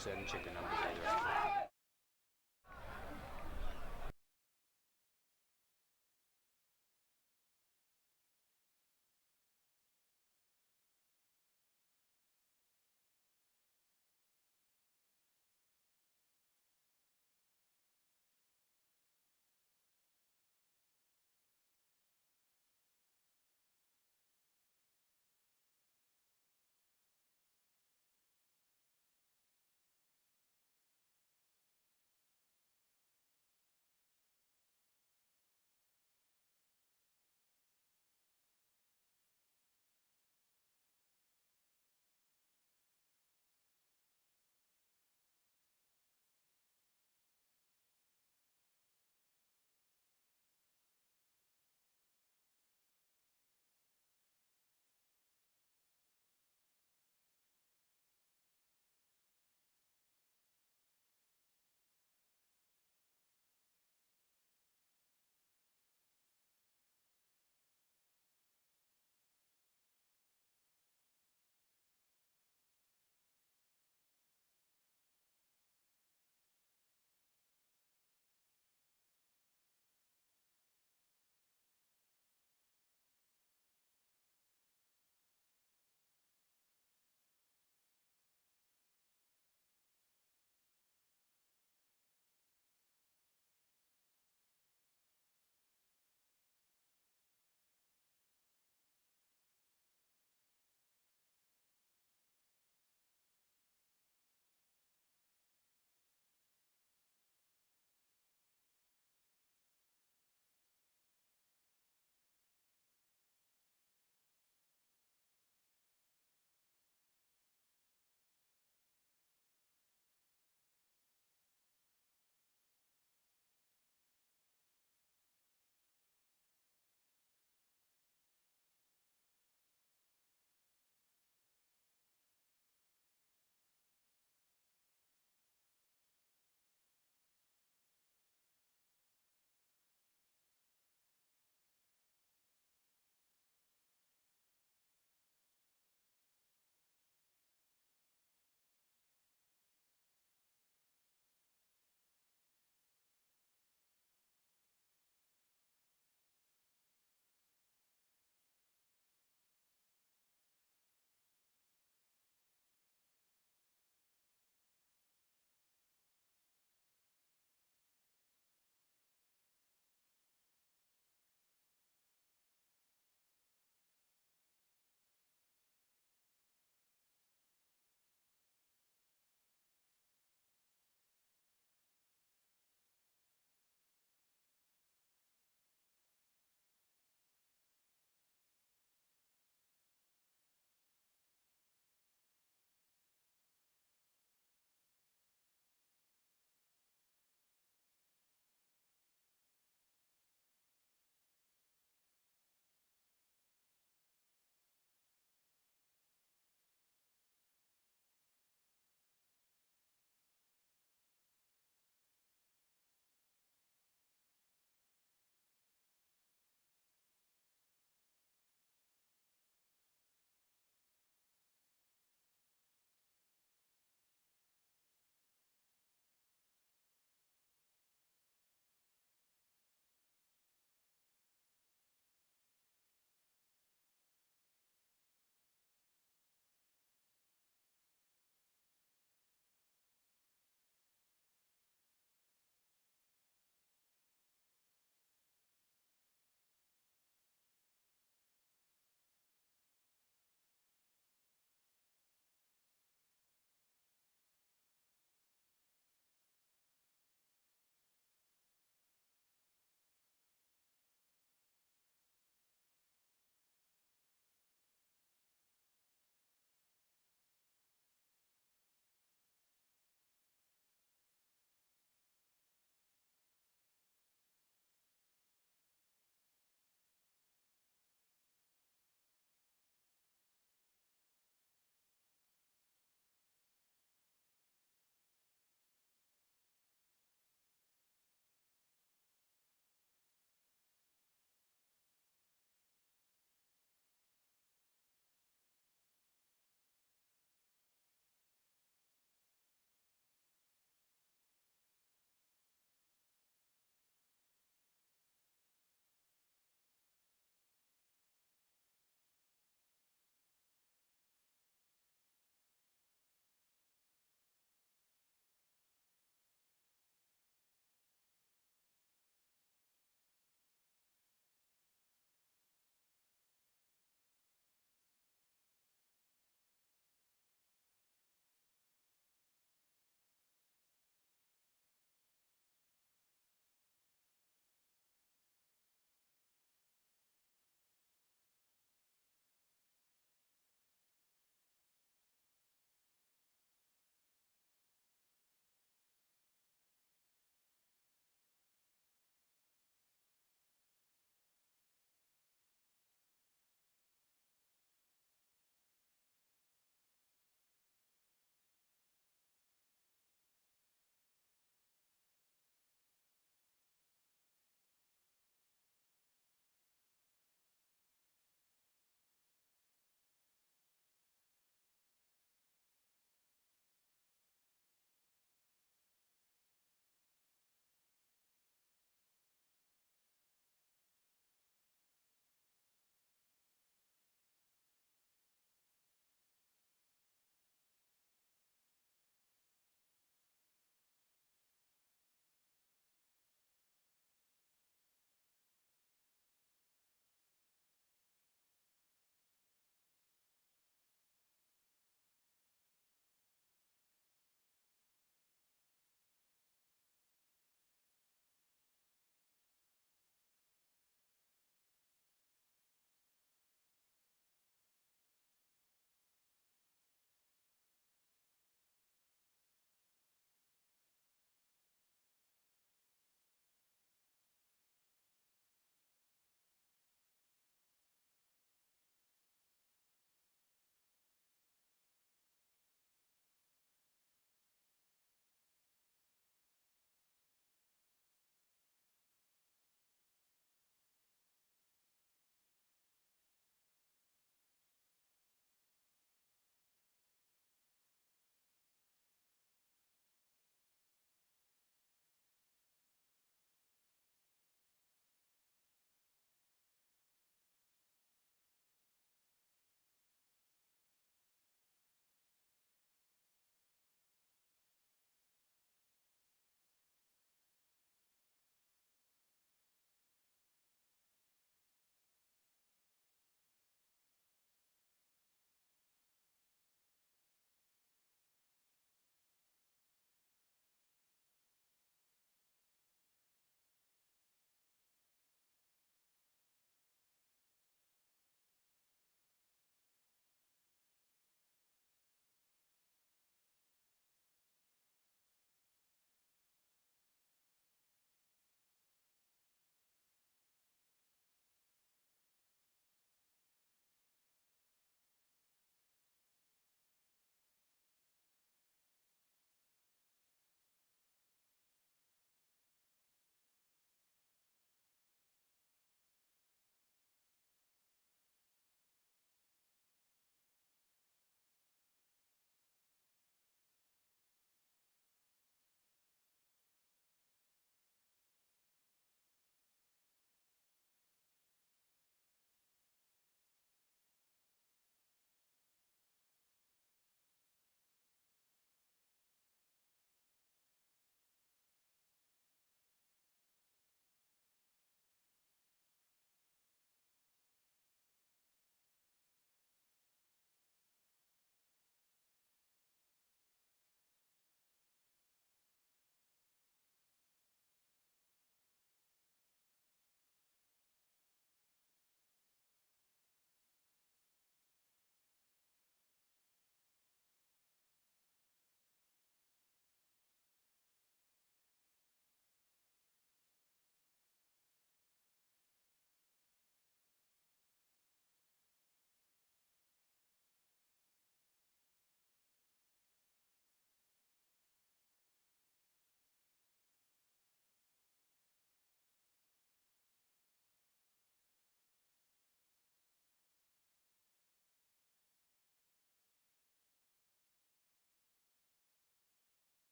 ఒకసారి చెక్ నా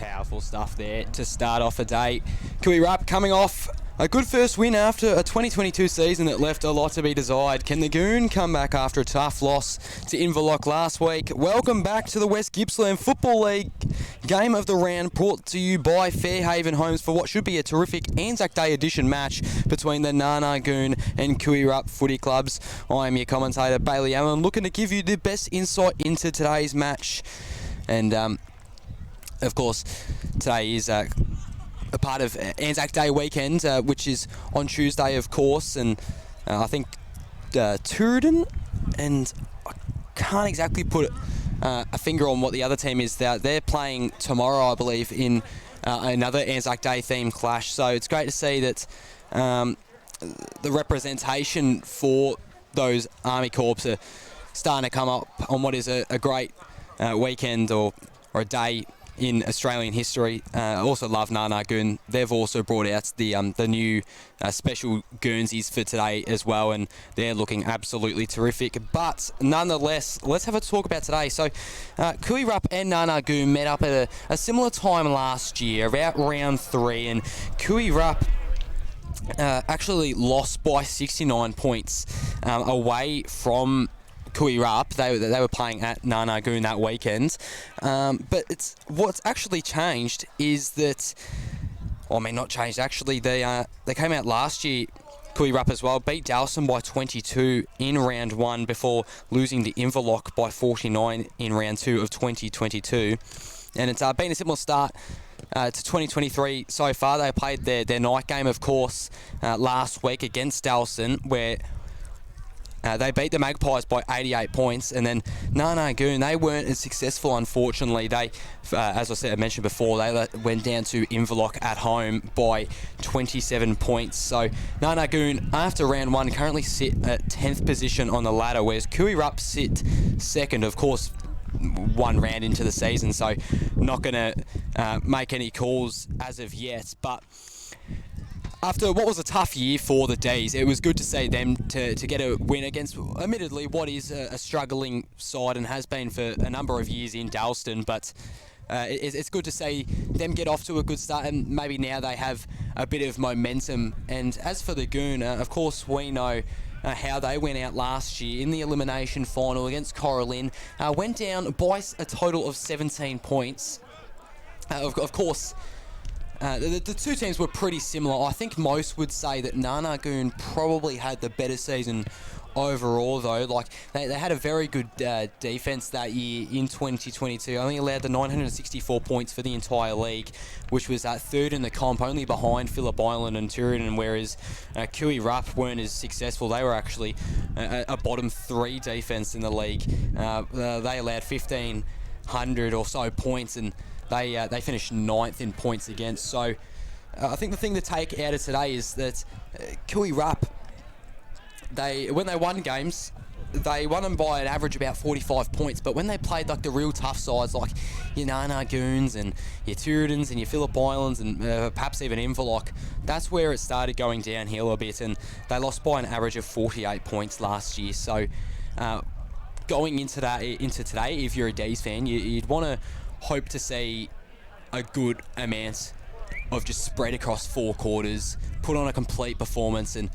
powerful stuff there to start off a day. Kui Rupp coming off a good first win after a 2022 season that left a lot to be desired. Can the Goon come back after a tough loss to Inverloch last week? Welcome back to the West Gippsland Football League game of the round, brought to you by Fairhaven Homes for what should be a terrific Anzac Day edition match between the Nana Goon and Kui Rupp footy clubs. I am your commentator, Bailey Allen, looking to give you the best insight into today's match. And of course, today is a part of Anzac Day weekend, which is on Tuesday, of course, and I think Tooradin, and I can't exactly put a finger on what the other team is. They're playing tomorrow, I believe, in another Anzac Day themed clash. So it's great to see that the representation for those Army Corps are starting to come up on what is a great weekend or a day in Australian history. Also love Nana Goon. They've also brought out the new special Guernseys for today as well, and they're looking absolutely terrific. But nonetheless, let's have a talk about today. So Kui Rupp and Nana Goon met up at a similar time last year, about round 3, and Kui Rupp actually lost by 69 points away from Kui Rupp. They were playing at Nana Goon that weekend, but what's actually changed is that, not changed actually. They came out last year, Kui Rupp as well, beat Dalston by 22 in round 1 before losing to Inverloch by 49 in round 2 of 2022, and it's been a similar start to 2023 so far. They played their night game, of course, last week against Dalston, where they beat the Magpies by 88 points, and then Nana Goon, they weren't as successful, unfortunately. They, as I mentioned before, they went down to Inverloch at home by 27 points. So Nana Goon, after round 1, currently sit at 10th position on the ladder, whereas Kui Rupp sit second, of course, one round into the season, so not going to make any calls as of yet. But after what was a tough year for the D's, it was good to see them to get a win against, admittedly, what is a struggling side and has been for a number of years in Dalston. But it's good to see them get off to a good start, and maybe now they have a bit of momentum. And as for the Goon, of course, we know how they went out last year in the elimination final against Coralin. Went down by a total of 17 points. Of course, the two teams were pretty similar. I think most would say that Nana Goon probably had the better season overall, though. Like, they had a very good defence that year in 2022. Only allowed the 964 points for the entire league, which was third in the comp, only behind Phillip Island and Tooradin, whereas Kui Rupp weren't as successful. They were actually a bottom 3 defence in the league. They allowed 1,500 or so points, and they finished 9th in points against. So I think the thing to take out of today is that Kui Rupp, when they won games, they won them by an average about 45 points. But when they played like the real tough sides, like your Nana Goons and your Tooradins and your Phillip Islands and perhaps even Inverloch, that's where it started going downhill a bit, and they lost by an average of 48 points last year. So going into today, if you're a D's fan, you'd want to hope to see a good amount of just spread across 4 quarters, put on a complete performance, and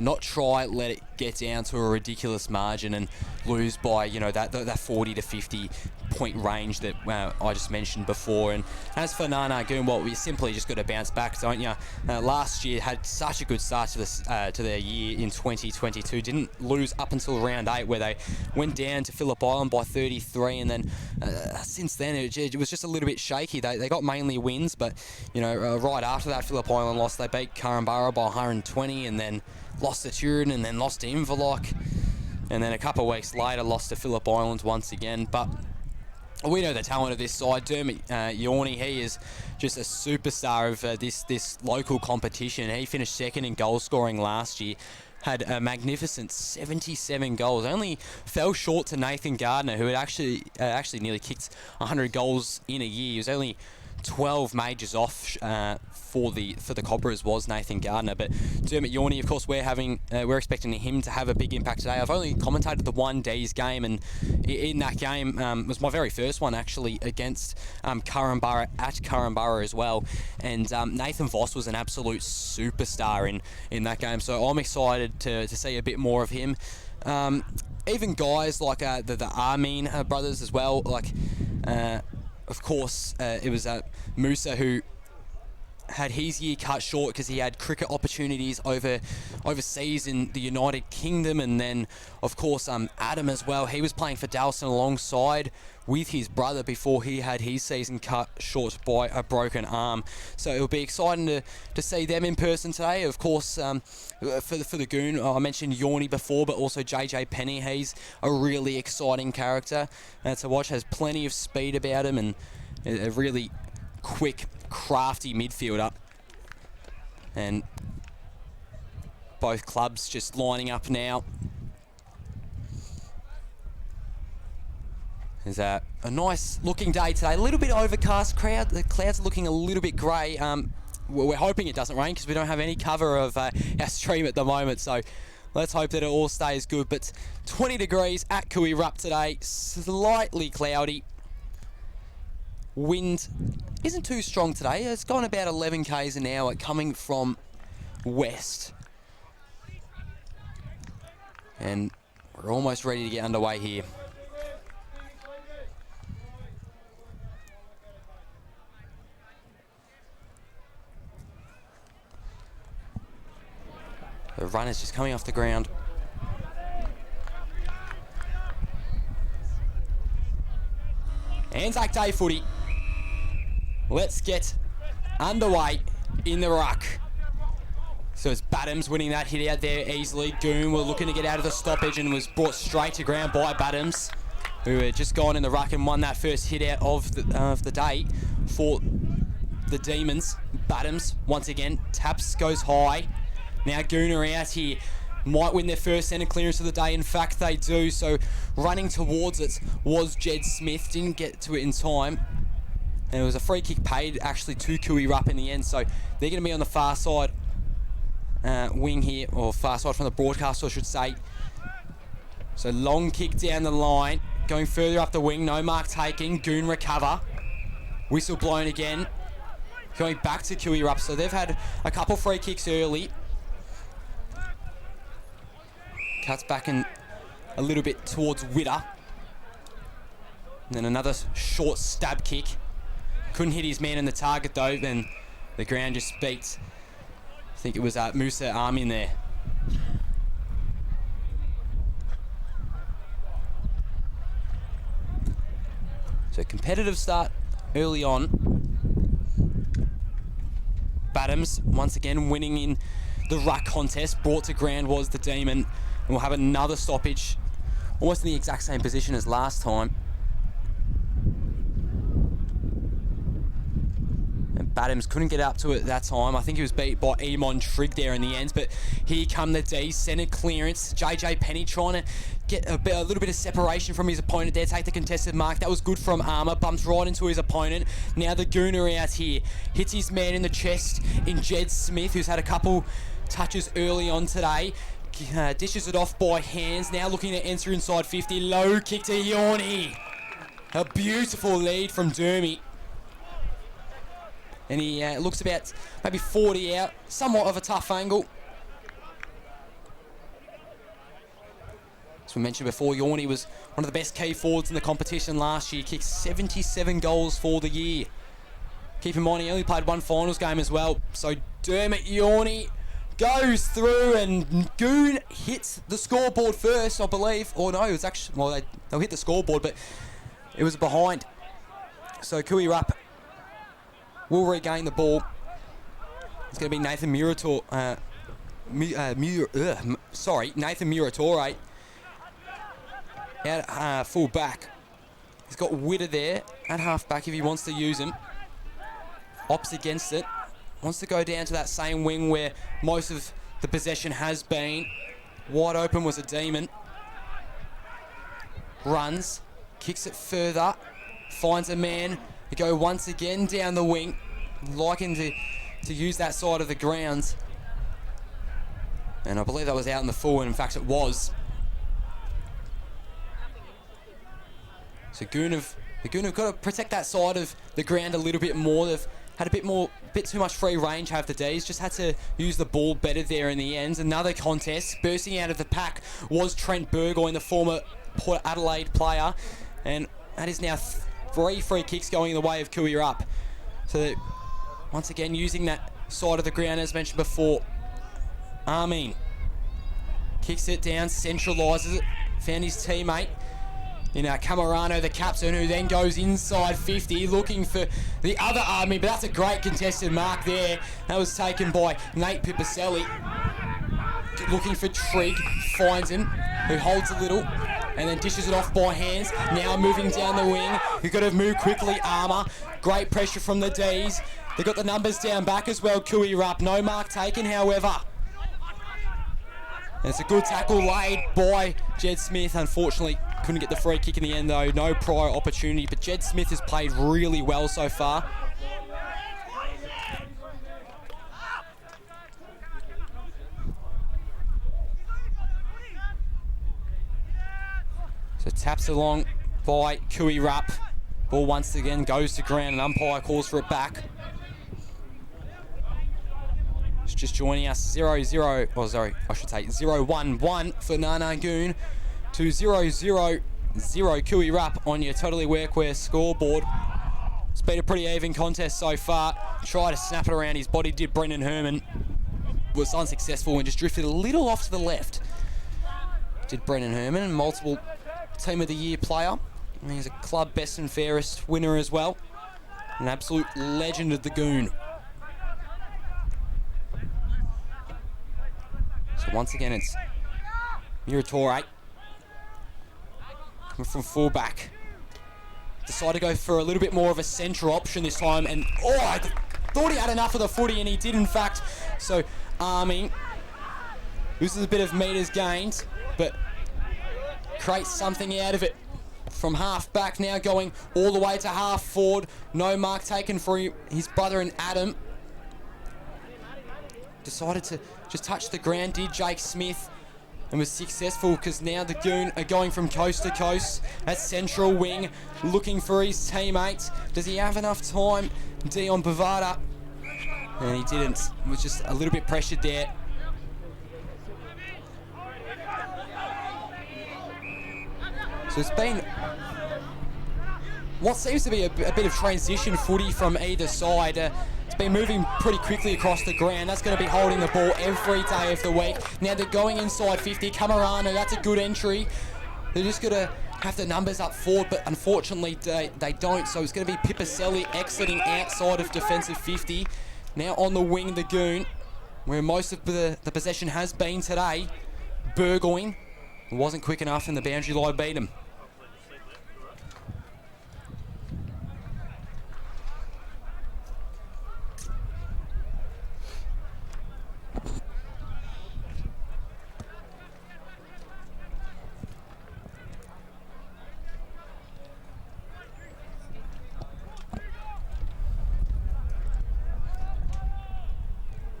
not let it get down to a ridiculous margin and lose by that 40 to 50 point range that I just mentioned before. And as for Nana Goon, well, we simply just got to bounce back, don't you? Last year had such a good start to their year in 2022. Didn't lose up until round 8, where they went down to Phillip Island by 33, and then since then it was just a little bit shaky. They got mainly wins, but right after that Phillip Island loss, they beat Currambara by 120, and then lost to Tooradin, and then lost to Inverloch, and then a couple of weeks later lost to Phillip Island once again. But we know the talent of this side. Dermot Yorney, he is just a superstar of this local competition. He finished second in goal scoring last year, had a magnificent 77 goals. Only fell short to Nathan Gardner, who had actually nearly kicked 100 goals in a year. He was only 12 majors off for the Cobras was Nathan Gardner, but Dermot Yorney, of course, we're expecting him to have a big impact today. I've only commentated the 1Ds game, and in that game was my very first one actually against Currumborough at Currumborough as well, and Nathan Voss was an absolute superstar in that game. So I'm excited to see a bit more of him. Even guys like the Armin brothers as well, like of course it was Musa who had his year cut short because he had cricket opportunities overseas in the United Kingdom, and then of course Adam as well. He was playing for Dalston alongside with his brother before he had his season cut short by a broken arm. So it'll be exciting to see them in person today. Of course, for the Goon, I mentioned Yorney before, but also JJ Penny. He's a really exciting character to watch. Has plenty of speed about him and a really quick, crafty midfielder. And both clubs just lining up now. There's a nice looking day today. A little bit overcast. The clouds are looking a little bit grey. We're hoping it doesn't rain because we don't have any cover of our stream at the moment. So let's hope that it all stays good. But 20 degrees at Kui Rup today. Slightly cloudy. Wind isn't too strong today. It's gone about 11 k's an hour coming from west. And we're almost ready to get underway here. The runner's just coming off the ground. Anzac Day footy. Let's get underway in the ruck. So it's Badhams winning that hit out there easily. Goon were looking to get out of the stoppage and was brought straight to ground by Badhams, who had just gone in the ruck and won that first hit out of the day for the Demons. Badhams, once again, taps, goes high. Now Goon are out here. Might win their first centre clearance of the day. In fact, they do. So running towards it was Jed Smith. Didn't get to it in time. And it was a free kick paid actually to Kui Rup in the end. So they're going to be on the far side wing here, or far side from the broadcast, I should say. So long kick down the line. Going further up the wing. No mark taking. Goon recover. Whistle blown again. Going back to Kui Rup. So they've had a couple free kicks early. Cuts back in a little bit towards Witter. And then another short stab kick. Couldn't hit his man in the target though. Then the ground just beats. I think it was Musa Armin there. So competitive start early on. Badhams once again winning in the ruck contest. Brought to ground was the Demon. And we'll have another stoppage, almost in the exact same position as last time. And Badhams couldn't get up to it that time. I think he was beat by Emon Trigg there in the end. But here come the D's. Centre clearance. JJ Penny trying to get a little bit of separation from his opponent there. Take the contested mark. That was good from Armour. Bumps right into his opponent. Now the Gooner out here. Hits his man in the chest in Jed Smith, who's had a couple touches early on today. Dishes it off by hands. Now looking to enter inside 50. Low kick to Yorney. A beautiful lead from Dermy. And he looks about maybe 40 out. Somewhat of a tough angle. As we mentioned before, Yorney was one of the best key forwards in the competition last year. Kicked 77 goals for the year. Keep in mind he only played one finals game as well. So Dermot Yorney goes through and Goon hits the scoreboard first, I believe. Or no, it was actually, well, they'll hit the scoreboard, but it was behind. So Kui Rup will regain the ball. It's going to be Nathan Murator. Nathan Muratore at full back. He's got Witter there at half back if he wants to use him. Opts against it. Wants to go down to that same wing where most of the possession has been. Wide open was a Demon. Runs. Kicks it further. Finds a man. They go once again down the wing, liking to use that side of the grounds. And I believe that was out in the forward. In fact, it was. So the Goon have got to protect that side of the ground a little bit more. They've had a bit too much free range, have the D's. Just had to use the ball better there in the end. Another contest. Bursting out of the pack was Trent Burgoyne, the former Port Adelaide player. And that is now 3 free kicks going in the way of Kui Rupp. So once again, using that side of the ground as mentioned before. Amin kicks it down, centralises it, found his teammate. Camarano, the captain, who then goes inside 50, looking for the other Army, but that's a great contested mark there. That was taken by Nate Pipicelli. Looking for Trigg, finds him, who holds a little, and then dishes it off by hands. Now moving down the wing. You've got to move quickly, Armour. Great pressure from the D's. They've got the numbers down back as well, Kui Rupp. No mark taken, however. And it's a good tackle laid by Jed Smith. Unfortunately, couldn't get the free kick in the end though. No prior opportunity, but Jed Smith has played really well so far. So taps along by Kui Rupp. Ball once again goes to ground and umpire calls for it back. Just joining us 0-0, oh sorry, I should say 0-1-1 for Nana Goon to 0-0-0 Kui Rupp on your Totally Workwear scoreboard. It's been a pretty even contest so far. Tried to snap it around his body, did Brendan Herman. Was unsuccessful and just drifted a little off to the left. Did Brendan Herman, multiple Team of the Year player. And he's a club best and fairest winner as well. An absolute legend of the Goon. So once again, it's Muratore coming from fullback. Decided to go for a little bit more of a central option this time, and I thought he had enough of the footy, and he did in fact. So Army loses a bit of metres gained, but creates something out of it. From half back now going all the way to half forward. No mark taken for his brother and Adam. Decided to just touch the ground, did Jake Smith, and was successful because now the Goon are going from coast to coast at central wing, looking for his teammates. Does he have enough time? Dion Bavada. And he didn't. Was just a little bit pressured there. So it's been what seems to be a bit of transition footy from either side. It's been moving pretty quickly across the ground. That's going to be holding the ball every day of the week. Now they're going inside 50. Camarano, that's a good entry. They're just going to have the numbers up forward, but unfortunately they don't. So it's going to be Pipicelli exiting outside of defensive 50. Now on the wing, the Goon, where most of the possession has been today. Burgoyne wasn't quick enough and the boundary line beat him.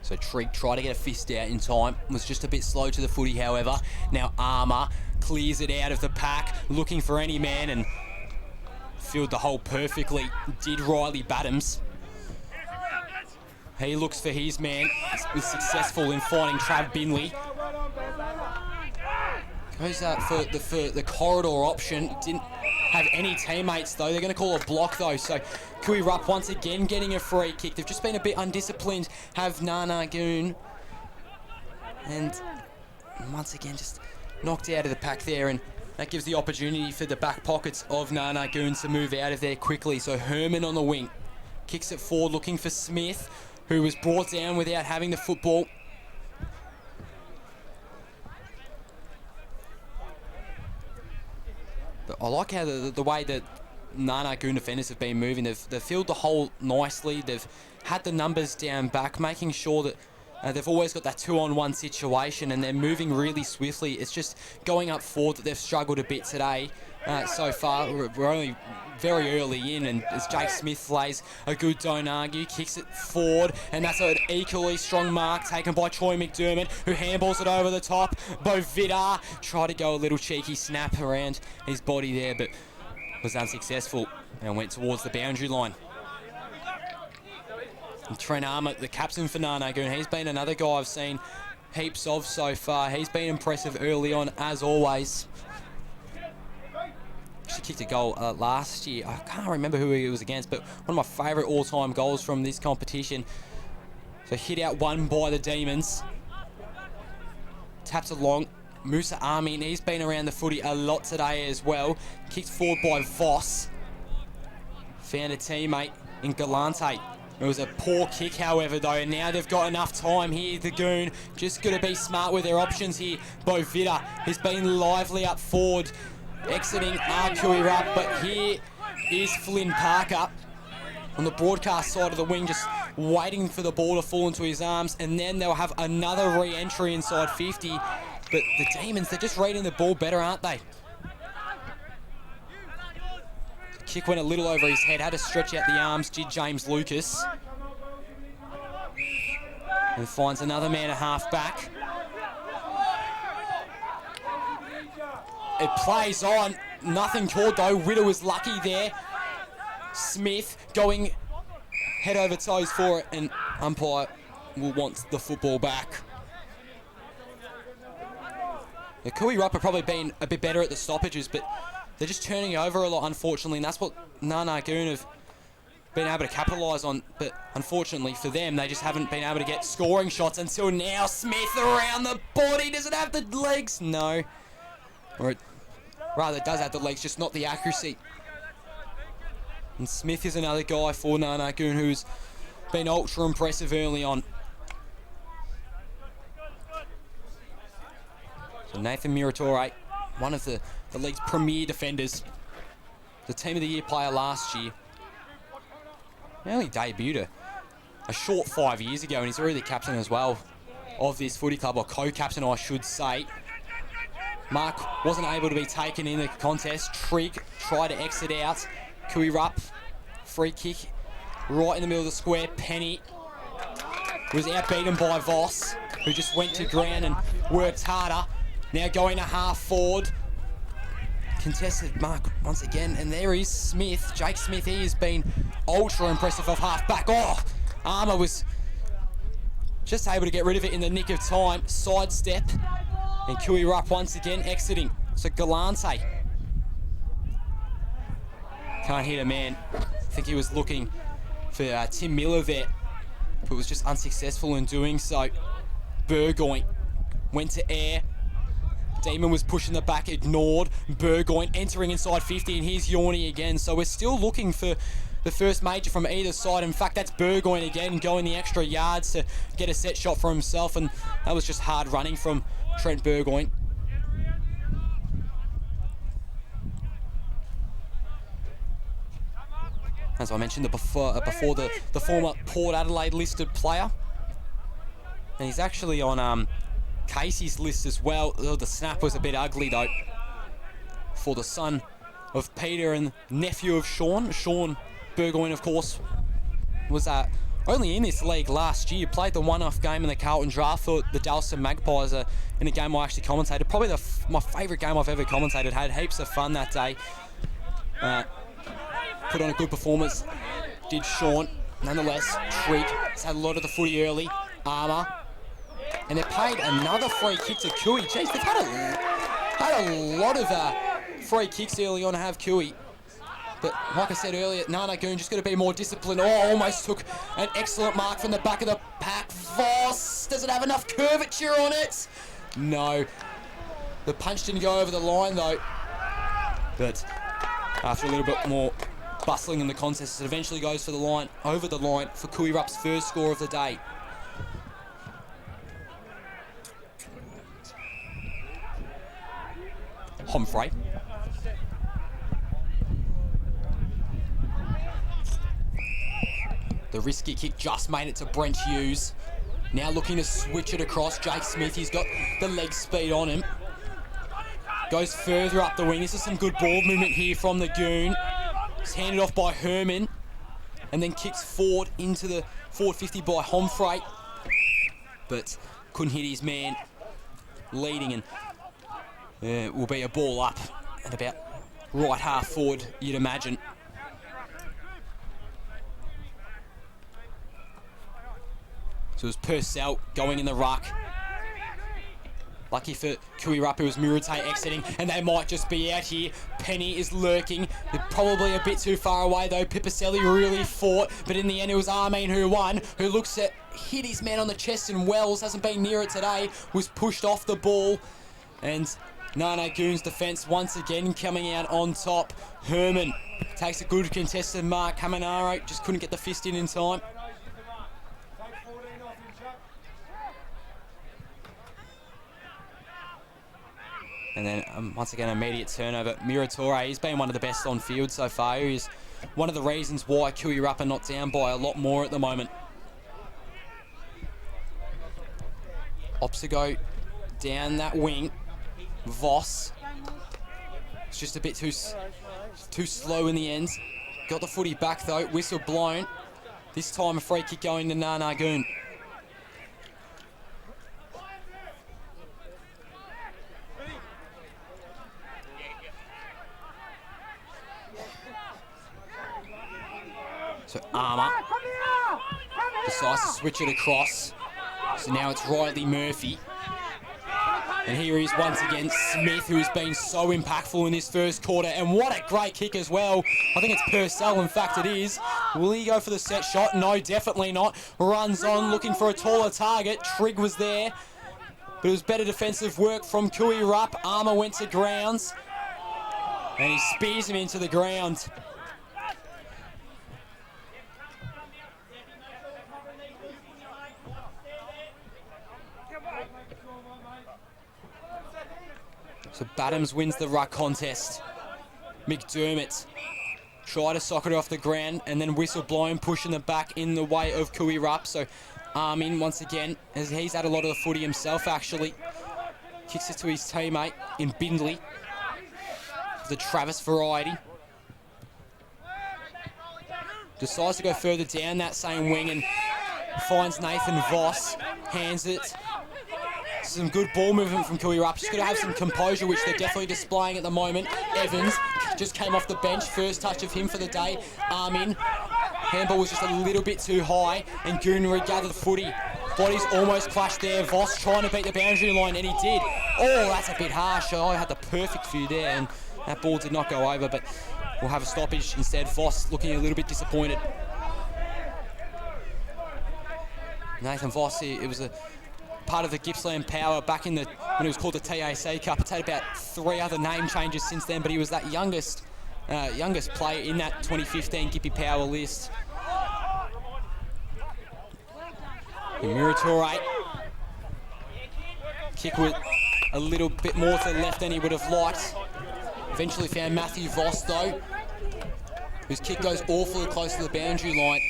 So Trigg tried to get a fist out in time, was just a bit slow to the footy however. Now Armour clears it out of the pack, looking for any man and filled the hole perfectly. Did Riley Badams. He looks for his man, was successful in finding Trav Binley. Goes for the corridor option, didn't have any teammates though. They're going to call a block though, so Kui Rupp once again getting a free kick. They've just been a bit undisciplined, have Nana Goon. And once again just knocked out of the pack there, and that gives the opportunity for the back pockets of Nana Goon to move out of there quickly. So Herman on the wing, kicks it forward looking for Smith, who was brought down without having the football. But I like how the way that Nana Goon defenders have been moving. They've filled the hole nicely. They've had the numbers down back, making sure that they've always got that 2-on-1 situation, and they're moving really swiftly. It's just going up forward that they've struggled a bit today. so far. We're only very early in, and as Jake Smith lays a good don't argue, kicks it forward, and that's an equally strong mark taken by Troy McDermott, who handballs it over the top. Bo Vidar tried to go a little cheeky snap around his body there, but was unsuccessful and went towards the boundary line. And Trent Armour, the captain for Nanagoon, he's been another guy I've seen heaps of so far. He's been impressive early on, as always. She kicked a goal last year. I can't remember who he was against, but one of my favourite all-time goals from this competition. So hit out one by the Demons. Taps along. Musa Amin, he's been around the footy a lot today as well. Kicked forward by Voss. Found a teammate in Galante. It was a poor kick, however, though, and now they've got enough time here. The Goon just got to be smart with their options here. Bo Vidar has been lively up forward, exiting Kui-Rup, but here is Flynn Parker on the broadcast side of the wing, just waiting for the ball to fall into his arms, and then they'll have another re-entry inside 50. But the Demons, they're just reading the ball better, aren't they? Kick went a little over his head, had to stretch out the arms, did James Lucas. And finds another man a half back. It plays on, nothing called though. Witter was lucky there. Smith going head over toes for it, and umpire will want the football back. Kui-Rup have probably been a bit better at the stoppages, but they're just turning over a lot, unfortunately, and that's what Nanagoon have been able to capitalise on. But unfortunately for them, they just haven't been able to get scoring shots until now. Smith around the body. Does it have the legs? No. Or it rather does have the legs, just not the accuracy. And Smith is another guy for Nanagoon who's been ultra impressive early on. So Nathan Muratore, one of the league's premier defenders, the Team of the Year player last year. He only debuted a short 5 years ago, and he's already the captain as well of this footy club, or co-captain I should say. Mark wasn't able to be taken in the contest. Trigg tried to exit out. Kui-Rup, free kick right in the middle of the square. Penny was outbeaten by Voss, who just went to ground and worked harder. Now going to half forward. Contested mark once again, and there is Smith. Jake Smith, he has been ultra impressive off half back. Oh, Armour was just able to get rid of it in the nick of time. Sidestep, and Kui-Rup once again exiting. So Galante can't hit a man. I think he was looking for Tim Miller there, but was just unsuccessful in doing so. Burgoyne went to air. Demon was pushing the back, ignored. Burgoyne entering inside 50, and here's Yorney again. So we're still looking for the first major from either side. In fact, that's Burgoyne again, going the extra yards to get a set shot for himself, and that was just hard running from Trent Burgoyne. As I mentioned before the former Port Adelaide listed player. And he's actually on Casey's list as well. The snap was a bit ugly though. For the son of Peter and nephew of Sean. Sean Burgoyne, of course, was only in this league last year. Played the one-off game in the Carlton draft for the Dalston Magpies in a game I actually commentated. Probably my favourite game I've ever commentated. Had heaps of fun that day. Put on a good performance, did Sean. Nonetheless, Trigg has had a lot of the footy early. Armour. And they played another free kick to Kui. Jeez, they've had a lot of free kicks early on, have Kui. But like I said earlier, Nanagoon just got to be more disciplined. Oh, almost took an excellent mark from the back of the pack. Voss, does it have enough curvature on it? No. The punch didn't go over the line though. But after a little bit more bustling in the contest, it eventually goes for the line, over the line for Kui-Rup's first score of the day. Humphrey. The risky kick just made it to Brent Hughes. Now looking to switch it across. Jake Smith, he's got the leg speed on him. Goes further up the wing. This is some good ball movement here from the Goon. It's handed off by Herman. And then kicks forward into the forward 50 by Homfreight. But couldn't hit his man leading, and it will be a ball up at about right half forward, you'd imagine. So it was Purcell going in the ruck. Lucky for Kui Rup, it was Murate exiting, and they might just be out here. Penny is lurking. They're probably a bit too far away though. Pipicelli really fought, but in the end it was Armin who won, who looks at hit his man on the chest, and Wells hasn't been near it today, was pushed off the ball. And Nana Goon's defence once again coming out on top. Herman takes a good contested mark. Caminaro just couldn't get the fist in time. And then once again, immediate turnover. Muratori, he's been one of the best on field so far. He's one of the reasons why Kui Rup are not down by a lot more at the moment. Opsigo down that wing. Voss. It's just a bit too slow in the end. Got the footy back though. Whistle blown. This time a free kick going to Nana Goon. So Armour decides to switch it across. So now it's Riley Murphy. And here he is once again, Smith, who has been so impactful in this first quarter. And what a great kick as well. I think it's Purcell, in fact it is. Will he go for the set shot? No, definitely not. Runs on, looking for a taller target. Trigg was there. But it was better defensive work from Kui Rup. Armour went to grounds. And he spears him into the ground. So Badhams wins the ruck contest. McDermott tried to sock it off the ground, and then whistle blown, pushing the back in the way of Kui Rup. So Armin once again, as he's had a lot of the footy himself actually, kicks it to his teammate in Bindley. The Travis variety. Decides to go further down that same wing and finds Nathan Voss, hands it. Some good ball movement from Kui Rup. Just got to have some composure, which they're definitely displaying at the moment. Evans just came off the bench. First touch of him for the day. Armin. Handball was just a little bit too high, and Goon regathered the footy. Bodies almost clashed there. Voss trying to beat the boundary line, and he did. Oh, that's a bit harsh. I had the perfect view there, and that ball did not go over, but we'll have a stoppage instead. Voss looking a little bit disappointed. Nathan Voss, it was a part of the Gippsland Power back in when it was called the TAC Cup. It's had about 3 other name changes since then, but he was that youngest player in that 2015 Gippy Power list. Muratori. Kick with a little bit more to the left than he would have liked. Eventually found Matthew Voss though, whose kick goes awfully close to the boundary line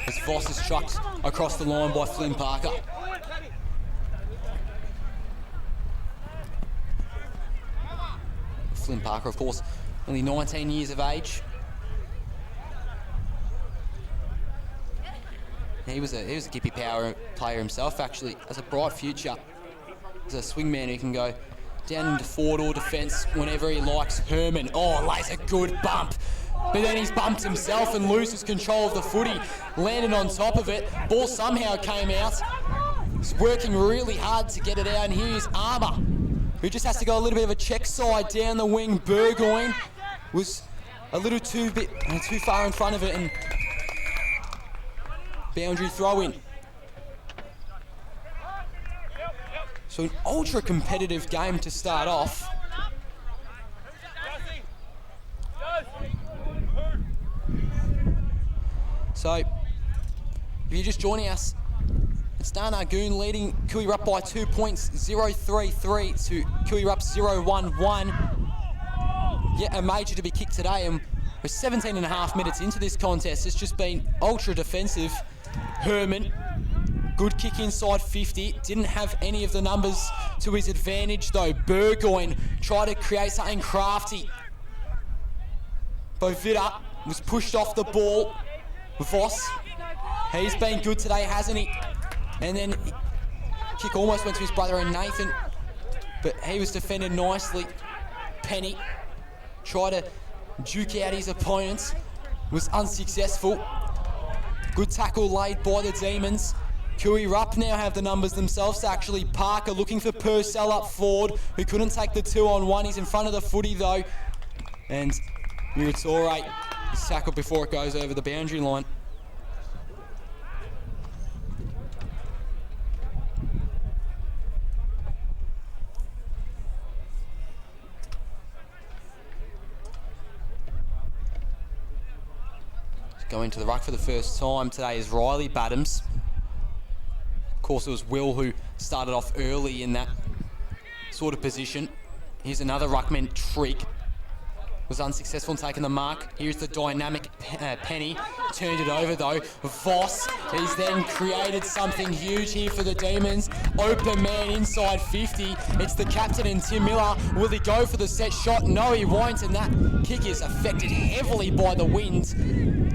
as Voss is chucked across the line by Flynn Parker. Flynn Parker, of course, only 19 years of age. He was a Gippy Power player himself, actually. Has a bright future. He's a swingman who can go down into forward or defence whenever he likes. Herman, lays a good bump. But then he's bumped himself and loses control of the footy. Landed on top of it. Ball somehow came out. He's working really hard to get it out. And here's Armour, who just has to go a little bit of a check side down the wing. Burgoyne was a little too far in front of it, and boundary throw in. So an ultra competitive game to start off. So if you're just joining us, it's Nana Goon leading Kui Rup by 2 points, 0-3-3 to Kui Rup 0-1-1. Yet a major to be kicked today, and we're 17 and a half minutes into this contest. It's just been ultra defensive. Herman Good kick inside 50. Didn't have any of the numbers to his advantage though. Burgoyne tried to create something crafty. Bovita was pushed off the ball. Voss, he's been good today, hasn't he? And then kick almost went to his brother and Nathan, but he was defended nicely. Penny tried to duke out his opponents, was unsuccessful. Good tackle laid by the Demons. Kui Rupp now have the numbers themselves, actually. Parker looking for Purcell up forward, who couldn't take the 2-on-1. He's in front of the footy though. And Muratore is tackled before it goes over the boundary line. Going to the ruck for the first time today is Riley Badhams. Of course, it was Will who started off early in that sort of position. Here's another ruckman, Trigg. Was unsuccessful in taking the mark. Here's the dynamic Penny. Turned it over though. Voss, he's then created something huge here for the Demons. Open man inside 50. It's the captain and Tim Miller. Will he go for the set shot? No, he won't. And that kick is affected heavily by the wind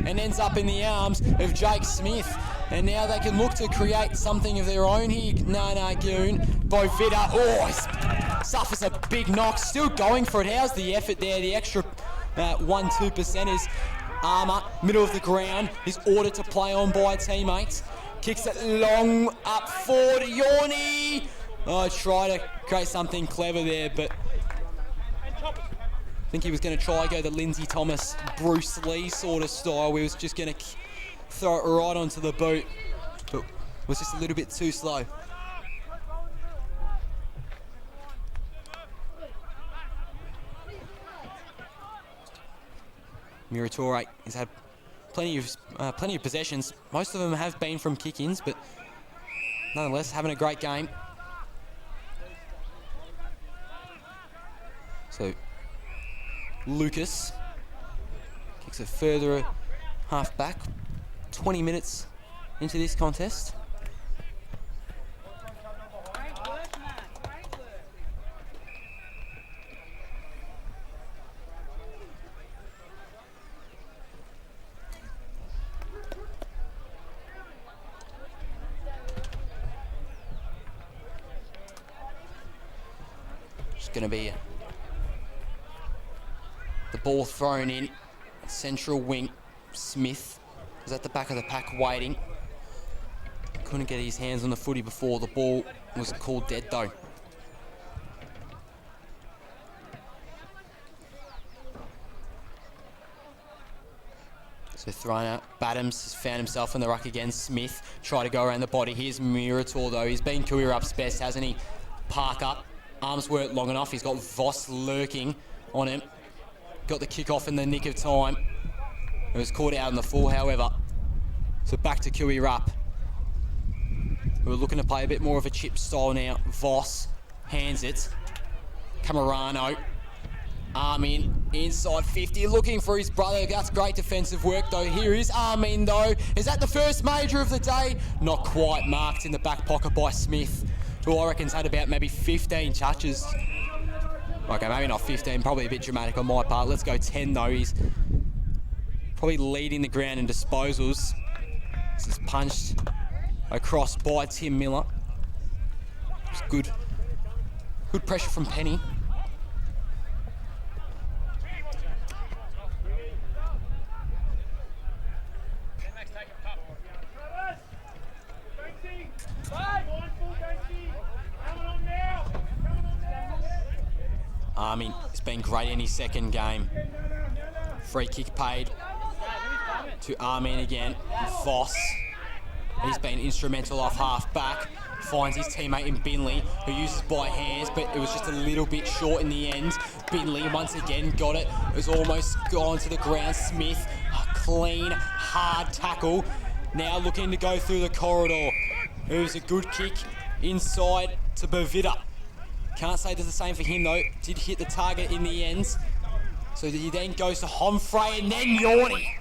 and ends up in the arms of Jake Smith. And now they can look to create something of their own here. Nana Goon. Bovita. Oh, he suffers a big knock. Still going for it. How's the effort there? The extra 1-2% is Armour. Middle of the ground. He's ordered to play on by teammates. Kicks it long up forward. Yorny. Oh, try to create something clever there, but I think he was going to try go the Lindsay Thomas, Bruce Lee sort of style. He was just going to throw it right onto the boot, but was just a little bit too slow. Muratore has had plenty of possessions. Most of them have been from kick-ins, but nonetheless having a great game. So Lucas kicks it further half back. 20 minutes into this contest. Just going to be the ball thrown in. Central wing, Smith was at the back of the pack waiting. Couldn't get his hands on the footy before the ball was called dead though. So thrown out. Badhams has found himself in the ruck again. Smith try to go around the body. Here's Muratore though. He's been Kui Rupp's best, hasn't he? Parker, arms weren't long enough. He's got Voss lurking on him. Got the kick off in the nick of time. It was caught out in the full, however. So back to Kui Rupp. We're looking to play a bit more of a chip style now. Voss hands it. Camerano. Arm in, inside 50, looking for his brother. That's great defensive work though. Here is Armin though. Is that the first major of the day? Not quite. Marked in the back pocket by Smith, who I reckon's had about maybe 15 touches. Okay, maybe not 15, probably a bit dramatic on my part. Let's go 10 though. He's probably leading the ground in disposals. This is punched across by Tim Miller. It's good pressure from Penny. Armin has been great in his second game. Free kick paid to Armin again. Voss, he's been instrumental off half back. Finds his teammate in Binley, who uses by hands, but it was just a little bit short in the end. Binley once again got it. It was almost gone to the ground. Smith, a clean, hard tackle. Now looking to go through the corridor. It was a good kick inside to Bovita. Can't say that's the same for him though. Did hit the target in the end. So he then goes to Homfrey and then Yorny.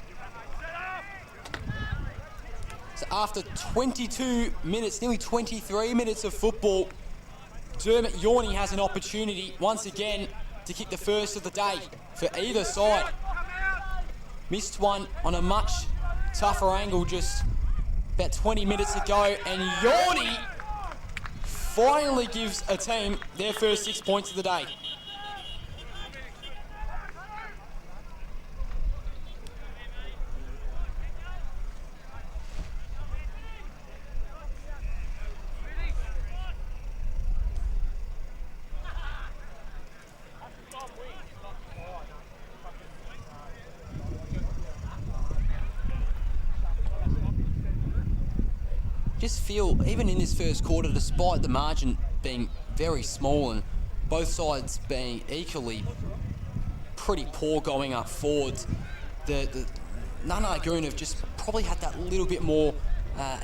So after 22 minutes, nearly 23 minutes of football, Dermot Yorney has an opportunity once again to kick the first of the day for either side. Missed one on a much tougher angle just about 20 minutes ago, and Yorney finally gives a team their first 6 points of the day. Just feel, even in this first quarter, despite the margin being very small and both sides being equally pretty poor going up forwards, the Nanagoon have just probably had that little bit more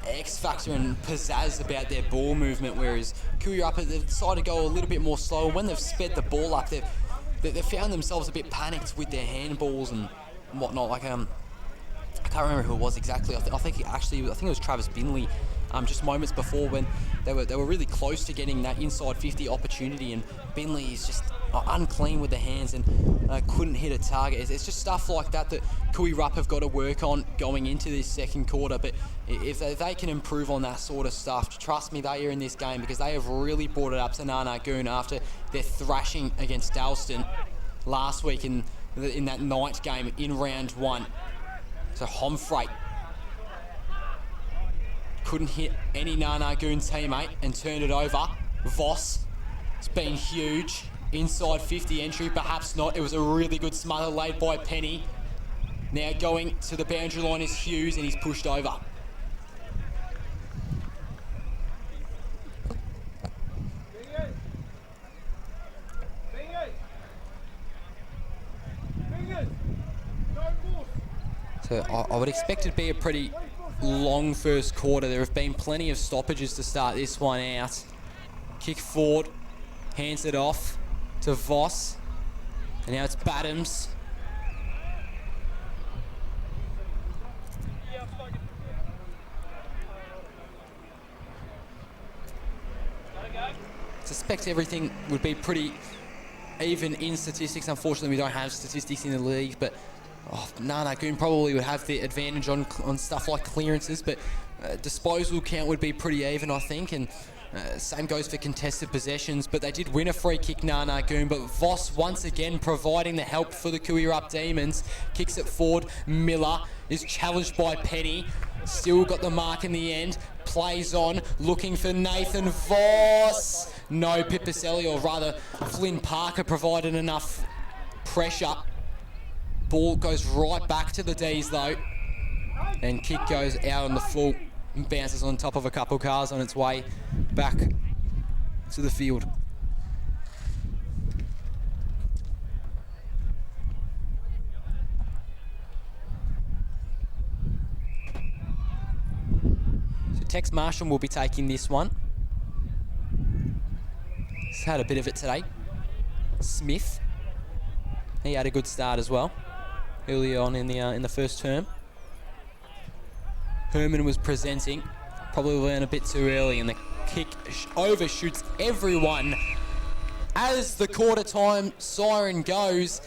X factor and pizzazz about their ball movement, whereas Kooyarapa, they've decided to go a little bit more slow. When they've sped the ball up, they've found themselves a bit panicked with their handballs and whatnot. Like I can't remember who it was exactly. I think it was Travis Binley. Just moments before when they were really close to getting that inside 50 opportunity, and Binley is just unclean with the hands and couldn't hit a target. It's just stuff like that Kooyarapa have got to work on going into this second quarter. But if they can improve on that sort of stuff, trust me, they are in this game, because they have really brought it up to Nanagoon after their thrashing against Dalston last week in that night game in round one. So Homfreight couldn't hit any Nanagoon teammate and turned it over. Voss, it's been huge. Inside 50 entry, perhaps not. It was a really good smother laid by Penny. Now going to the boundary line is Hughes, and he's pushed over. So I would expect it to be a pretty long first quarter. There have been plenty of stoppages to start this one out. Kick forward, hands it off to Voss, and now it's Badams. Suspect everything would be pretty even in statistics. Unfortunately, we don't have statistics in the league, but Nanagoon probably would have the advantage on stuff like clearances, but disposal count would be pretty even, I think, and same goes for contested possessions. But they did win a free kick, Nanagoon, but Voss once again providing the help for the Kooyarapa Demons. Kicks it forward, Miller is challenged by Penny, still got the mark in the end, plays on, looking for Nathan Voss. No, Pipicelli, or rather Flynn Parker, provided enough pressure. Ball goes right back to the D's though, and kick goes out on the full and bounces on top of a couple cars on its way back to the field. So Tex Marshall will be taking this one. He's had a bit of it today. Smith, he had a good start as well early on in the first term. Herman was presenting, probably went a bit too early, and the kick overshoots everyone. As the quarter time siren goes,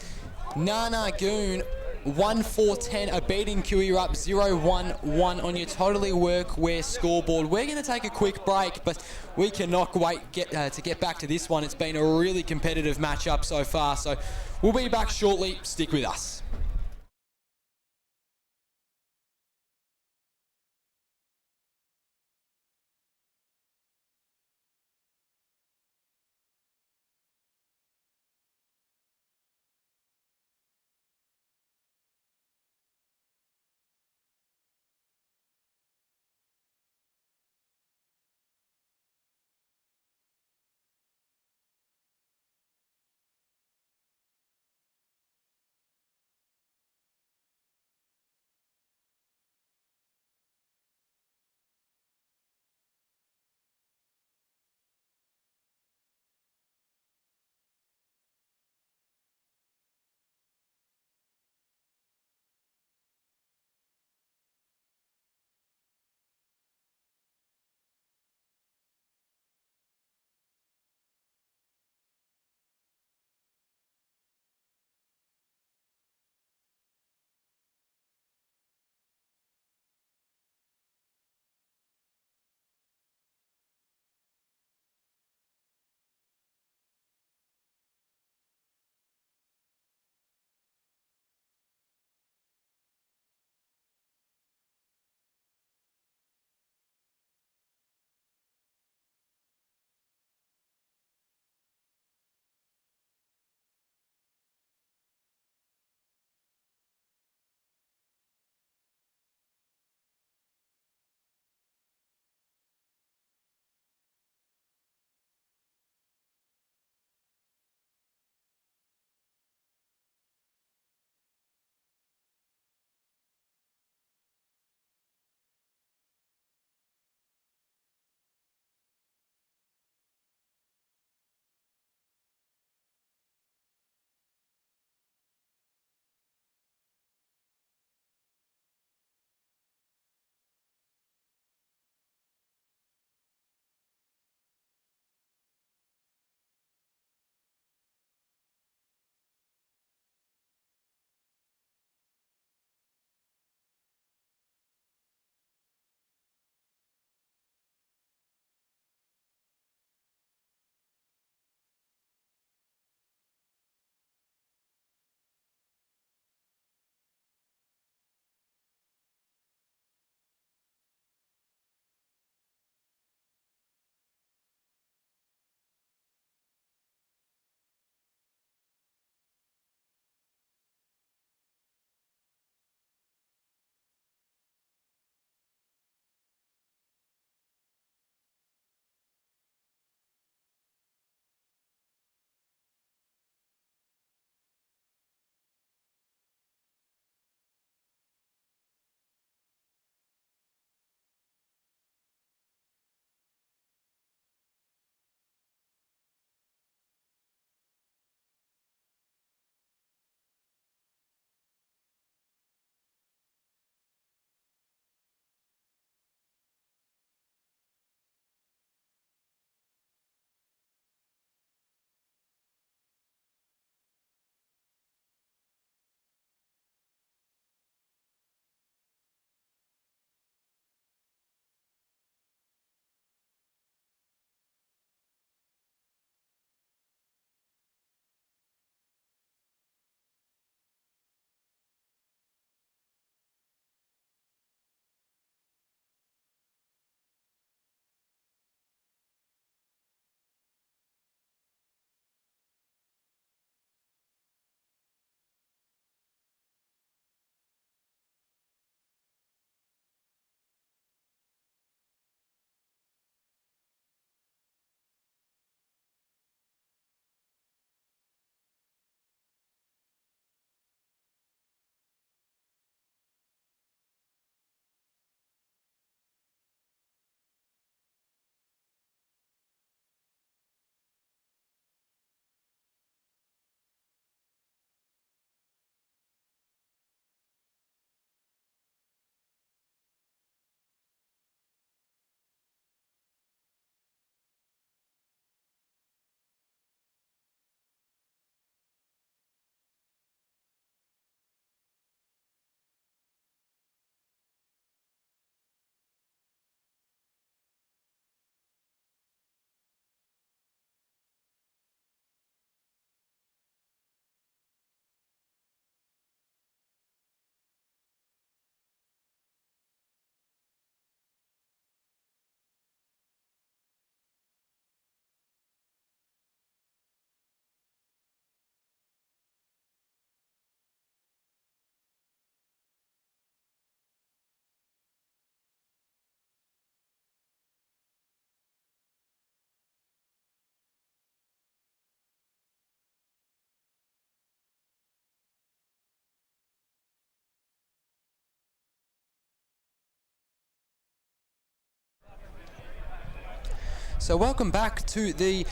Nanagoon 1-4-10 are beating Kooyarapa 0-1-1 on your Totally Workwear scoreboard. We're going to take a quick break, but we cannot wait to get back to this one. It's been a really competitive matchup so far, so we'll be back shortly. Stick with us. So welcome back to the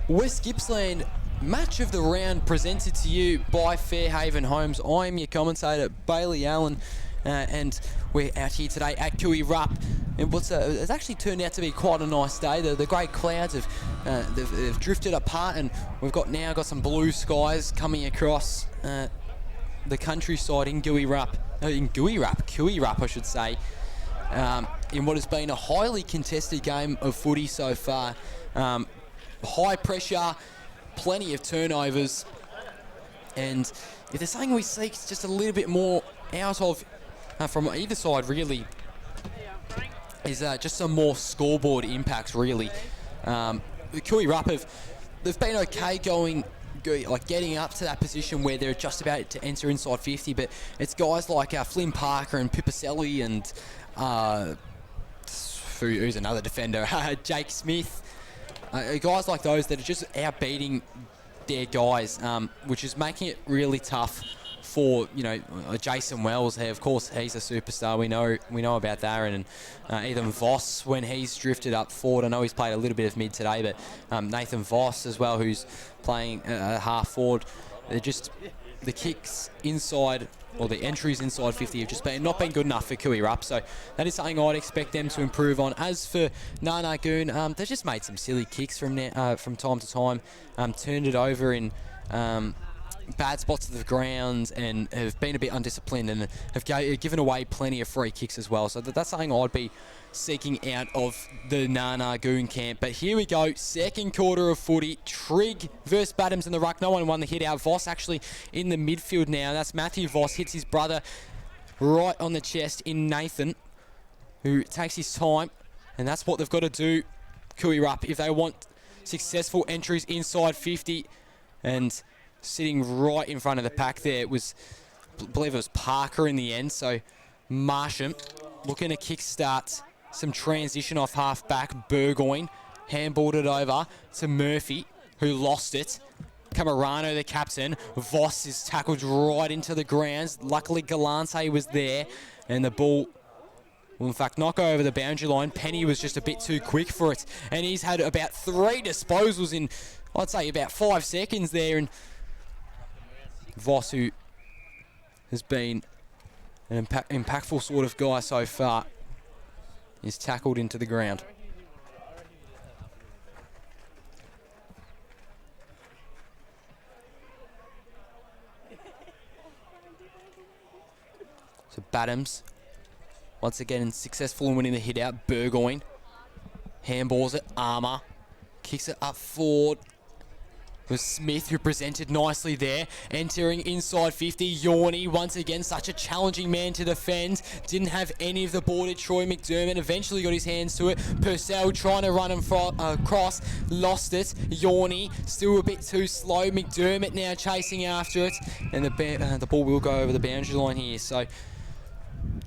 West Gippsland match of the round, presented to you by Fairhaven Homes. I'm your commentator, Bailey Allen, and we're out here today at Kui Rup. And it's actually turned out to be quite a nice day. The great clouds have they've drifted apart, and we've now got some blue skies coming across the countryside in Kui Rup, I should say. In what has been a highly contested game of footy so far. High pressure, plenty of turnovers, and if there's something we seek just a little bit more out of from either side, really, is just some more scoreboard impacts, really. Kui Rup they've been okay getting up to that position where they're just about to enter inside 50, but it's guys like Flynn Parker and Pipicelli and who's another defender, Jake Smith, guys like those that are just outbeating their guys, which is making it really tough for Jason Wells. Of course, he's a superstar. We know about that, and Ethan Voss when he's drifted up forward. I know he's played a little bit of mid today, but Nathan Voss as well, who's playing half forward. They're just the kicks inside, or the entries inside 50 have just not been good enough for Kui Rup, so that is something I'd expect them to improve on. As for Nanagoon, they've just made some silly kicks from time to time, turned it over in bad spots of the ground, and have been a bit undisciplined, and have given away plenty of free kicks as well. So that's something I'd be seeking out of the Nanagoon camp. But here we go, second quarter of footy. Trigg versus Badhams in the ruck. No one won the hit out. Voss actually in the midfield now. That's Matthew Voss, hits his brother right on the chest in Nathan, who takes his time, and that's what they've got to do, Kui Rup, if they want successful entries inside 50. And sitting right in front of the pack there, I believe it was Parker in the end. So Marsham looking to kickstart some transition off half back. Burgoyne handballed it over to Murphy, who lost it. Camarano, the captain. Voss is tackled right into the grounds. Luckily, Galante was there, and the ball will in fact not go over the boundary line. Penny was just a bit too quick for it, and he's had about 3 disposals in, I'd say, about 5 seconds there. And Voss, who has been an impactful sort of guy so far, is tackled into the ground. So Badhams, once again successful in winning the hit out. Burgoyne handballs it. Armour kicks it up forward. Was Smith, who presented nicely there, entering inside 50. Yorney, once again, such a challenging man to defend. Didn't have any of the ball to Troy McDermott. Eventually got his hands to it. Purcell trying to run him across, lost it. Yorney still a bit too slow. McDermott now chasing after it, and the ball will go over the boundary line here. So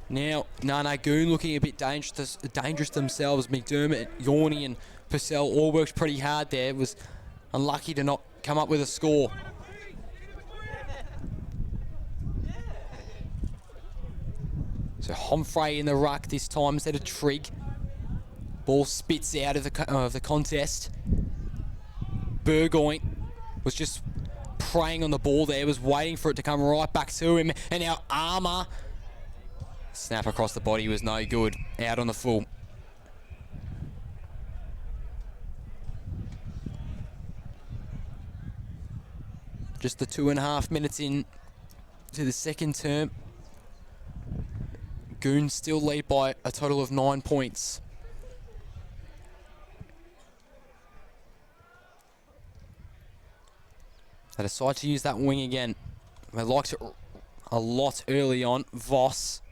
now Nanagoon looking a bit dangerous themselves. McDermott, Yorney, and Purcell all worked pretty hard there. Was unlucky to not come up with a score. So Homfray in the ruck this time instead of Trigg. Ball spits out of the contest. Burgoyne was just preying on the ball there, was waiting for it to come right back to him, and now Armour. Snap across the body was no good. Out on the full. Just the 2.5 minutes in to the second term. Goons still lead by a total of 9 points. They decide to use that wing again. They liked it a lot early on. Voss.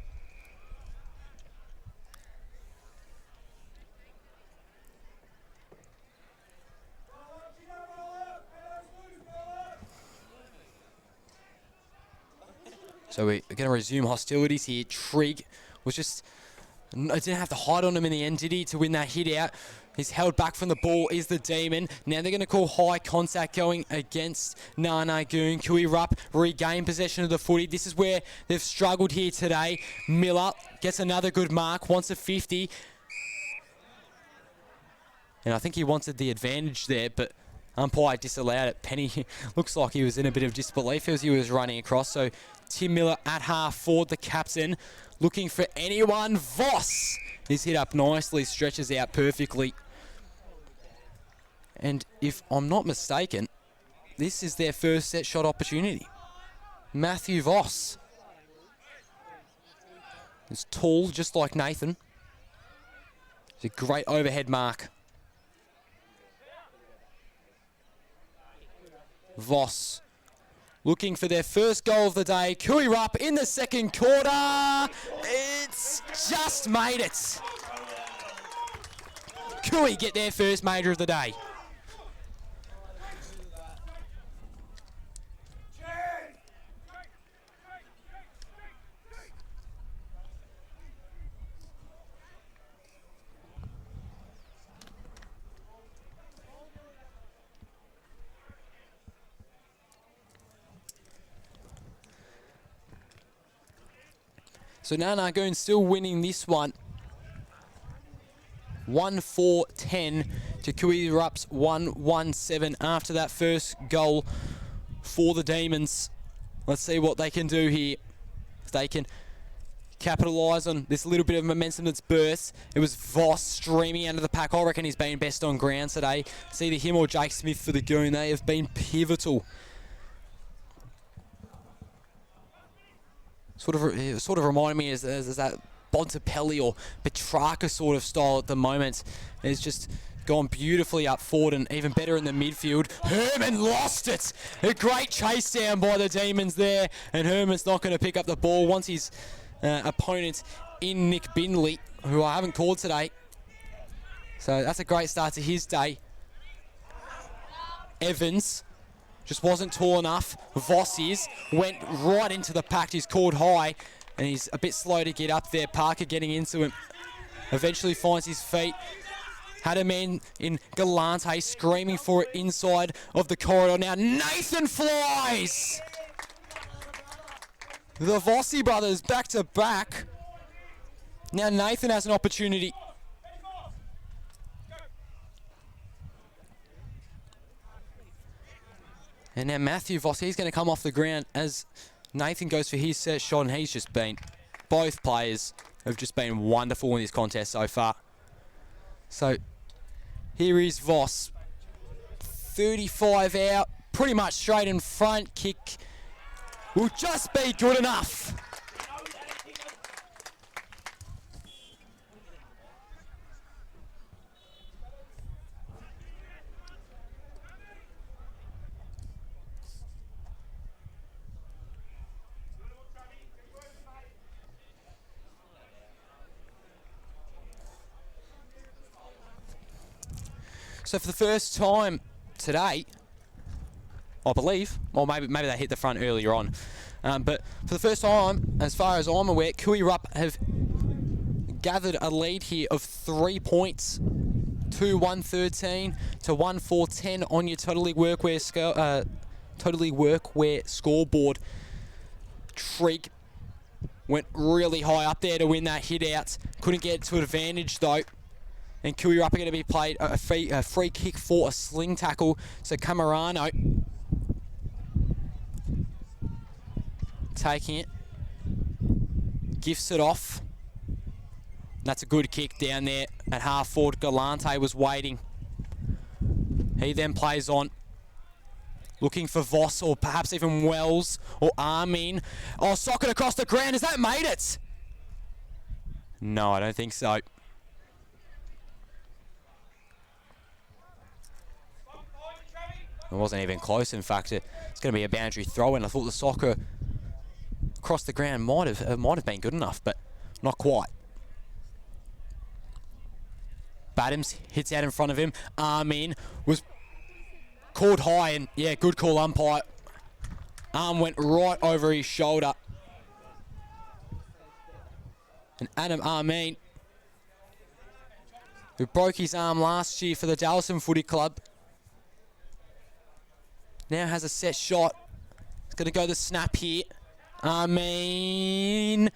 So we're going to resume hostilities here. Trigg was just, I didn't have to hide on him in the end, did he, to win that hit out. He's held back from the ball, is the Demon. Now they're going to call high contact going against Nanagoon. Kui Rup regain possession of the footy. This is where they've struggled here today. Miller gets another good mark, wants a 50. And I think he wanted the advantage there, but umpire disallowed it. Penny looks like he was in a bit of disbelief as he was running across. So Tim Miller at half forward, the captain, looking for anyone. Voss is hit up nicely, stretches out perfectly. And if I'm not mistaken, this is their first set shot opportunity. Matthew Voss. He's tall, just like Nathan. It's a great overhead mark. Voss looking for their first goal of the day. Kui Rupp in the second quarter. It's just made it. Kui get their first major of the day. So Narnagoon still winning this one. 1-4-10 to Kui Rupp's 1-1-7 after that first goal for the Demons. Let's see what they can do here. If they can capitalise on this little bit of momentum that's burst. It was Voss streaming out of the pack. I reckon he's been best on ground today. It's either him or Jake Smith for the Goon. They have been pivotal. Sort of reminded me as that Bontempelli or Petrarca sort of style at the moment. It's just gone beautifully up forward and even better in the midfield. Herman lost it. A great chase down by the Demons there, and Herman's not going to pick up the ball once his opponent in Nick Bindley, who I haven't called today. So that's a great start to his day. Evans just wasn't tall enough. Voss went right into the pack. He's called high, and he's a bit slow to get up there. Parker getting into him. Eventually finds his feet. Had a man in Galante screaming for it inside of the corridor. Now Nathan flies! The Vossi brothers back to back. Now Nathan has an opportunity. And now Matthew Voss, he's going to come off the ground as Nathan goes for his set shot, and he's just been, both players have just been wonderful in this contest so far. So here is Voss, 35 out, pretty much straight in front. Kick will just be good enough. So for the first time today, I believe, or maybe they hit the front earlier on, but for the first time, as far as I'm aware, Kui Rupp have gathered a lead here of 3 points, 2-1-13 to 1-4-10 on your Totally Workwear scoreboard. Trig went really high up there to win that hit out. Couldn't get to advantage though. And Kui Rupp are going to be played a free kick for a sling tackle. So Camarano taking it, gifts it off. That's a good kick down there at half forward. Galante was waiting. He then plays on, looking for Voss or perhaps even Wells or Armin. Oh, socket across the ground. Has that made it? No, I don't think so. It wasn't even close. In fact, it's going to be a boundary throw, and I thought the soccer across the ground might have been good enough, but not quite. Badams hits out in front of him. Armin was called high, and yeah, good call umpire. Arm went right over his shoulder. And Adam Armin, who broke his arm last year for the Dallison Footy Club, now has a set shot. It's going to go the snap here. Armin.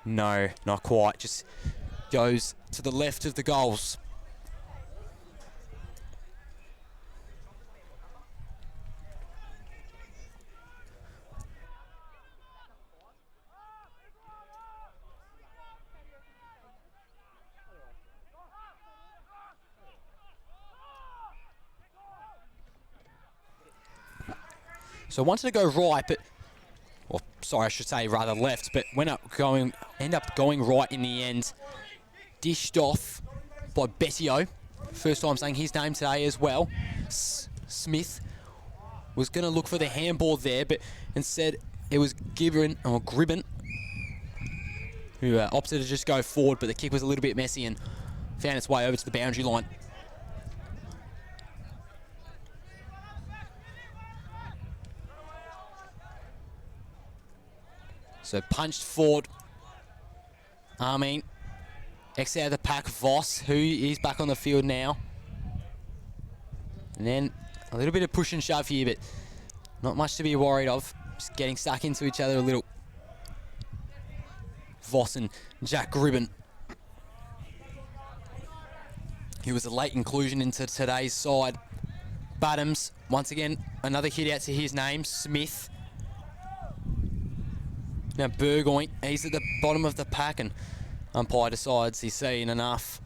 No, not quite. Just goes to the left of the goals. So wanted to go right, but, or sorry, I should say rather left, but end up going right in the end. Dished off by Bettio. First time saying his name today as well. Smith was going to look for the handball there, but instead it was Gribben, who opted to just go forward, but the kick was a little bit messy and found its way over to the boundary line. So punched forward. Armin. X out of the pack, Voss, who is back on the field now. And then a little bit of push and shove here, but not much to be worried of. Just getting stuck into each other a little. Voss and Jack Gribben. He was a late inclusion into today's side. Buttams, once again, another hit out to his name, Smith. Now Burgoyne, he's at the bottom of the pack and umpire decides he's seen enough.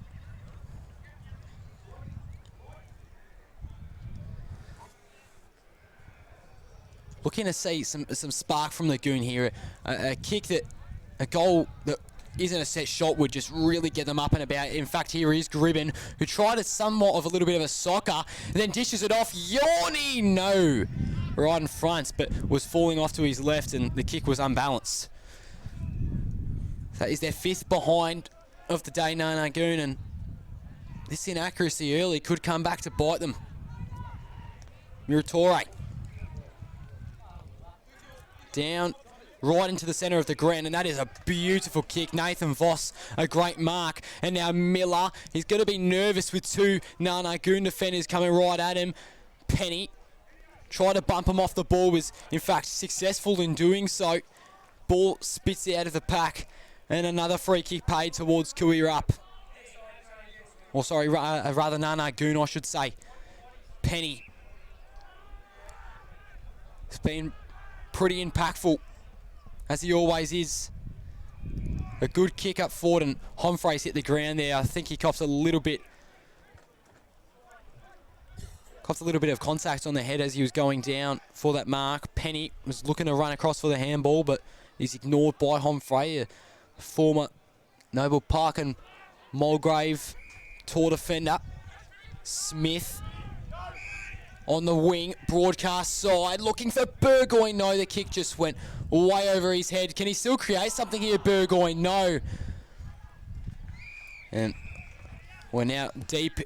Looking to see some spark from the Goon here. A goal that isn't a set shot would just really get them up and about. In fact, here is Gribben, who tried somewhat of a little bit of a soccer, then dishes it off. Yorny, no! Right in front, but was falling off to his left and the kick was unbalanced. That is their 5th behind of the day, Nana Goon, and this inaccuracy early could come back to bite them. Muratore. Down, right into the centre of the ground, and that is a beautiful kick. Nathan Voss, a great mark, and now Miller. He's going to be nervous with 2 Nana Goon defenders coming right at him. Penny tried to bump him off the ball, was in fact successful in doing so. Ball spits out of the pack, and another free kick paid towards Kui Rupp. Or sorry, rather Nana Goon, I should say. Penny. It's been pretty impactful, as he always is. A good kick up forward, and Humphreys hit the ground there. I think he cops a little bit of contact on the head as he was going down for that mark. Penny was looking to run across for the handball, but he's ignored by Humphrey, a former Noble Park and Mulgrave tour defender. Smith on the wing, broadcast side, looking for Burgoyne. No, the kick just went way over his head. Can he still create something here, Burgoyne? No. And we're now deep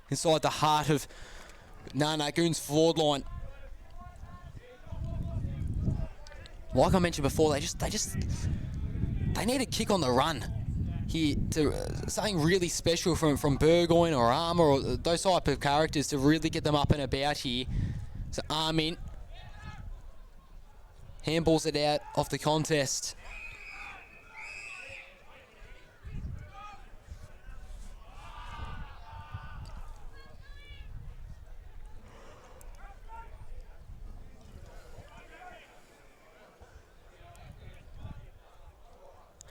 inside the heart of Nana Goon's forward line. Like I mentioned before, they need a kick on the run here, to something really special from Burgoyne or Armour or those type of characters to really get them up and about here. So Armin handballs it out of the contest.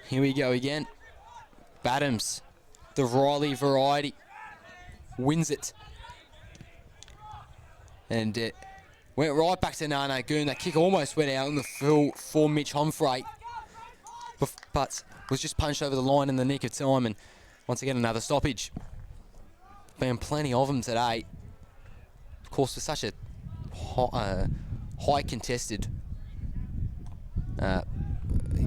Here we go again. Buttams, the Riley variety, wins it. And it went right back to Nana Goon. That kick almost went out in the full for Mitch Humphrey, but was just punched over the line in the nick of time. And once again, another stoppage. Been plenty of them today. Of course, with such a high contested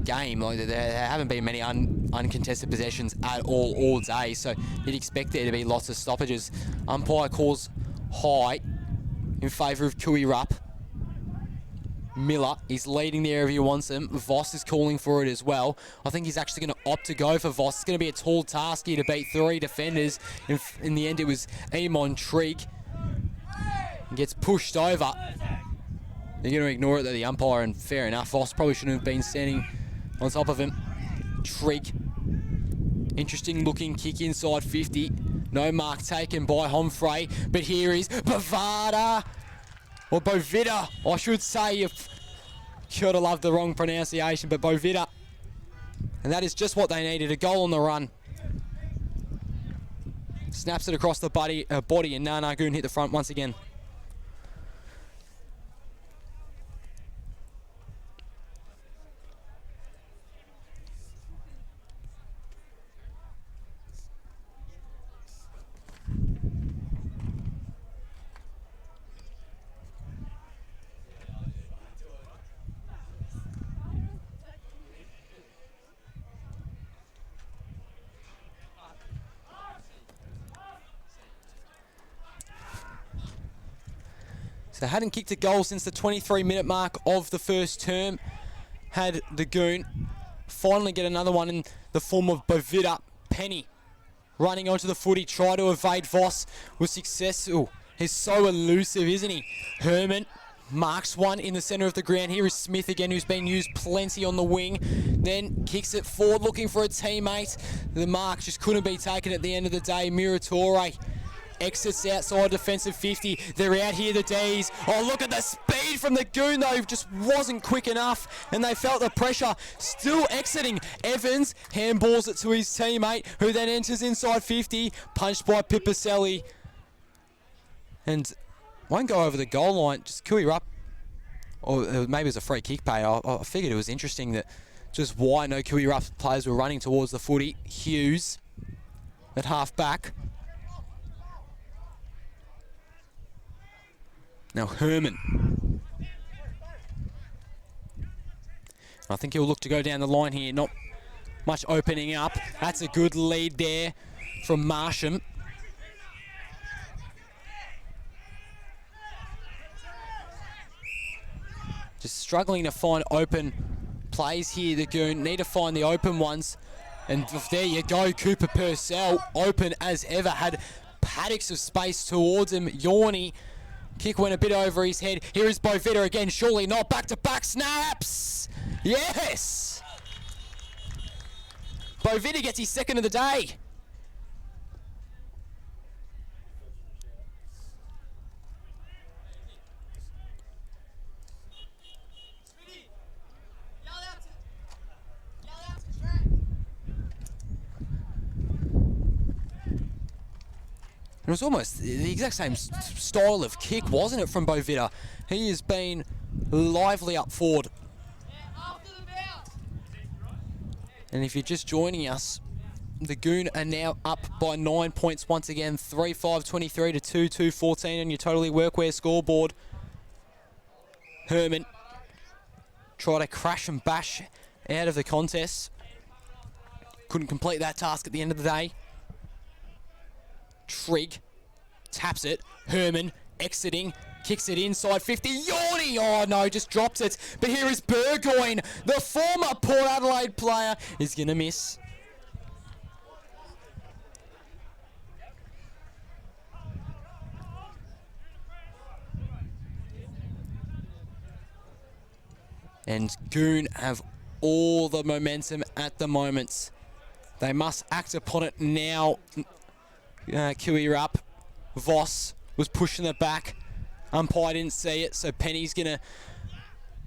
game, like there haven't been many uncontested possessions at all day, so you'd expect there to be lots of stoppages. Umpire calls high in favour of Kui Rupp. Miller is leading there if he wants him. Voss is calling for it as well. I think he's actually going to opt to go for Voss. It's going to be a tall task here to beat 3 defenders. In the end, it was Amon Trigg. He gets pushed over. They're going to ignore it, though, the umpire, and fair enough. Voss probably shouldn't have been standing on top of him. Trigg. Interesting looking kick inside 50. No mark taken by Humphrey, but here is Bovada. Or Bovida, I should say. If you'd have loved the wrong pronunciation, but Bovida. And that is just what they needed, a goal on the run. Snaps it across the body and Nana Goon hit the front once again. So they hadn't kicked a goal since the 23-minute mark of the first term. Had the Goon finally get another one in the form of Bovita. Penny running onto the footy, try to evade Voss, was successful. He's so elusive, isn't he? Herman marks one in the centre of the ground. Here is Smith again, who's been used plenty on the wing. Then kicks it forward, looking for a teammate. The mark just couldn't be taken at the end of the day. Muratore exits outside defensive 50. They're out here, the D's. Oh, look at the speed from the Goon, though. Just wasn't quick enough, and they felt the pressure. Still exiting. Evans handballs it to his teammate, who then enters inside 50. Punched by Pipicelli. And won't go over the goal line. Just Kui Rupp, or maybe it was a free kick pay. I figured it was interesting that just why no Kui Rupp players were running towards the footy. Hughes at half back. Now Herman. I think he'll look to go down the line here. Not much opening up. That's a good lead there from Marsham. Just struggling to find open plays here, the Goon. Need to find the open ones. And there you go, Cooper Purcell, open as ever. Had paddocks of space towards him. Yorney, kick went a bit over his head. Here is Bovita again, surely not. Back-to-back snaps! Yes! Bovita gets his second of the day. It was almost the exact same style of kick, wasn't it, from Bovita? He has been lively up forward. And if you're just joining us, the Goon are now up by 9 points once again. 3-5-23 to 2-2-14 on your Totally Workwear scoreboard. Herman try to crash and bash out of the contest. Couldn't complete that task at the end of the day. Trigg taps it. Herman exiting, kicks it inside 50. Yorney! Oh no, just dropped it. But here is Burgoyne, the former Port Adelaide player, is going to miss. And Goon have all the momentum at the moment. They must act upon it now. Kui Rupp. Voss was pushing it back. Umpire didn't see it, so Penny's going to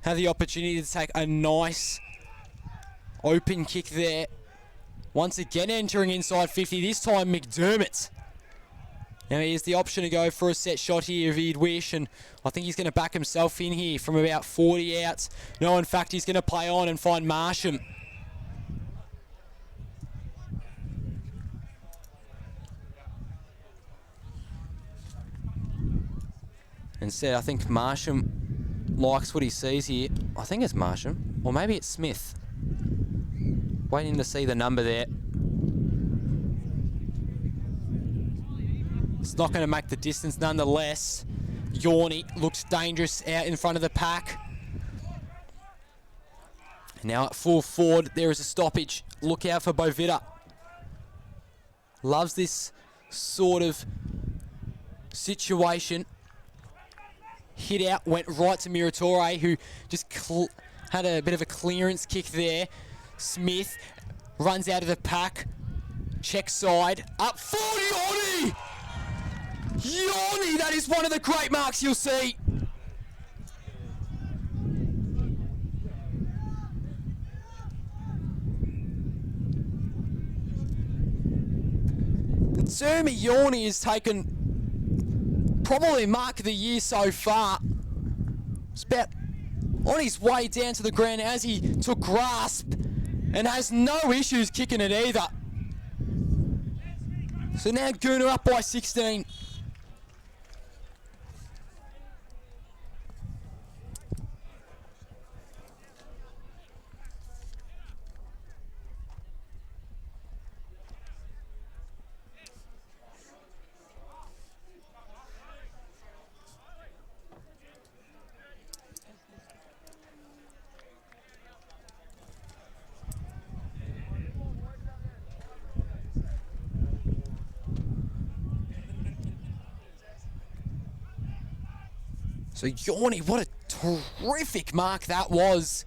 have the opportunity to take a nice open kick there. Once again entering inside 50, this time McDermott. Now he has the option to go for a set shot here if he'd wish, and I think he's going to back himself in here from about 40 out. No, in fact, he's going to play on and find Marsham. Instead, I think Marsham likes what he sees here. I think it's Marsham, or maybe it's Smith. Waiting to see the number there. It's not going to make the distance nonetheless. Yorney looks dangerous out in front of the pack. Now at full forward, there is a stoppage. Look out for Bovita. Loves this sort of situation. Hit out, went right to Muratore, who just had a bit of a clearance kick there. Smith runs out of the pack. Check side. Up 40, Yorney! Yorney, that is one of the great marks you'll see. Jeremy Yorney has taken probably mark of the year so far. It's about on his way down to the ground as he took grasp and has no issues kicking it either. So now Goon are up by 16. So Yorny, what a terrific mark that was.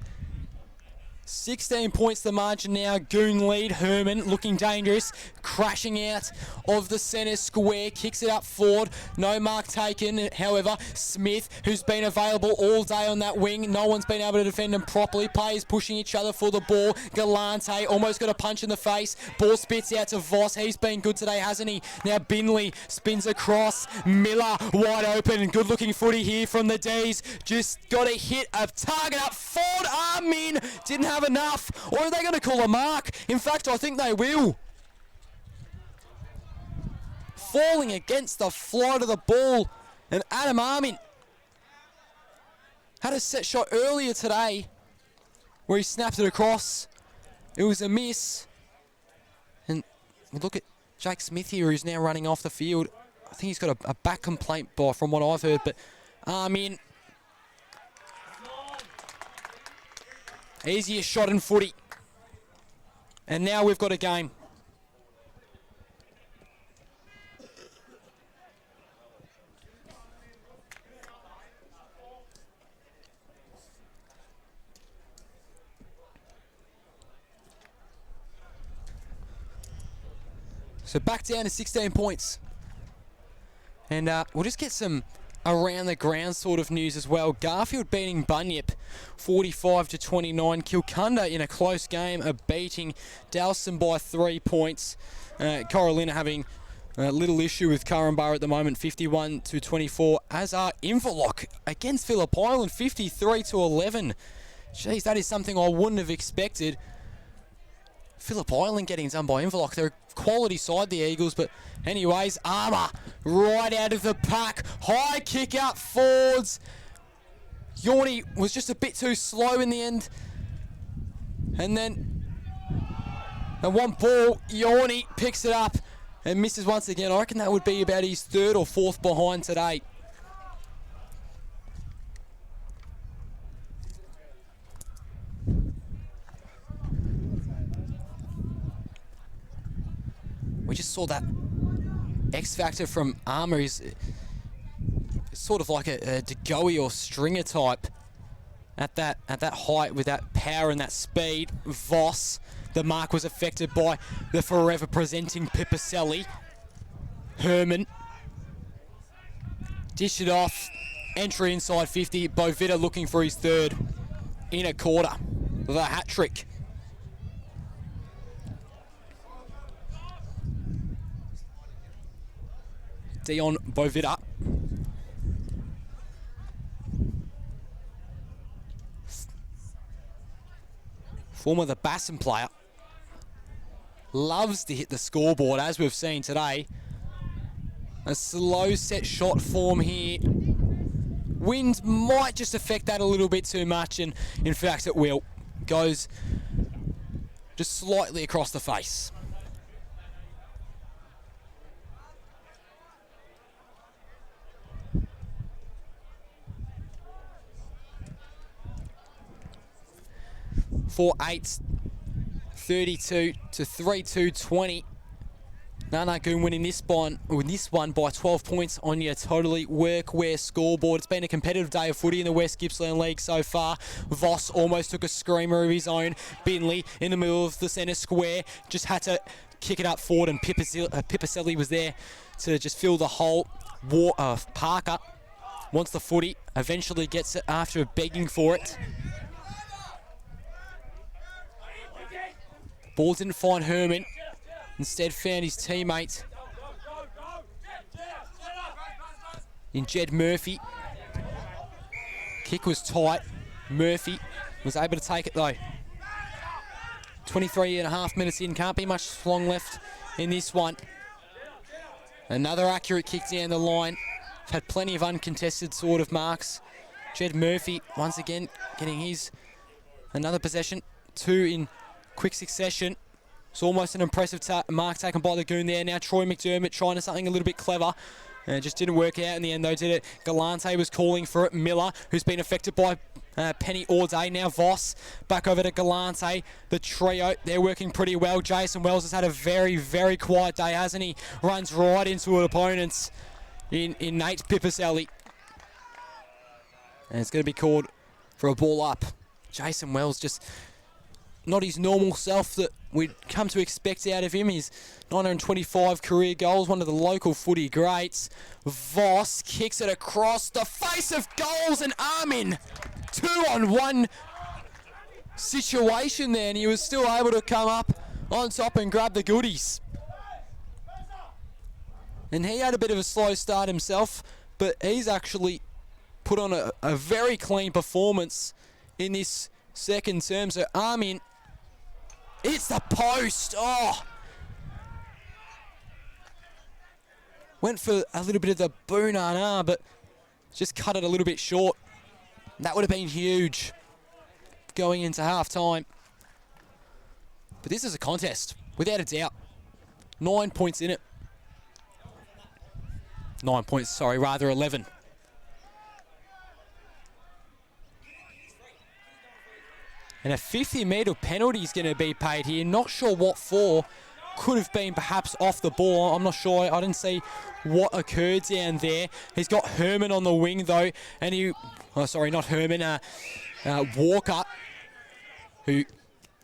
16 points the margin now. Goon lead. Herman looking dangerous. Crashing out of the centre square. Kicks it up forward. No mark taken. However, Smith, who's been available all day on that wing. No one's been able to defend him properly. Players pushing each other for the ball. Galante almost got a punch in the face. Ball spits out to Voss. He's been good today, hasn't he? Now Binley spins across. Miller wide open. Good looking footy here from the D's. Just got to hit a target up forward. Armin didn't have enough, or are they going to call a mark? In fact, I think they will. Falling against the flight of the ball, and Adam Armin had a set shot earlier today where he snapped it across. It was a miss, and look at Jake Smith here, who's now running off the field. I think he's got a back complaint from what I've heard, but Armin, easiest shot in footy. And now we've got a game. So back down to 16 points. And we'll just get some around the ground sort of news as well. Garfield beating Bunyip 45-29. Kilcunda in a close game beating Dalston by 3 points. Carolina having a little issue with Currumbara at the moment, 51-24. As are Inverloch against Phillip Island, 53-11. Jeez, that is something I wouldn't have expected. Phillip Island getting done by Inverloch. They're a quality side, the Eagles, but anyways, Armour right out of the pack. High kick out forwards. Yorny was just a bit too slow in the end. And then the one ball, Yorny picks it up and misses once again. I reckon that would be about his third or fourth behind today. We just saw that X factor from Armour. Is sort of like a DeGoey or Stringer type at that height with that power and that speed. Voss, the mark was affected by the forever presenting Pipicelli. Herman dish it off. Entry inside 50. Bovita looking for his third in a quarter. The hat trick. Dion Bovita. Former the Basson player. Loves to hit the scoreboard, as we've seen today. A slow set shot form here. Wind might just affect that a little bit too much, and in fact it will. Goes just slightly across the face. For 8, 32 to 3-2-20. Nanagoon winning this one by 12 points on your totally workwear scoreboard. It's been a competitive day of footy in the West Gippsland League so far. Voss almost took a screamer of his own. Binley in the middle of the centre square just had to kick it up forward, and Pipicelli was there to just fill the hole. Parker wants the footy, eventually gets it after begging for it. Ball didn't find Herman. Instead found his teammate in Jed Murphy. Kick was tight. Murphy was able to take it though. 23.5 minutes in. Can't be much long left in this one. Another accurate kick down the line. Had plenty of uncontested sort of marks. Jed Murphy once again getting his another possession. 2 in quick succession. It's almost an impressive mark taken by the Goon there. Now Troy McDermott trying to something a little bit clever. It just didn't work out in the end though, did it? Galante was calling for it. Miller, who's been affected by Penny all day. Now Voss back over to Galante. The trio, they're working pretty well. Jason Wells has had a very, very quiet day, hasn't he? Runs right into an opponent's in Nate Pipicelli. And it's going to be called for a ball up. Jason Wells just not his normal self that we'd come to expect out of him. He's 925 career goals, one of the local footy greats. Voss kicks it across the face of goals and Armin. 2-on-1 situation there, and he was still able to come up on top and grab the goodies. And he had a bit of a slow start himself, but he's actually put on a very clean performance in this second term. So Armin, it's the post. Oh, went for a little bit of the Boonana, but just cut it a little bit short. That would have been huge going into half time. But this is a contest, without a doubt. 9 points in it. 9 points, sorry, rather 11. And a 50-metre penalty is going to be paid here. Not sure what for. Could have been perhaps off the ball. I'm not sure. I didn't see what occurred down there. He's got Herman on the wing, though. And he... Oh, sorry, not Herman. Walker, who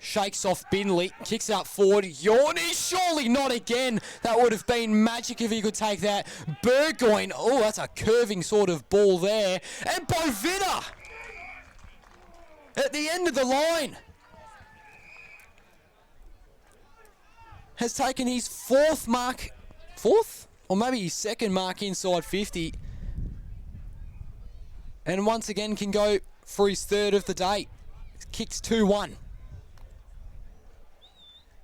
shakes off Bindley. Kicks out forward. Yorny, surely not again. That would have been magic if he could take that. Burgoyne. Oh, that's a curving sort of ball there. And Bovita at the end of the line has taken his fourth mark, or maybe his second mark inside 50, and once again can go for his third of the day. Kicks 2-1.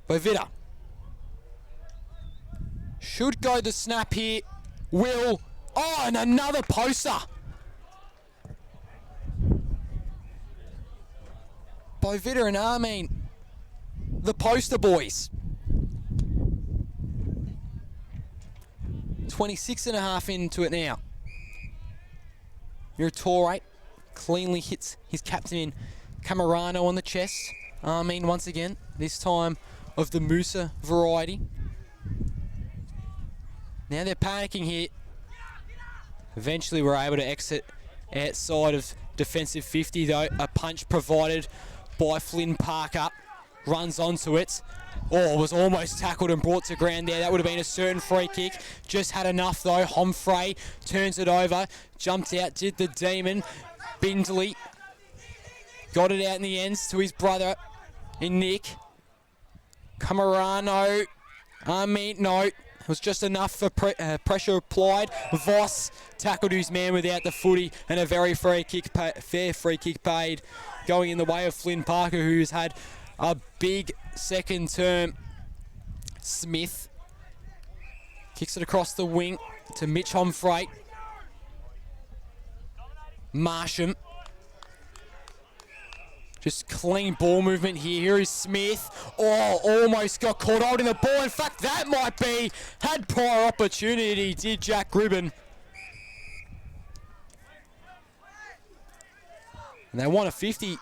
Bovita should go the snap here. Will. Oh, and another poster. Bovita and Armin, the poster boys. 26.5 into it now. Muratorate cleanly hits his captain in Camarano on the chest. Armin once again, this time of the Musa variety. Now they're panicking here. Eventually we're able to exit outside of defensive 50 though. A punch provided by Flynn Parker. Runs onto it. Oh, was almost tackled and brought to ground there. That would have been a certain free kick. Just had enough though. Homfrey turns it over. Jumped out, did the demon. Bindley got it out in the ends to his brother in Nick. Camarano. Armin, no. It was just enough for pressure applied. Voss tackled his man without the footy, and a very fair free kick paid, going in the way of Flynn Parker, who's had a big second term. Smith kicks it across the wing to Mitch Homfrey. Marsham. Just clean ball movement here. Here is Smith. Oh, almost got caught holding the ball. In fact, that might be. Had prior opportunity, did Jack Gribben. And they want a 50.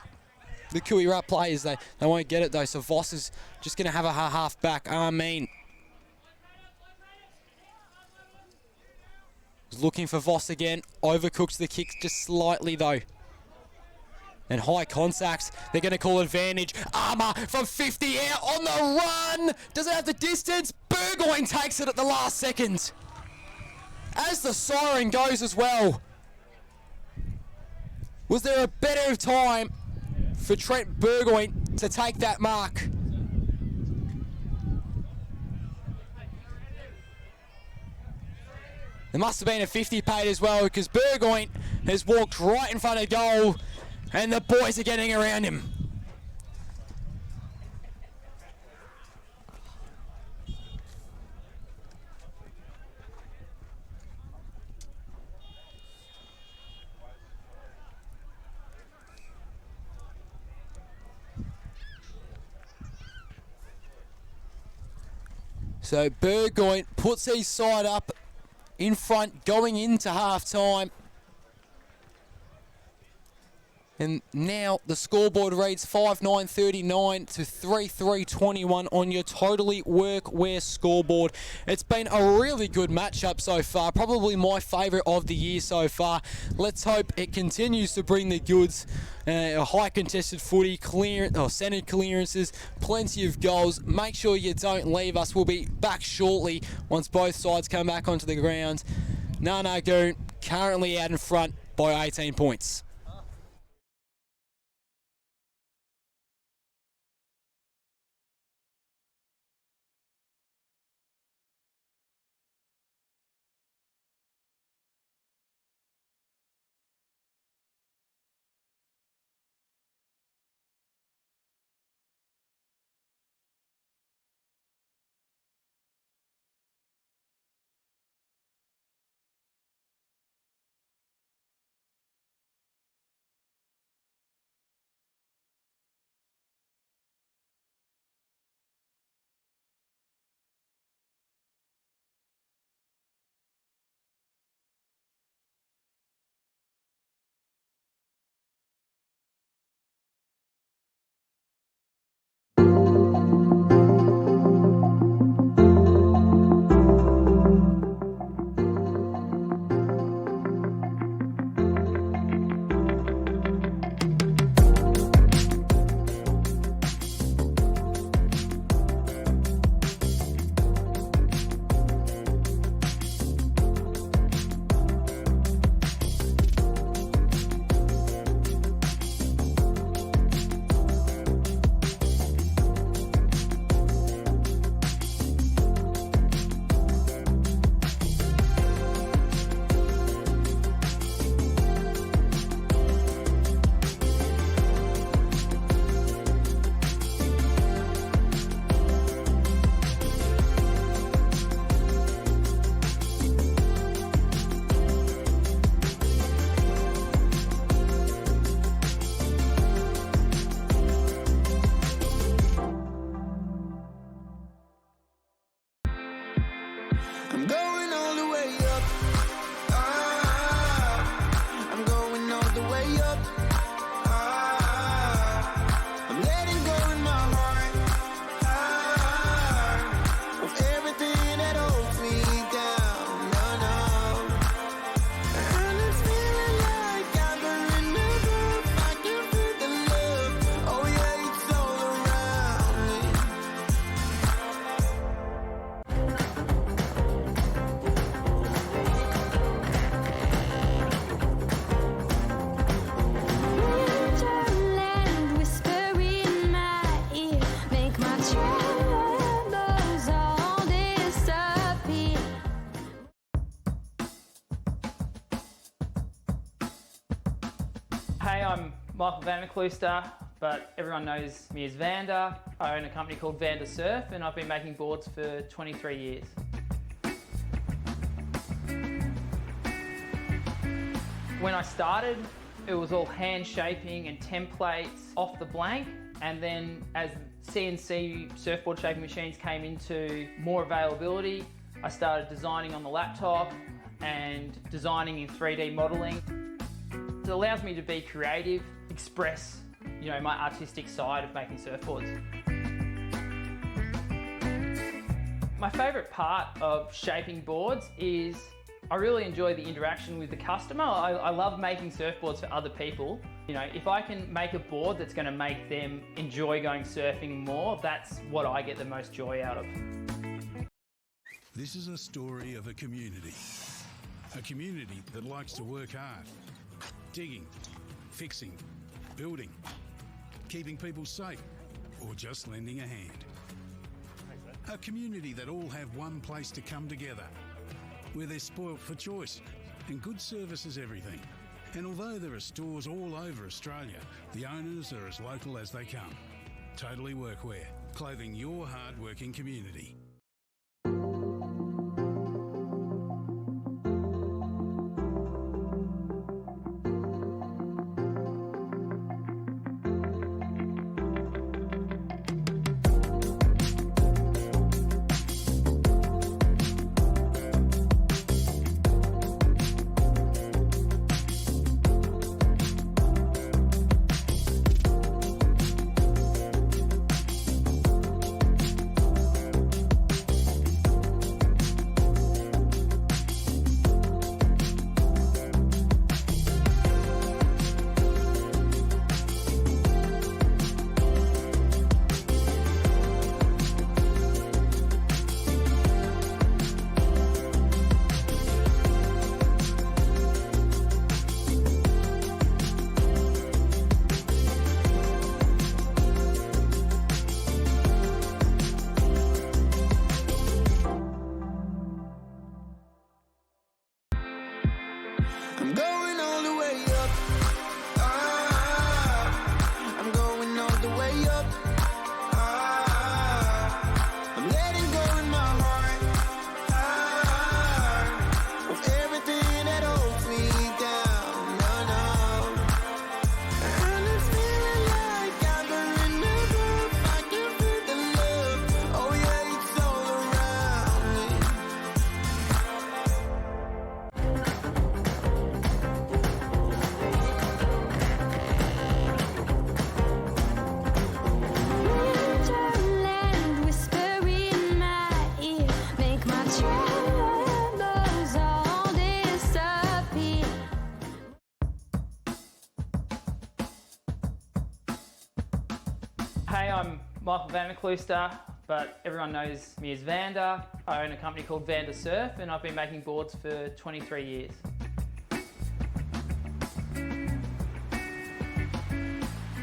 The Kui Rup players, they won't get it though. So Voss is just going to have a half back. Armin. Looking for Voss again. Overcooks the kick just slightly though. And high contacts, they're going to call advantage. Armour from 50 out on the run. Does it have the distance? Burgoyne takes it at the last second. As the siren goes as well. Was there a better time for Trent Burgoyne to take that mark? There must have been a 50 paid as well, because Burgoyne has walked right in front of goal. And the boys are getting around him. So Burgoyne puts his side up in front going into half time. And now the scoreboard reads 5-9-39 to 3-3-21 on your Totally Workwear scoreboard. It's been a really good matchup so far, probably my favourite of the year so far. Let's hope it continues to bring the goods. A high contested footy, centre clearances, plenty of goals. Make sure you don't leave us. We'll be back shortly once both sides come back onto the ground. Nanagoon currently out in front by 18 points. I'm going all the way up. Ah, I'm going all the way up. Ah, I'm letting go in my heart. Ah, of everything that holds me down. No, no. And it's feeling like I'm in the groove. I can feel the love. Oh yeah, it's all around me. Wonderland whisper in my ear, make my troubles all disappear. Hey, I'm Michael Van Cloester, but everyone knows me as Vander. I own a company called Vander Surf, and I've been making boards for 23 years. When I started, it was all hand shaping and templates off the blank, and then as CNC surfboard shaping machines came into more availability, I started designing on the laptop and designing in 3D modeling. It allows me to be creative, express, my artistic side of making surfboards. My favourite part of shaping boards is I really enjoy the interaction with the customer. I love making surfboards for other people. If I can make a board that's going to make them enjoy going surfing more, that's what I get the most joy out of. This is a story of a community that likes to work hard, digging, fixing, building, keeping people safe, or just lending a hand. A community that all have one place to come together, where they're spoilt for choice and good service is everything. And although there are stores all over Australia, the owners are as local as they come. Totally Workwear, clothing your hard-working community. I'm going all the way up. Ah, I'm going all the way up. Ah, I'm letting go in my heart. Ah, of everything that holds me down. No, no. And it's feeling like I'm in love. I can feel the love. Oh yeah, it's all around me. Winterland whisper in my ear, make my troubles all disappear. Hey, I'm Michael Van der Klooster, but everyone knows me as Vander. I own a company called Vander Surf, and I've been making boards for 23 years.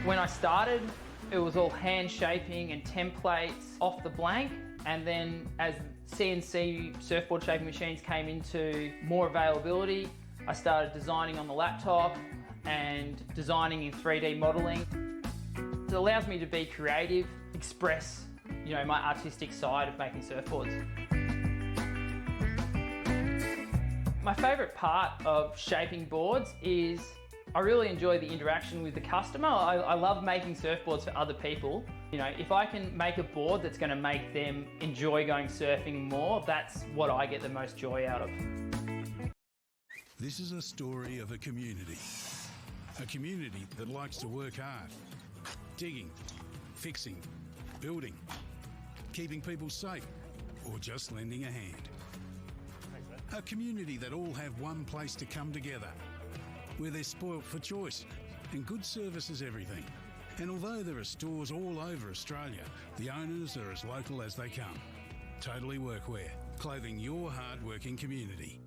When I started, it was all hand shaping and templates off the blank, and then as CNC surfboard shaping machines came into more availability, I started designing on the laptop and designing in 3D modeling. It allows me to be creative, express, my artistic side of making surfboards. My favourite part of shaping boards is I really enjoy the interaction with the customer. I love making surfboards for other people. If I can make a board that's going to make them enjoy going surfing more, that's what I get the most joy out of. This is a story of a community that likes to work hard, digging, fixing, building, keeping people safe, or just lending a hand. A community that all have one place to come together, where they're spoilt for choice and good service is everything. And although there are stores all over Australia, the owners are as local as they come. Totally Workwear, clothing your hard-working community.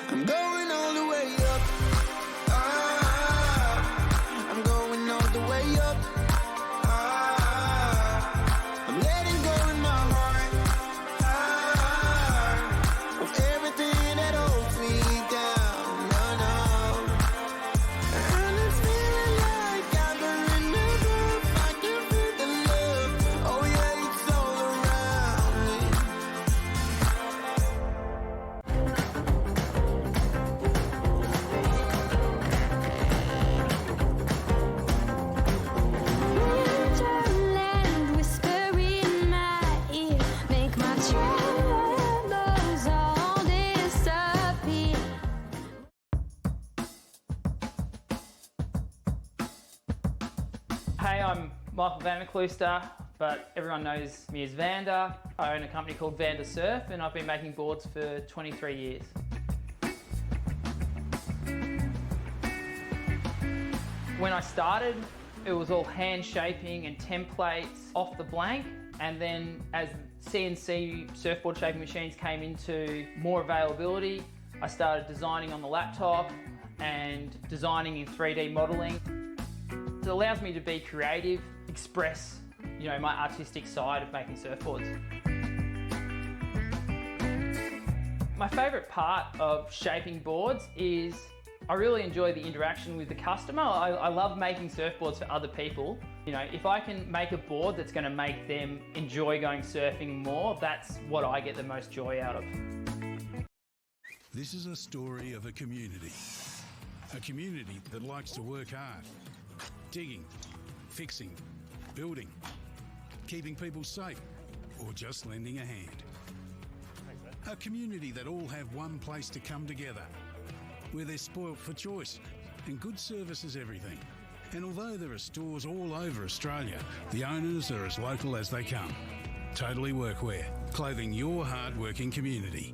I'm going all the way up. Ah, I'm going all the way up. Ah, I'm letting go in my heart. Ah, of everything that holds me down. No, no. And it's feeling like I'm in love. I can feel the love. Oh yeah, it's all around me. Winterland whisper in my ear, make my troubles all disappear. Hey, I'm Michael Van der Klooster, but everyone knows me as Vander. I own a company called Vander Surf, and I've been making boards for 23 years. When I started, it was all hand shaping and templates off the blank, and then as CNC surfboard shaping machines came into more availability, I started designing on the laptop and designing in 3D modeling. It allows me to be creative, express, my artistic side of making surfboards. My favourite part of shaping boards is I really enjoy the interaction with the customer. I love making surfboards for other people. You know, if I can make a board that's going to make them enjoy going surfing more, that's what I get the most joy out of. This is a story of a community that likes to work hard, digging, fixing, building, keeping people safe, or just lending a hand. A community that all have one place to come together, where they're spoilt for choice and good service is everything. And although there are stores all over Australia, the owners are as local as they come. Totally Workwear, clothing your hard-working community.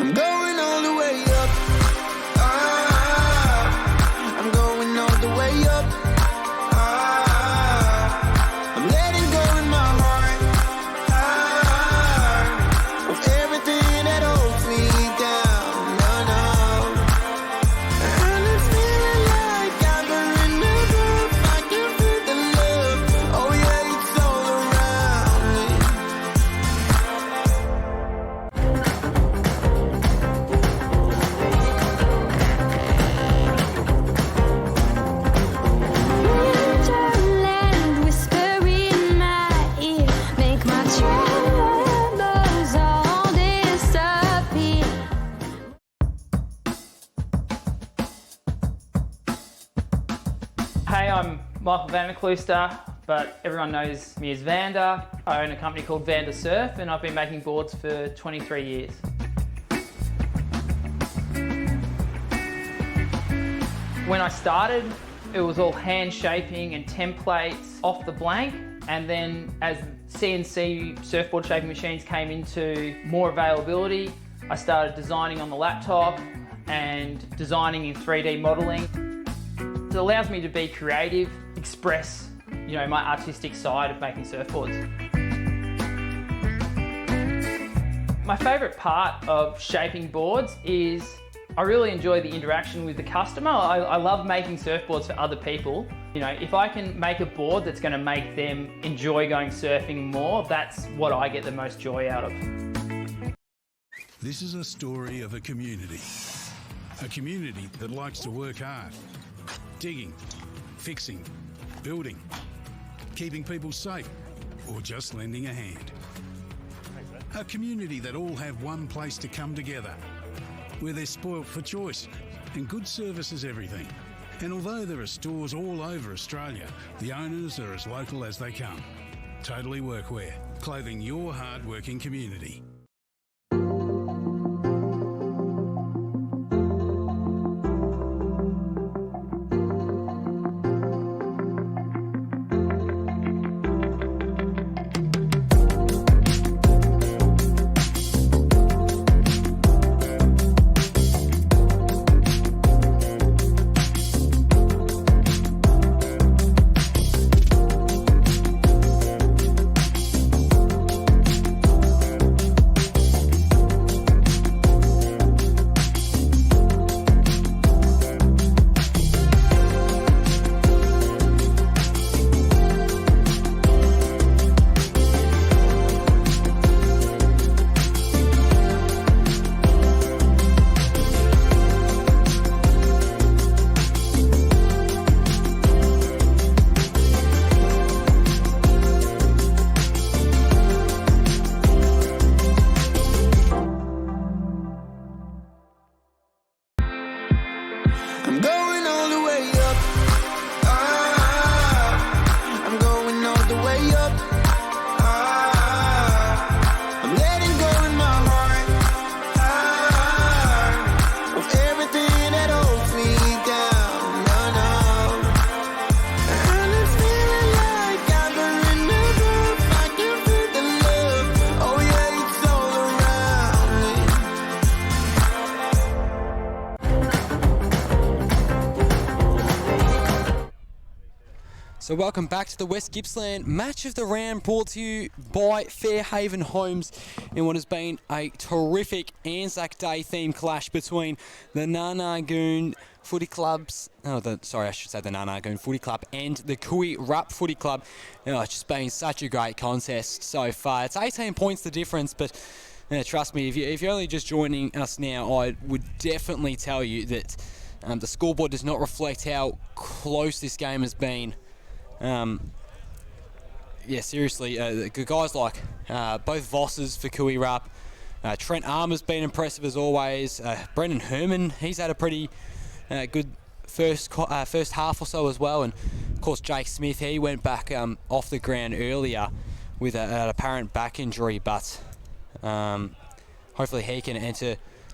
I'm going all the way up. Ah, I'm going all the way up. Ah, I'm letting go in my heart. Ah, of everything that holds me down. No, no. And it's feeling like I'm in the groove. I can feel the love. Oh yeah, it's all around me. Winterland, whisper in my ear, make my troubles all disappear. Hey, I'm Michael Vanderklooster, but everyone knows me as Vander. I own a company called Vander Surf, and I've been making boards for 23 years. When I started, it was all hand shaping and templates off the blank, and then as CNC surfboard shaping machines came into more availability, I started designing on the laptop and designing in 3D modeling. It allows me to be creative, express, my artistic side of making surfboards. My favourite part of shaping boards is I really enjoy the interaction with the customer. I love making surfboards for other people. If I can make a board that's going to make them enjoy going surfing more, that's what I get the most joy out of. This is a story of a community that likes to work hard, digging, fixing, building, keeping people safe, or just lending a hand. A community that all have one place to come together, where they're spoilt for choice and good service is everything. And although there are stores all over Australia, the owners are as local as they come. Totally Workwear, clothing your hard-working community. So welcome back to the West Gippsland Match of the Round, brought to you by Fairhaven Homes in what has been a terrific Anzac Day themed clash between the Narnagoon Footy Clubs, the Narnagoon Footy Club and the Kui Rup Footy Club. It's just been such a great contest so far. It's 18 points the difference, but trust me, if you're only just joining us now, I would definitely tell you that the scoreboard does not reflect how close this game has been. Seriously, guys like both Vosses for Kui Rup. Trent Armour's been impressive as always. Brendan Herman, he's had a pretty good first half or so as well. And of course, Jake Smith, he went back off the ground earlier with an apparent back injury, but hopefully he can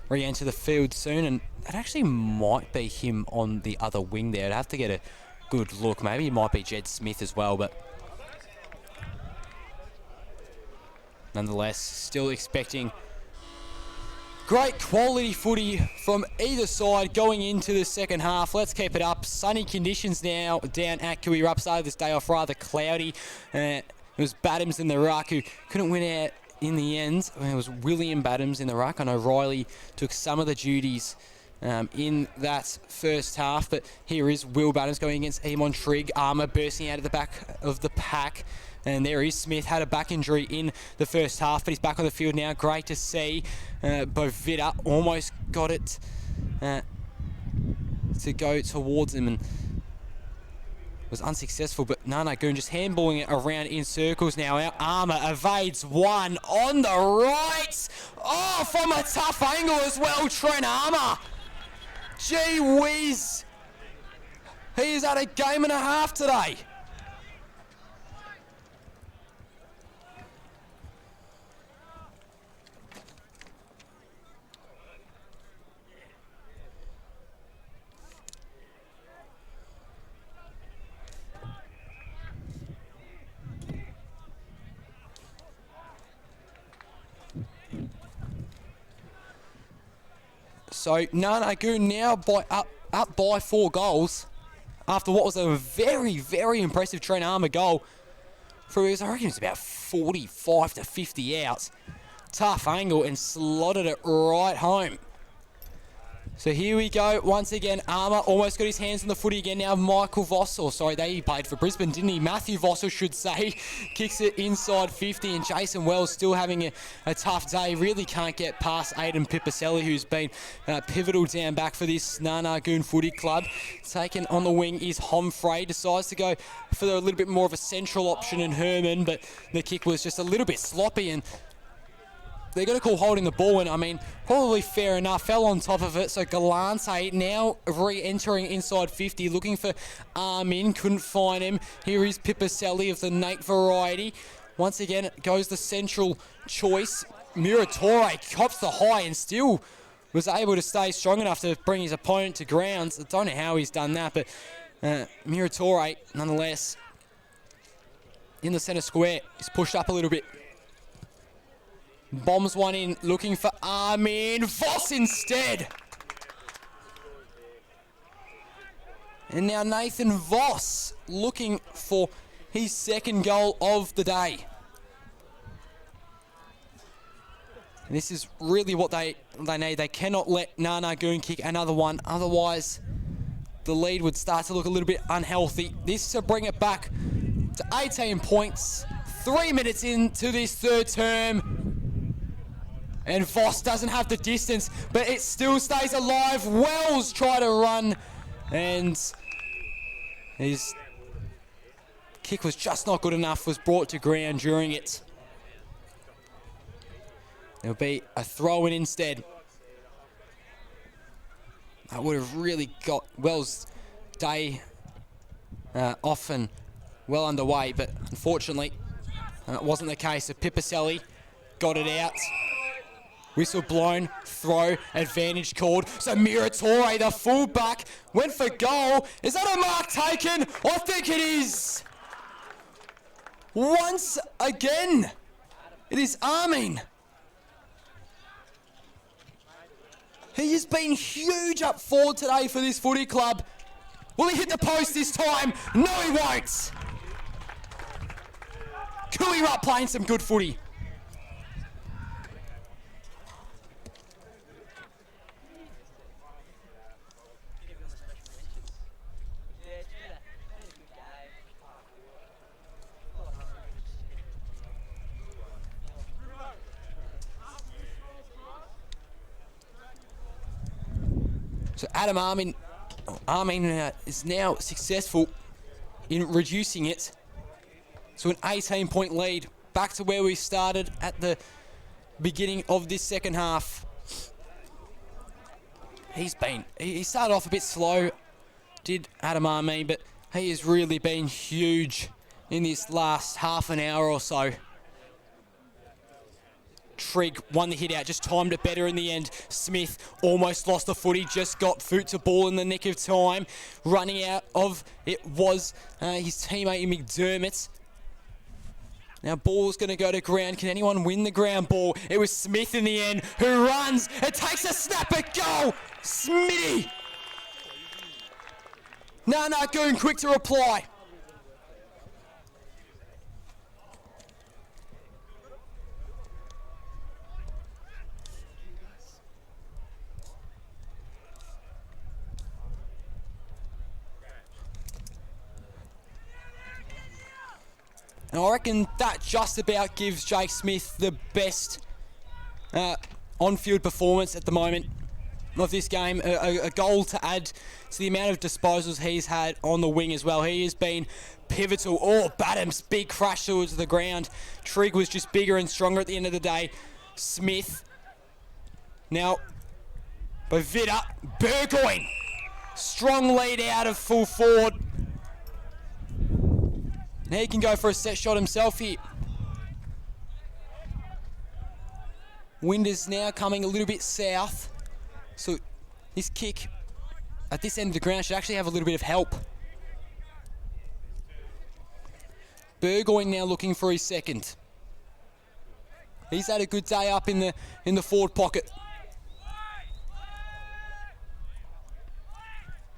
re-enter the field soon. And it actually might be him on the other wing there. I'd have to get a good look. Maybe it might be Jed Smith as well, but nonetheless, still expecting great quality footy from either side going into the second half. Let's keep it up. Sunny conditions now down at Kui Rup. Started this day off rather cloudy. It was Badhams in the ruck who couldn't win out in the end. It was William Badhams in the ruck. I know Riley took some of the duties in that first half, but here is Will Badhams going against Emon Trigg. Armour bursting out of the back of the pack, and there is Smith. Had a back injury in the first half, but he's back on the field now. Great to see. Bovita almost got it to go towards him and was unsuccessful, but Narnagoon just handballing it around in circles now. Our Armour evades one on the right. Oh, from a tough angle as well, Trent Armour. Gee whiz. He has had a game and a half today. So Narnagoon now up by 4 goals after what was a very, very impressive Trent Armour goal. I reckon it was about 45 to 50 outs. Tough angle and slotted it right home. So here we go. Once again, Armour almost got his hands on the footy again. Now Michael Vossel, he played for Brisbane, didn't he? Matthew Vossel, should say, kicks it inside 50, and Jason Wells still having a tough day. Really can't get past Aidan Pipicelli, who's been pivotal down back for this Narnagoon Footy Club. Taken on the wing is Homfrey. Decides to go for a little bit more of a central option in Herman, but the kick was just a little bit sloppy, and they're going to call holding the ball, and probably fair enough. Fell on top of it, so Galante now re-entering inside 50, looking for Armin, couldn't find him. Here is Pipicelli of the Nate variety. Once again, goes the central choice. Muratore cops the high and still was able to stay strong enough to bring his opponent to ground. I don't know how he's done that, but Muratore, nonetheless, in the centre square, is pushed up a little bit. Bombs one in, looking for Armin. Voss instead. And now Nathan Voss looking for his second goal of the day. And this is really what they need. They cannot let Narnagoon kick another one. Otherwise, the lead would start to look a little bit unhealthy. This to bring it back to 18 points. 3 minutes into this third term. And Voss doesn't have the distance, but it still stays alive. Wells try to run, and his kick was just not good enough, was brought to ground during it. There'll be a throw-in instead. That would have really got Wells' day off and well underway, but unfortunately, it wasn't the case. So Pipicelli got it out. Whistle blown, throw, advantage called. So Muratore, the fullback, went for goal. Is that a mark taken? I think it is. Once again, it is Armin. He has been huge up forward today for this footy club. Will he hit the post this time? No, he won't. Cooey Rupp playing some good footy. So Adam Armin is now successful in reducing it to an 18-point lead, back to where we started at the beginning of this second half. He started off a bit slow, did Adam Armin, but he has really been huge in this last half an hour or so. Trigg won the hit out, just timed it better in the end. Smith almost lost the footy, just got foot to ball in the nick of time. Running out of it was his teammate McDermott. Now ball's going to go to ground. Can anyone win the ground ball? It was Smith in the end who runs. It takes a snap at goal. Smitty. Nana Goon quick to reply. And I reckon that just about gives Jake Smith the best on-field performance at the moment of this game. A goal to add to the amount of disposals he's had on the wing as well. He has been pivotal. Oh, Badham's big crash towards the ground. Trigg was just bigger and stronger at the end of the day. Smith. Now, Bovita. Burgoyne. Strong lead out of full forward. Now he can go for a set shot himself here. Wind is now coming a little bit south. So his kick at this end of the ground should actually have a little bit of help. Burgoyne now looking for his second. He's had a good day up in the forward pocket.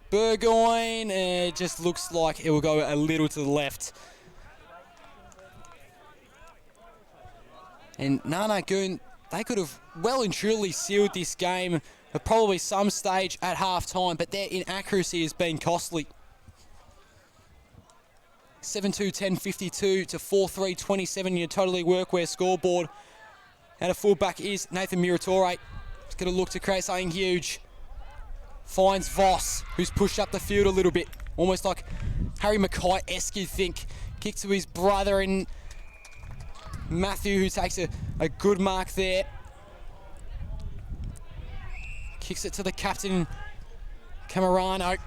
Burgoyne just looks like it will go a little to the left. And Nana Goon, they could have well and truly sealed this game at probably some stage at half-time, but their inaccuracy has been costly. 7-2-10-52 to 4-3-27 your Totally Workwear scoreboard. Out of fullback is Nathan Muratore. He's going to look to create something huge. Finds Voss, who's pushed up the field a little bit. Almost like Harry Mackay-esque, you'd think. Kick to his brother and Matthew, who takes a good mark there. Kicks it to the captain, Camerano.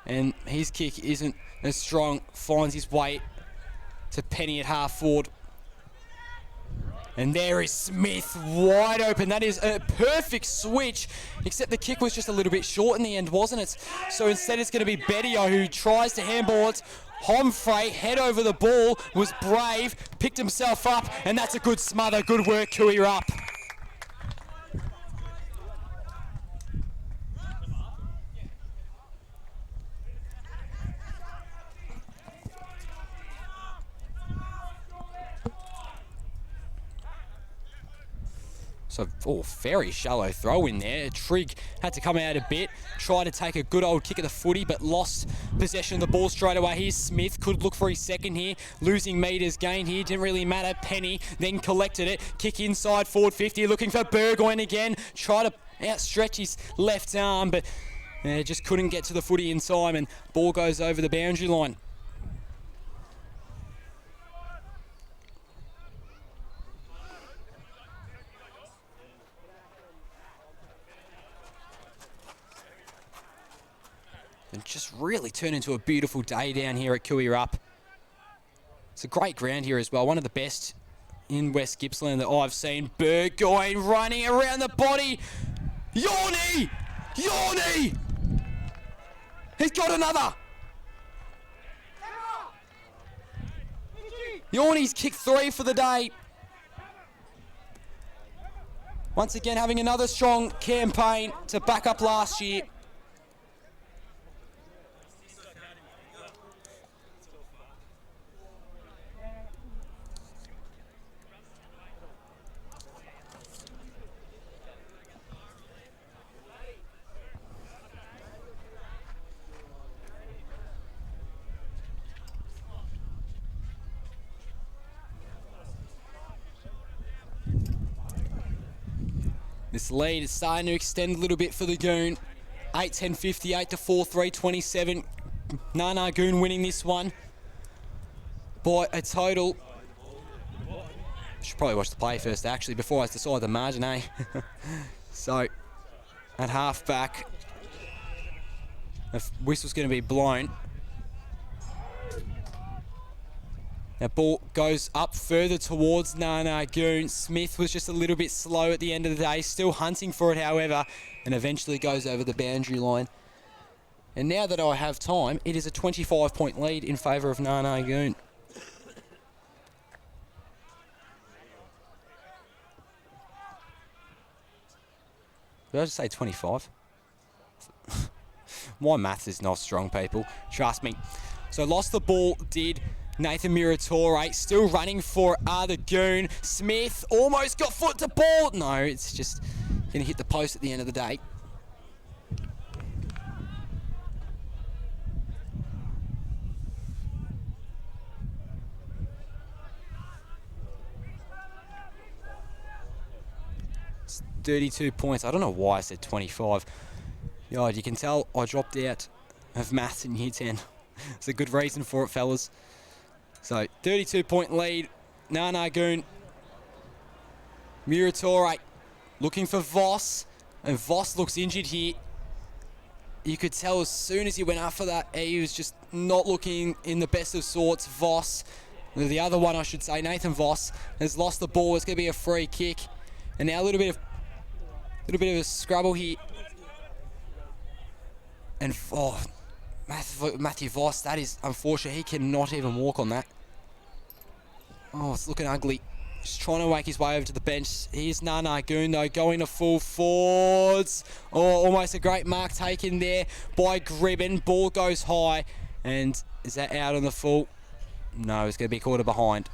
And his kick isn't as strong. Finds his way to Penny at half forward. And there is Smith, wide open. That is a perfect switch, except the kick was just a little bit short in the end, wasn't it? So instead it's going to be Bettio who tries to handball it. Homfrey, head over the ball, was brave, picked himself up, and that's a good smother. Good work, Cooey Rupp. So, very shallow throw in there. Trigg had to come out a bit, try to take a good old kick at the footy, but lost possession of the ball straight away. Here's Smith, could look for his second here. Losing metres gain here, didn't really matter. Penny then collected it. Kick inside, forward 50, looking for Burgoyne again. Try to outstretch his left arm, but just couldn't get to the footy in time, and ball goes over the boundary line. And just really turned into a beautiful day down here at Cooey Rupp. It's a great ground here as well, one of the best in West Gippsland that I've seen. Burgoyne running around the body. Yornie! Yornie! He's got another! Yornie's kicked 3 for the day. Once again having another strong campaign to back up last year. This lead is starting to extend a little bit for the Goon. 8-10, 58 to 4-3, 27. Nana Goon winning this one by a total. Should probably watch the play first, actually, before I decide the margin, eh? So, at half back, the whistle's going to be blown. That ball goes up further towards Nana Goon. Smith was just a little bit slow at the end of the day, still hunting for it, however, and eventually goes over the boundary line. And now that I have time, it is a 25-point lead in favour of Nana Goon. Did I just say 25? My maths is not strong, people. Trust me. So lost the ball, did Nathan Muratore. Still running for the Goon. Smith almost got foot to ball. No, it's just going to hit the post at the end of the day. It's 32 points. I don't know why I said 25. Yeah, you can tell I dropped out of maths in year 10. It's a good reason for it, fellas. So, 32-point lead. Nana Goon. Muratore looking for Voss. And Voss looks injured here. You could tell as soon as he went up for that, he was just not looking in the best of sorts. Voss, the other one I should say, Nathan Voss, has lost the ball. It's going to be a free kick. And now a little bit of a scrabble here. And Matthew Voss, that is unfortunate. He cannot even walk on that. Oh, it's looking ugly. Just trying to wake his way over to the bench. Here's Nana Goon, though, going to full forwards. Oh, almost a great mark taken there by Gribben. Ball goes high. And is that out on the full? No, it's going to be quarter behind.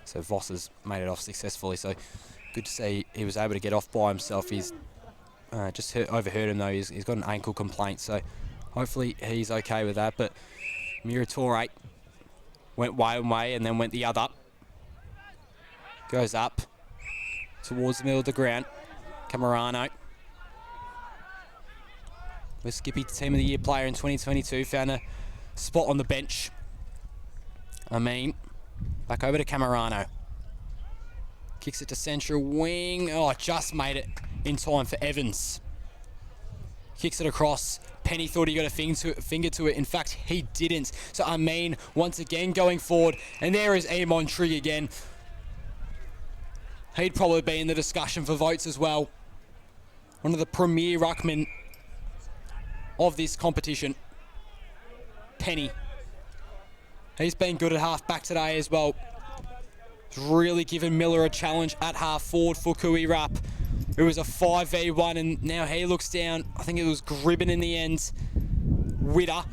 So Voss has made it off successfully, so good to see he was able to get off by himself. He's just overheard him though, he's got an ankle complaint, so hopefully he's okay with that. But Muratore went one way and then went the other. Goes up towards the middle of the ground. Camerano. With Skippy, Team of the Year player in 2022, found a spot on the bench. Back over to Camerano. Kicks it to central wing. Oh, just made it in time for Evans. Kicks it across. Penny thought he got a finger to it. In fact, he didn't. So once again going forward. And there is Amon Trigg again. He'd probably be in the discussion for votes as well. One of the premier ruckmen of this competition. Penny. He's been good at half-back today as well. He's really given Miller a challenge at half-forward for Kui Rupp. It was a 5v1 and now he looks down. I think it was Gribben in the end. Witter.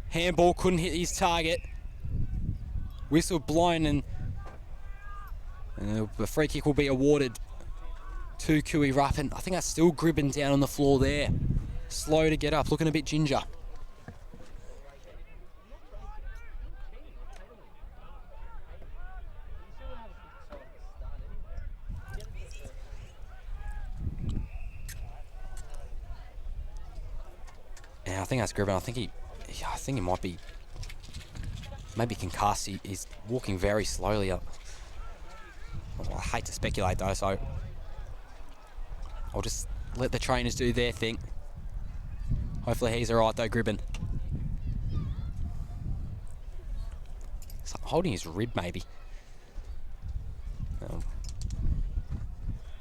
Handball couldn't hit his target. Whistle blown and the free kick will be awarded to Kui Rupp. And I think that's still Gribben down on the floor there. Slow to get up, looking a bit ginger. Yeah, I think that's Gribben. I think he might be maybe concussed. He's walking very slowly up. I hate to speculate though, so I'll just let the trainers do their thing. Hopefully he's alright though, Gribben. So holding his rib maybe.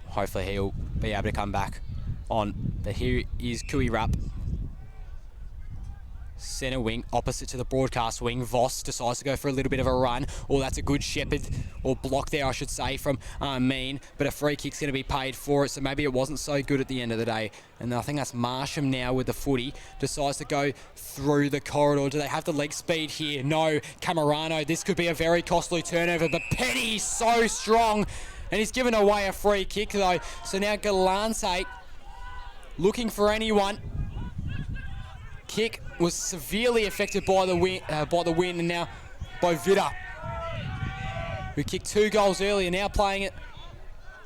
Hopefully he'll be able to come back on. But here is Kui Rupp. Centre wing, opposite to the broadcast wing. Voss decides to go for a little bit of a run. Oh, that's a good shepherd, or block there, I should say, from Armin. But a free kick's going to be paid for it, so maybe it wasn't so good at the end of the day. And I think that's Marsham now with the footy. Decides to go through the corridor. Do they have the leg speed here? No. Camerano, this could be a very costly turnover, but Penny so strong. And he's given away a free kick, though. So now Galante looking for anyone. Kick was severely affected by the win, and now Bovita, who kicked 2 goals earlier, now playing it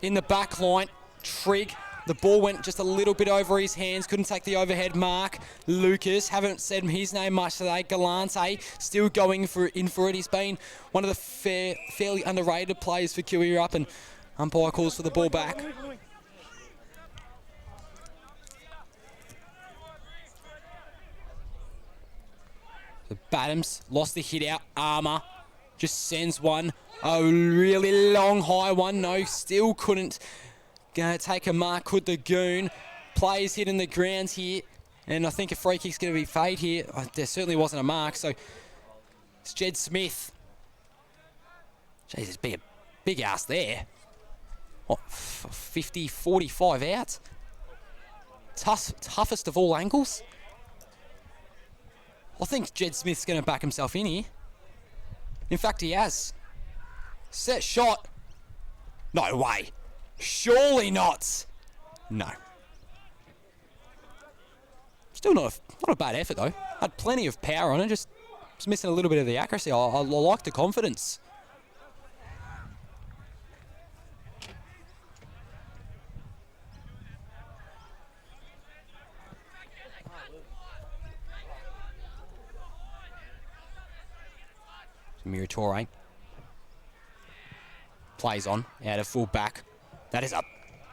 in the back line. Trigg, the ball went just a little bit over his hands, couldn't take the overhead mark. Lucas, haven't said his name much today. Galante still going in for it. He's been one of the fairly underrated players for Kiriup, and umpire calls for the ball back. So Badams lost the hit out. Armour just sends one. A really long high one. No, still couldn't take a mark. Could the Goon. Players hitting the ground here. And I think a free kick's going to be fade here. There certainly wasn't a mark. So it's Jed Smith. Jesus, be a big ass there. What, 50, 45 out? Toughest of all angles. I think Jed Smith's going to back himself in here. In fact, he has. Set shot. No way. Surely not. No. Still not a bad effort, though. Had plenty of power on it, just missing a little bit of the accuracy. I like the confidence. Miratore plays on out of full back. That is a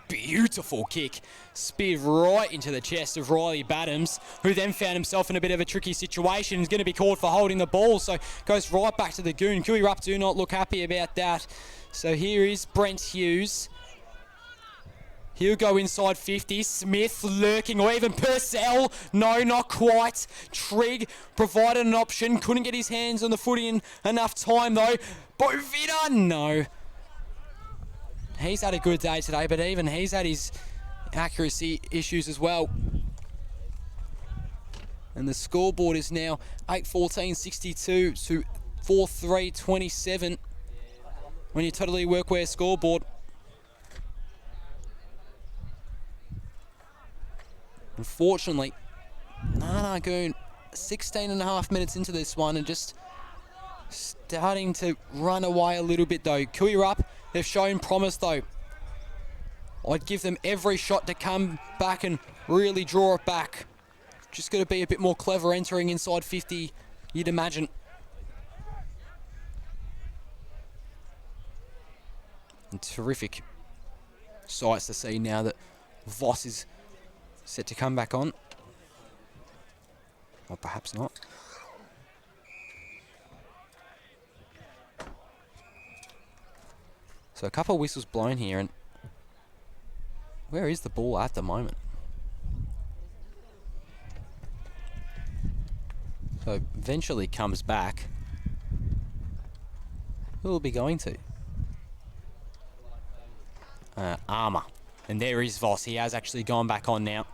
beautiful kick. Speared right into the chest of Riley Badams, who then found himself in a bit of a tricky situation. He's going to be called for holding the ball, so goes right back to the Goon. Kiriup do not look happy about that. So here is Brent Hughes. He'll go inside 50. Smith lurking, or even Purcell. No, not quite. Trigg provided an option. Couldn't get his hands on the footy in enough time, though. Bovita, no. He's had a good day today, but even he's had his accuracy issues as well. And the scoreboard is now 8-14-62 to 4-3-27 when you totally workwear scoreboard. Unfortunately, Nana Goon 16 and a half minutes into this one and just starting to run away a little bit, though. Kiriup, they've shown promise, though. I'd give them every shot to come back and really draw it back. Just got to be a bit more clever entering inside 50, you'd imagine. And terrific sights to see now that Voss is set to come back on. Or perhaps not. So a couple of whistles blown here, and where is the ball at the moment? So eventually comes back. Who will be going to? Armour. And there is Voss. He has actually gone back on now.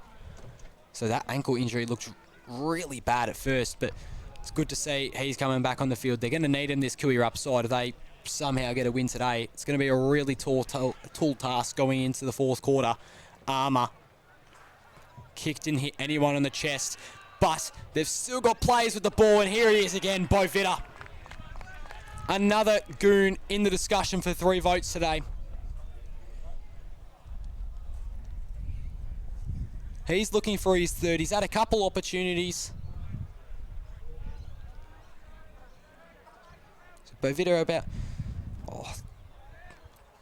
So that ankle injury looked really bad at first, but it's good to see he's coming back on the field. They're going to need him this Kiriup side. If they somehow get a win today, it's going to be a really tall task going into the fourth quarter. Armour kicked, didn't hit anyone on the chest, but they've still got players with the ball, and here he is again, Bovita. Another Goon in the discussion for 3 votes today. He's looking for his third. He's had a couple opportunities. So Bovita about,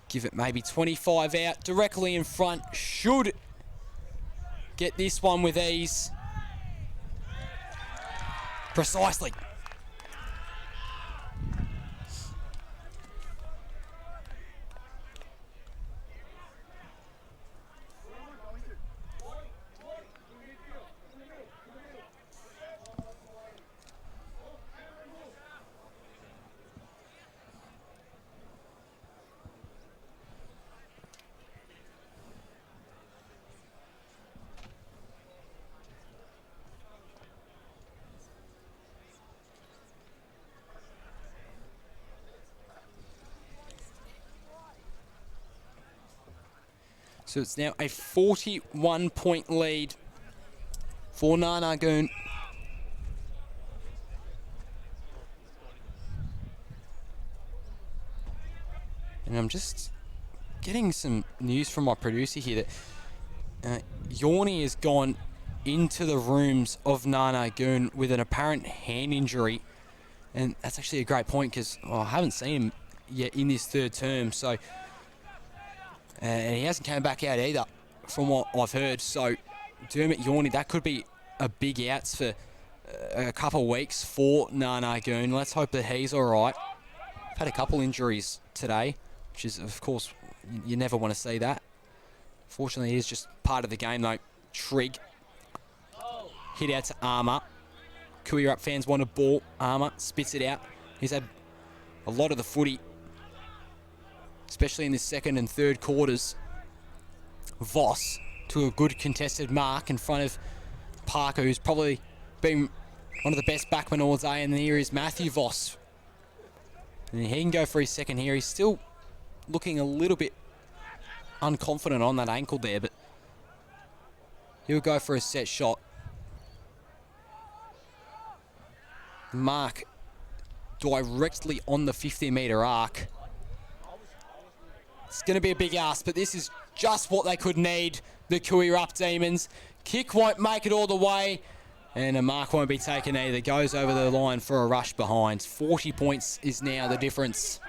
give it maybe 25 out, directly in front. Should get this one with ease. Precisely. So it's now a 41-point lead for Nanagoon. And I'm just getting some news from my producer here that Yornie has gone into the rooms of Nanagoon with an apparent hand injury. And that's actually a great point because I haven't seen him yet in this third term. So, and he hasn't come back out either from what I've heard. So Dermot Yornie, that could be a big outs for a couple of weeks for Nanagoon. Let's hope that he's all right. I've had a couple injuries today, which is, of course, you never want to see that. Fortunately, it is just part of the game, though. Trigg. Hit out to Armour. Kuirup fans want a ball. Armour spits it out. He's had a lot of the footy, especially in the second and third quarters. Voss to a good contested mark in front of Parker, who's probably been one of the best backmen all day. And here is Matthew Voss. And he can go for his second here. He's still looking a little bit unconfident on that ankle there, but he'll go for a set shot. Mark directly on the 50-metre arc. It's going to be a big ask, but this is just what they could need, the Kuirup Demons. Kick won't make it all the way, and a mark won't be taken either. Goes over the line for a rush behind. 40 points is now the difference.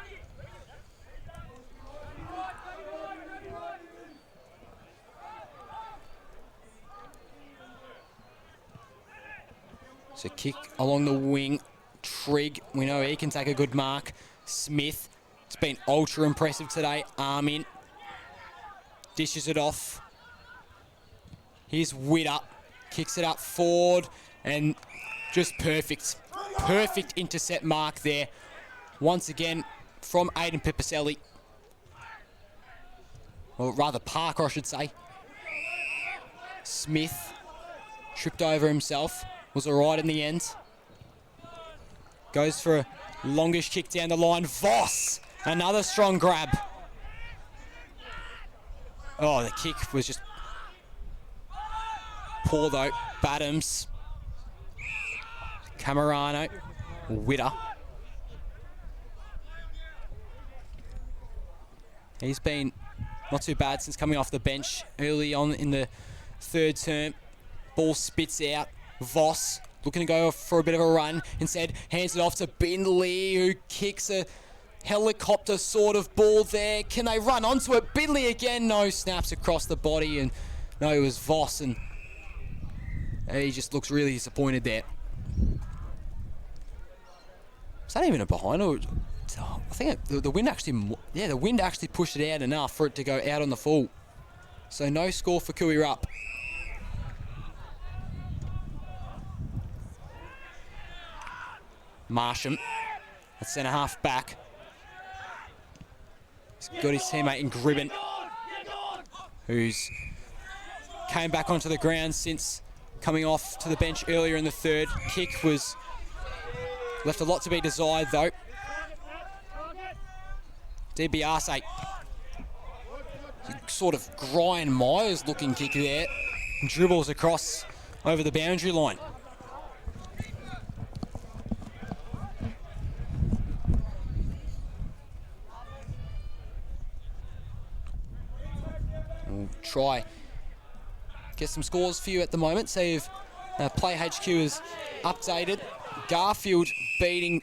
So kick along the wing. Trigg, we know he can take a good mark. Smith, it's been ultra impressive today. Arm in. Dishes it off. Here's Witter. Kicks it up forward. And just perfect. Perfect intercept mark there. Once again from Aiden Pipicelli. Or rather Parker, I should say. Smith tripped over himself. Was all right in the end. Goes for a longish kick down the line. Voss, another strong grab. Oh, the kick was just poor though. Badams. Camerano. Witter. He's been not too bad since coming off the bench early on in the third term. Ball spits out. Voss looking to go for a bit of a run. Instead, hands it off to Bindley, who kicks a helicopter sort of ball there. Can they run onto it? Bindley again. No, snaps across the body. And no, it was Voss. And he just looks really disappointed there. Is that even a behind? Or I think the wind actually, the wind actually pushed it out enough for it to go out on the full. So no score for Kuirup. Marsham, at centre half back. He's got his teammate in Gribben, who's came back onto the ground since coming off to the bench earlier in the third. Kick was left a lot to be desired though. DiBiase, sort of Brian Myers looking kick there. Dribbles across over the boundary line. We'll try get some scores for you at the moment. See if Play HQ is updated. Garfield beating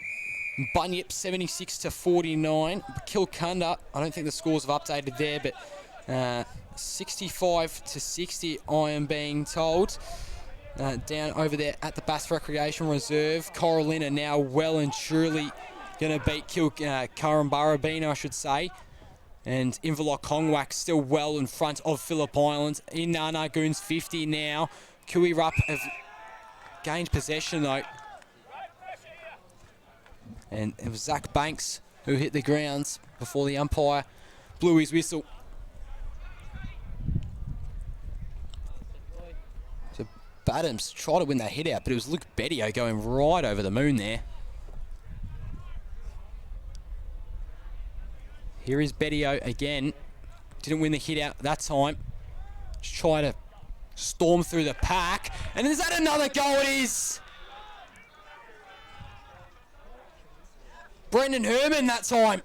Bunyip 76-49. Kilcunda, I don't think the scores have updated there, but 65-60 I am being told. Down over there at the Bass Recreation Reserve. Coralina now well and truly going to beat Currumbara, I should say. And Inverloch Kongwak still well in front of Phillip Island. In Nanagoon's 50 now. Kuirup have gained possession though. And it was Zach Banks who hit the grounds before the umpire blew his whistle. So Badams tried to win that hit out, but it was Luke Bettio going right over the moon there. Here is Bettio again. Didn't win the hit out that time. Just trying to storm through the pack. And is that another goal? It is. Brendan Herman that time.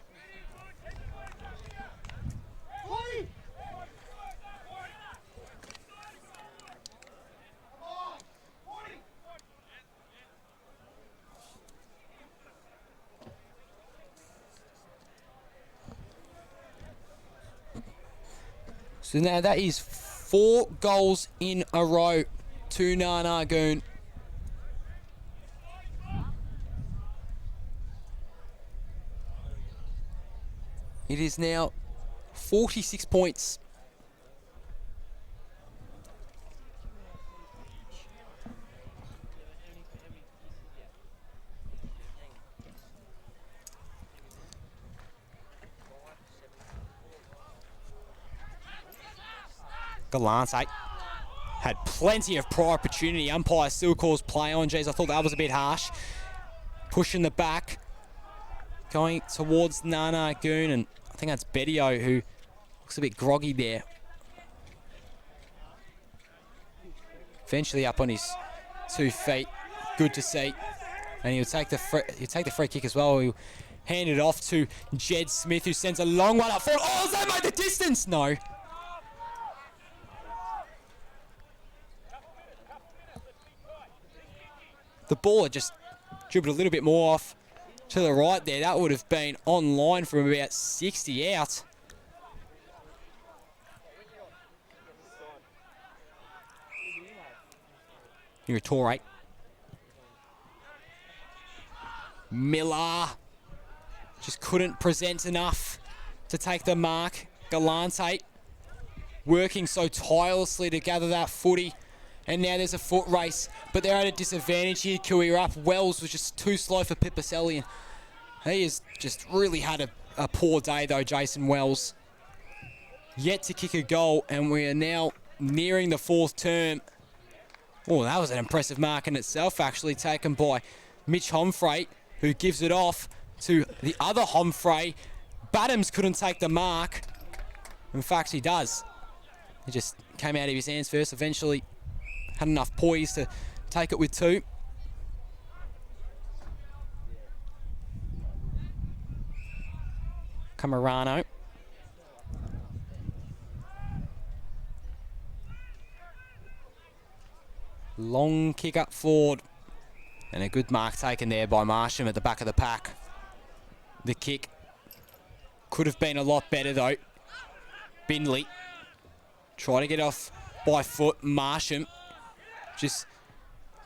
So now that is 4 goals in a row to Nanagoon. It is now 46 points. Galante had plenty of prior opportunity. Umpire still calls play on. Jeez, I thought that was a bit harsh. Pushing the back. Going towards Nanagoon, and I think that's Bedio who looks a bit groggy there. Eventually up on his 2 feet. Good to see. And he'll take the free kick as well. He'll hand it off to Jed Smith, who sends a long one up forward. Oh, has that made the distance? No. The ball had just dribbled a little bit more off to the right there. That would have been online from about 60 out. Muratore. Miller just couldn't present enough to take the mark. Galante working so tirelessly to gather that footy. And now there's a foot race, but they're at a disadvantage here. Kooyarap. Wells was just too slow for Pipicelli. He has just really had a poor day though, Jason Wells. Yet to kick a goal, and we are now nearing the 4th term. Oh, that was an impressive mark in itself, actually, taken by Mitch Homfrey, who gives it off to the other Homfrey. Badhams couldn't take the mark. In fact, he does. He just came out of his hands first, eventually had enough poise to take it with 2. Camarano. Long kick up forward. And a good mark taken there by Marsham at the back of the pack. The kick could have been a lot better though. Bindley trying to get off by foot. Marsham just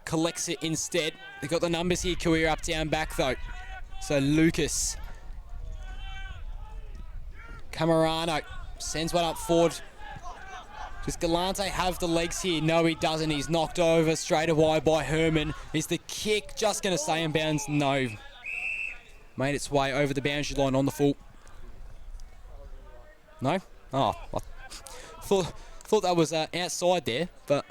collects it instead. They've got the numbers here. Career up, down, back though. So Lucas. Camarano sends one up forward. Does Galante have the legs here? No, he doesn't. He's knocked over straight away by Herman. Is the kick just going to stay in bounds? No. Made its way over the boundary line on the full. No? Oh, I thought that was outside there, but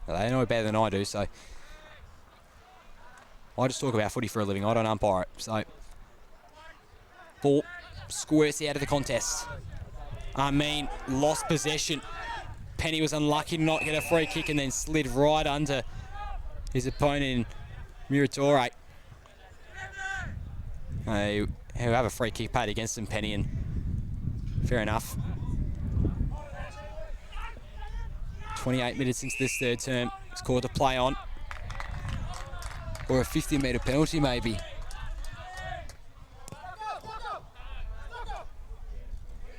well, they know better than I do, so I just talk about footy for a living. I don't umpire it, so ball squirts out of the contest. I mean, lost possession. Penny was unlucky to not get a free kick and then slid right under his opponent in Muratore. He'll have a free kick paid against him, Penny, and fair enough. 28 minutes into this 3rd term. It's called to play on. Or a 50-metre penalty, maybe.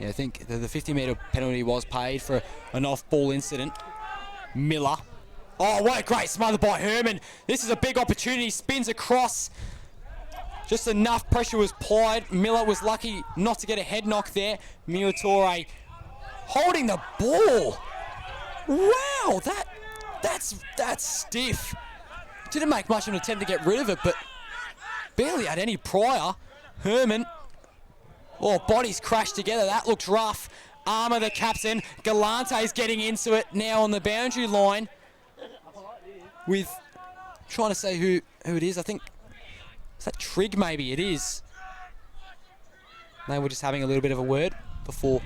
Yeah, I think the 50-metre penalty was paid for an off-ball incident. Miller. Oh, what a great smother by Herman. This is a big opportunity. Spins across. Just enough pressure was applied. Miller was lucky not to get a head knock there. Muratore holding the ball. Wow, that's stiff. Didn't make much of an attempt to get rid of it, but barely had any prior. Herman. Oh, bodies crashed together. That looks rough. Armour, the captain. Galante's getting into it now on the boundary line. With, trying to say who it is. I think, is that Trigg maybe? It is. They were just having a little bit of a word before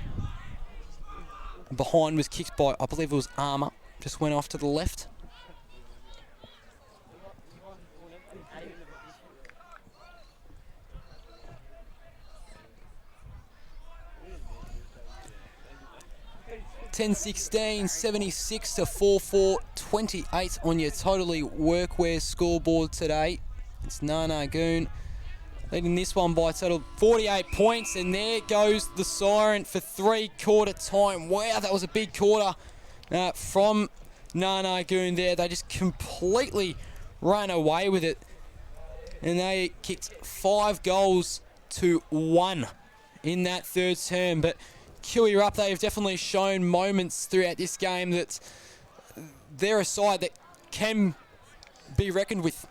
Behind was kicked by, I believe it was Armour. Just went off to the left. (10-16), 76 to 4-4, 28 on your Totally Workwear scoreboard today. It's Nana Goon leading this one by a total 48 points, and there goes the siren for 3/4 time. Wow, that was a big quarter from Nana Goon there. They just completely ran away with it, and they kicked 5 goals to 1 in that third term. But Kiwi-Rup, they have definitely shown moments throughout this game that they're a side that can be reckoned with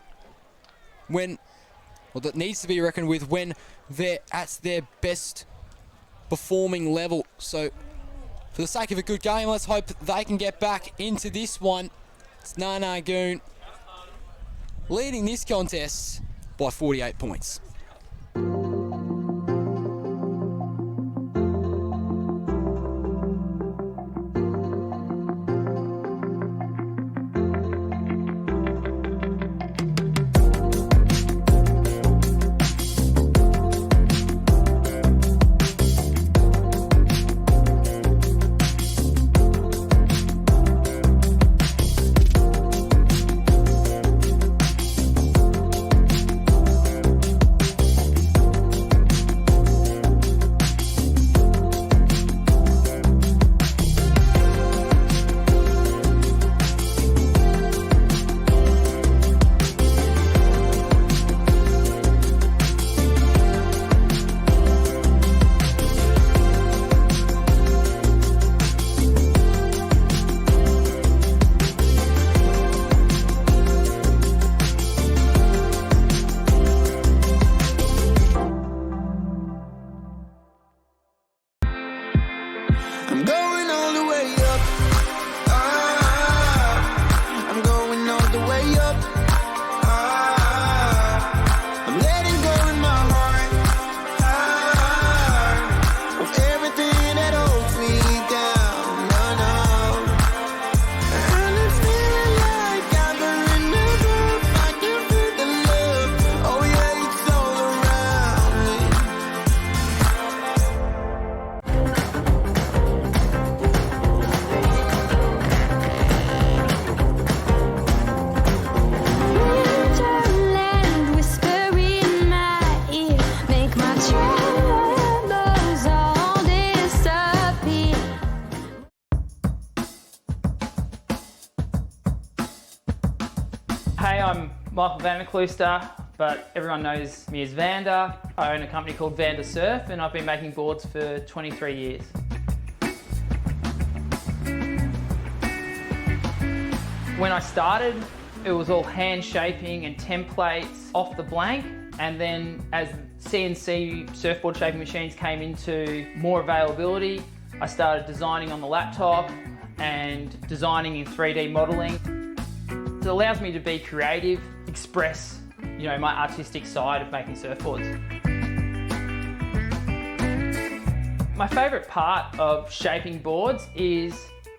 that needs to be reckoned with when they're at their best performing level. So for the sake of a good game, let's hope they can get back into this one. It's Nana Goon leading this contest by 48 points. I'm going all the way up. Ah, I'm going all the way up. Ah, I'm letting go in my heart. Ah, of everything that holds me down. No, no. And it's feeling like I'm in the groove. I can feel the love. Oh yeah, it's all around me. Winterland whisper in my ear, make my troubles all disappear. Hey, I'm Michael Vanderklooster, but everyone knows me as Vander. I own a company called Vander Surf, and I've been making boards for 23 years. When I started, it was all hand shaping and templates off the blank, and then as CNC surfboard shaping machines came into more availability, I started designing on the laptop and designing in 3D modeling. It allows me to be creative, express, my artistic side of making surfboards. My favorite part of shaping boards is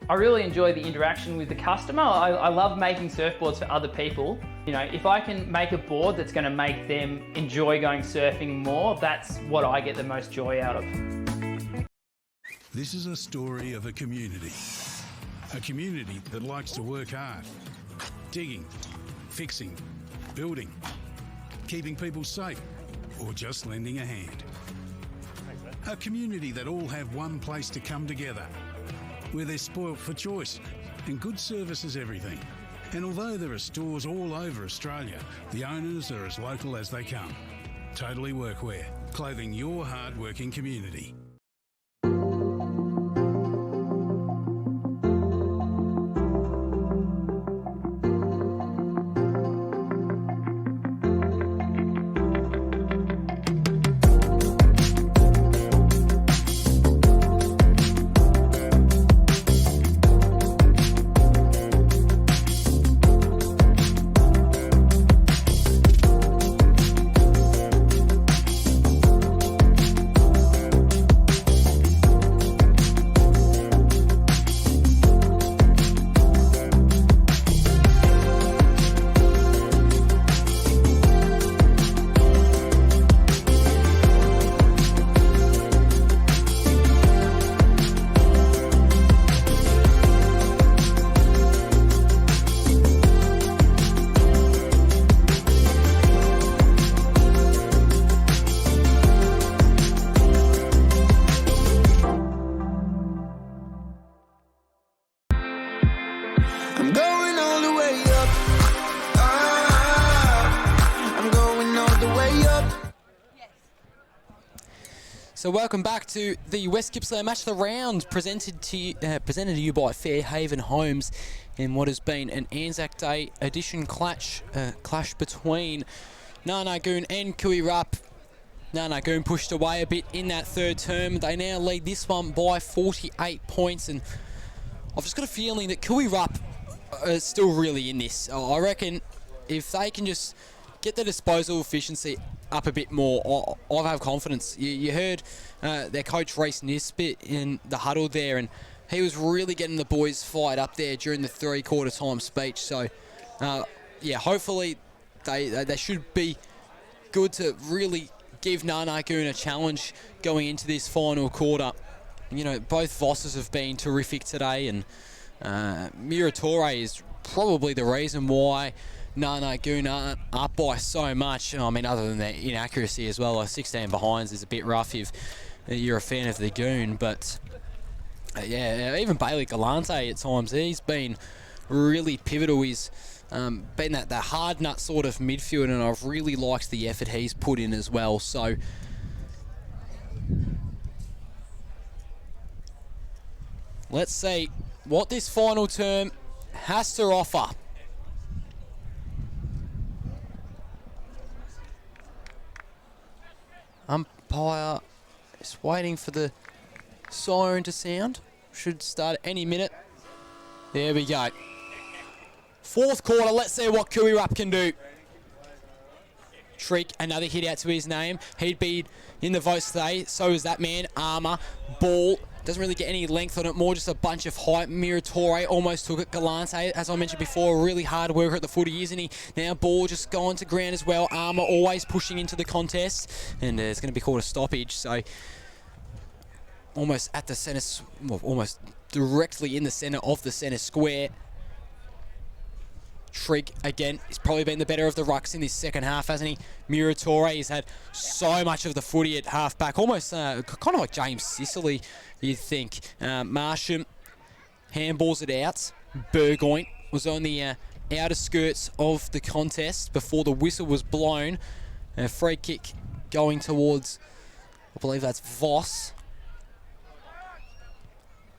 I really enjoy the interaction with the customer. I love making surfboards for other people. If I can make a board that's going to make them enjoy going surfing more, that's what I get the most joy out of. This is a story of a community that likes to work hard, digging, fixing, building, keeping people safe, or just lending a hand. A community that all have one place to come together, where they're spoilt for choice and good service is everything. And although there are stores all over Australia, the owners are as local as they come. Totally Workwear, clothing your hard-working community. So welcome back to the West Gippsland Match of the Round, presented to you by Fairhaven Homes in what has been an Anzac Day edition clash between Narnagoon and Kui Rup. Narnagoon pushed away a bit in that third term. They now lead this one by 48 points, and I've just got a feeling that Kui Rup is still really in this. I reckon if they can just get the disposal efficiency up a bit more, I have confidence. You heard their coach Reece Nisbet in the huddle there, and he was really getting the boys fired up there during the three-quarter time speech. So, yeah, hopefully they should be good to really give Narnagoon a challenge going into this final quarter. You know, both Vosses have been terrific today, and Miratore is probably the reason why Narnagoon aren't up by so much. I mean, other than their inaccuracy as well. 16 behinds is a bit rough if you're a fan of the Goon, but yeah, even Bailey Galante at times, he's been really pivotal. He's been that hard nut sort of midfield, and I've really liked the effort he's put in as well. So let's see what this final term has to offer. Umpire is waiting for the siren to sound. Should start at any minute. There we go. Fourth quarter, let's see what Kui Rup can do. Trick, another hit out to his name. He'd be in the votes today. So is that man, Armour. Ball, doesn't really get any length on it, more just a bunch of height. Miratore almost took it. Galante, as I mentioned before, a really hard worker at the footy, isn't he? Now Ball just going to ground as well. Armour always pushing into the contest, and it's going to be called a stoppage. So almost at the centre, well, almost directly in the centre of the centre square. Trigg, again, he's probably been the better of the rucks in this second half, hasn't he? Miratore, he's had so much of the footy at half-back, almost kind of like James Sicily, you'd think. Marsham handballs it out. Burgoyne was on the outer skirts of the contest before the whistle was blown. A free kick going towards, I believe that's Voss.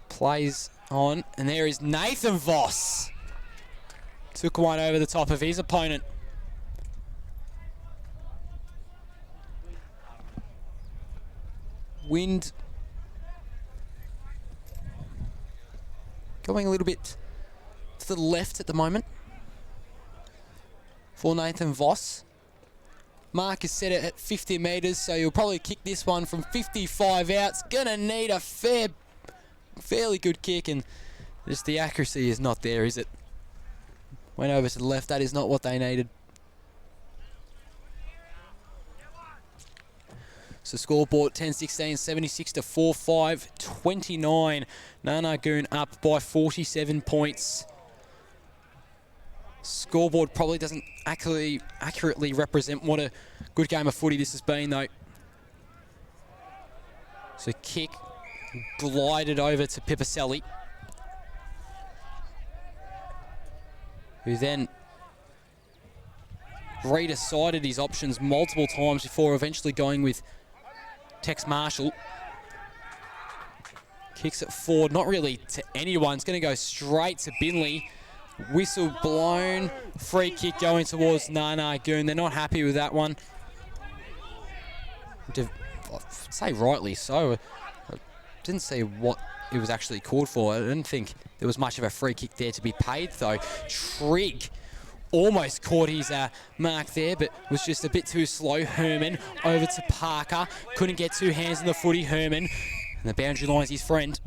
Plays on, and there is Nathan Voss. Took one over the top of his opponent. Wind going a little bit to the left at the moment for Nathan Voss. Mark has set it at 50 metres, so you'll probably kick this one from 55 out. It's going to need a fairly good kick, and just the accuracy is not there, is it? Went over to the left. That is not what they needed. So scoreboard 10-16, 76 to 4-5, 29. Narnagoon up by 47 points. Scoreboard probably doesn't accurately represent what a good game of footy this has been, though. So kick glided over to Pipicelli, who then redecided his options multiple times before eventually going with Tex Marshall. Kicks it forward, not really to anyone. It's going to go straight to Binley. Whistle blown. Free kick going towards Narnagoon. They're not happy with that one. I'd say rightly so. I didn't see what it was actually called for. I didn't think there was much of a free kick there to be paid, though. Trigg almost caught his mark there, but was just a bit too slow. Herman over to Parker. Couldn't get two hands on the footy. Herman, and the boundary line's his friend.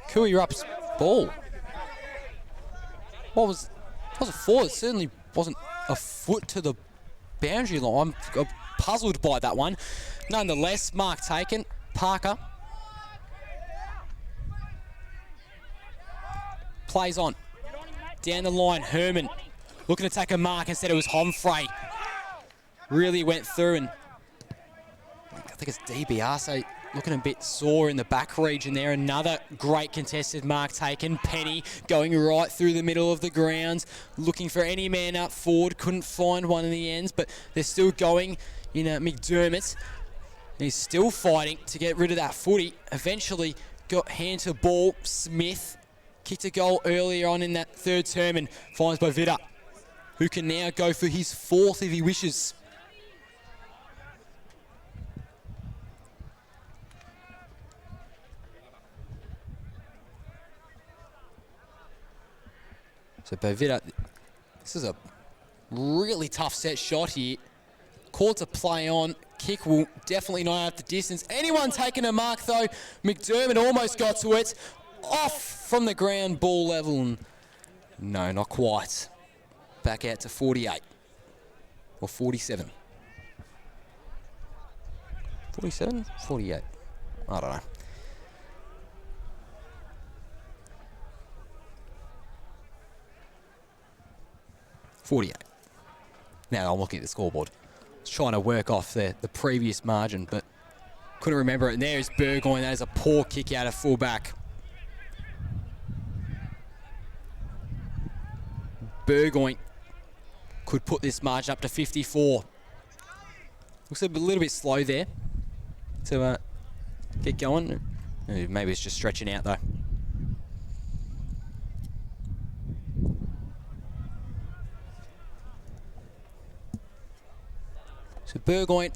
Kui Rup's ball. What was it for? It certainly wasn't a foot to the boundary line. I'm puzzled by that one. Nonetheless, mark taken. Parker plays on. Down the line, Herman looking to take a mark. Instead it was Homfray. Really went through, and I think it's DiBiase looking a bit sore in the back region there. Another great contested mark taken. Penny going right through the middle of the grounds, looking for any man up forward. Couldn't find one in the ends, but they're still going. McDermott, he's still fighting to get rid of that footy. Eventually got hand to ball. Smith kicked a goal earlier on in that third term and finds Bovita, who can now go for his fourth if he wishes. So Bovita, this is a really tough set shot here. Called to play on. Kick will definitely not have the distance. Anyone taking a mark though? McDermott almost got to it. Off from the ground, ball level. And no, not quite. Back out to 48. Or 47. 47? 48. I don't know. .48. Now I'm looking at the scoreboard. I was trying to work off the previous margin, but couldn't remember it. And there's Burgoyne. That is a poor kick out of fullback. Burgoyne could put this margin up to 54. Looks a little bit slow there to get going. Maybe it's just stretching out though. So Burgoyne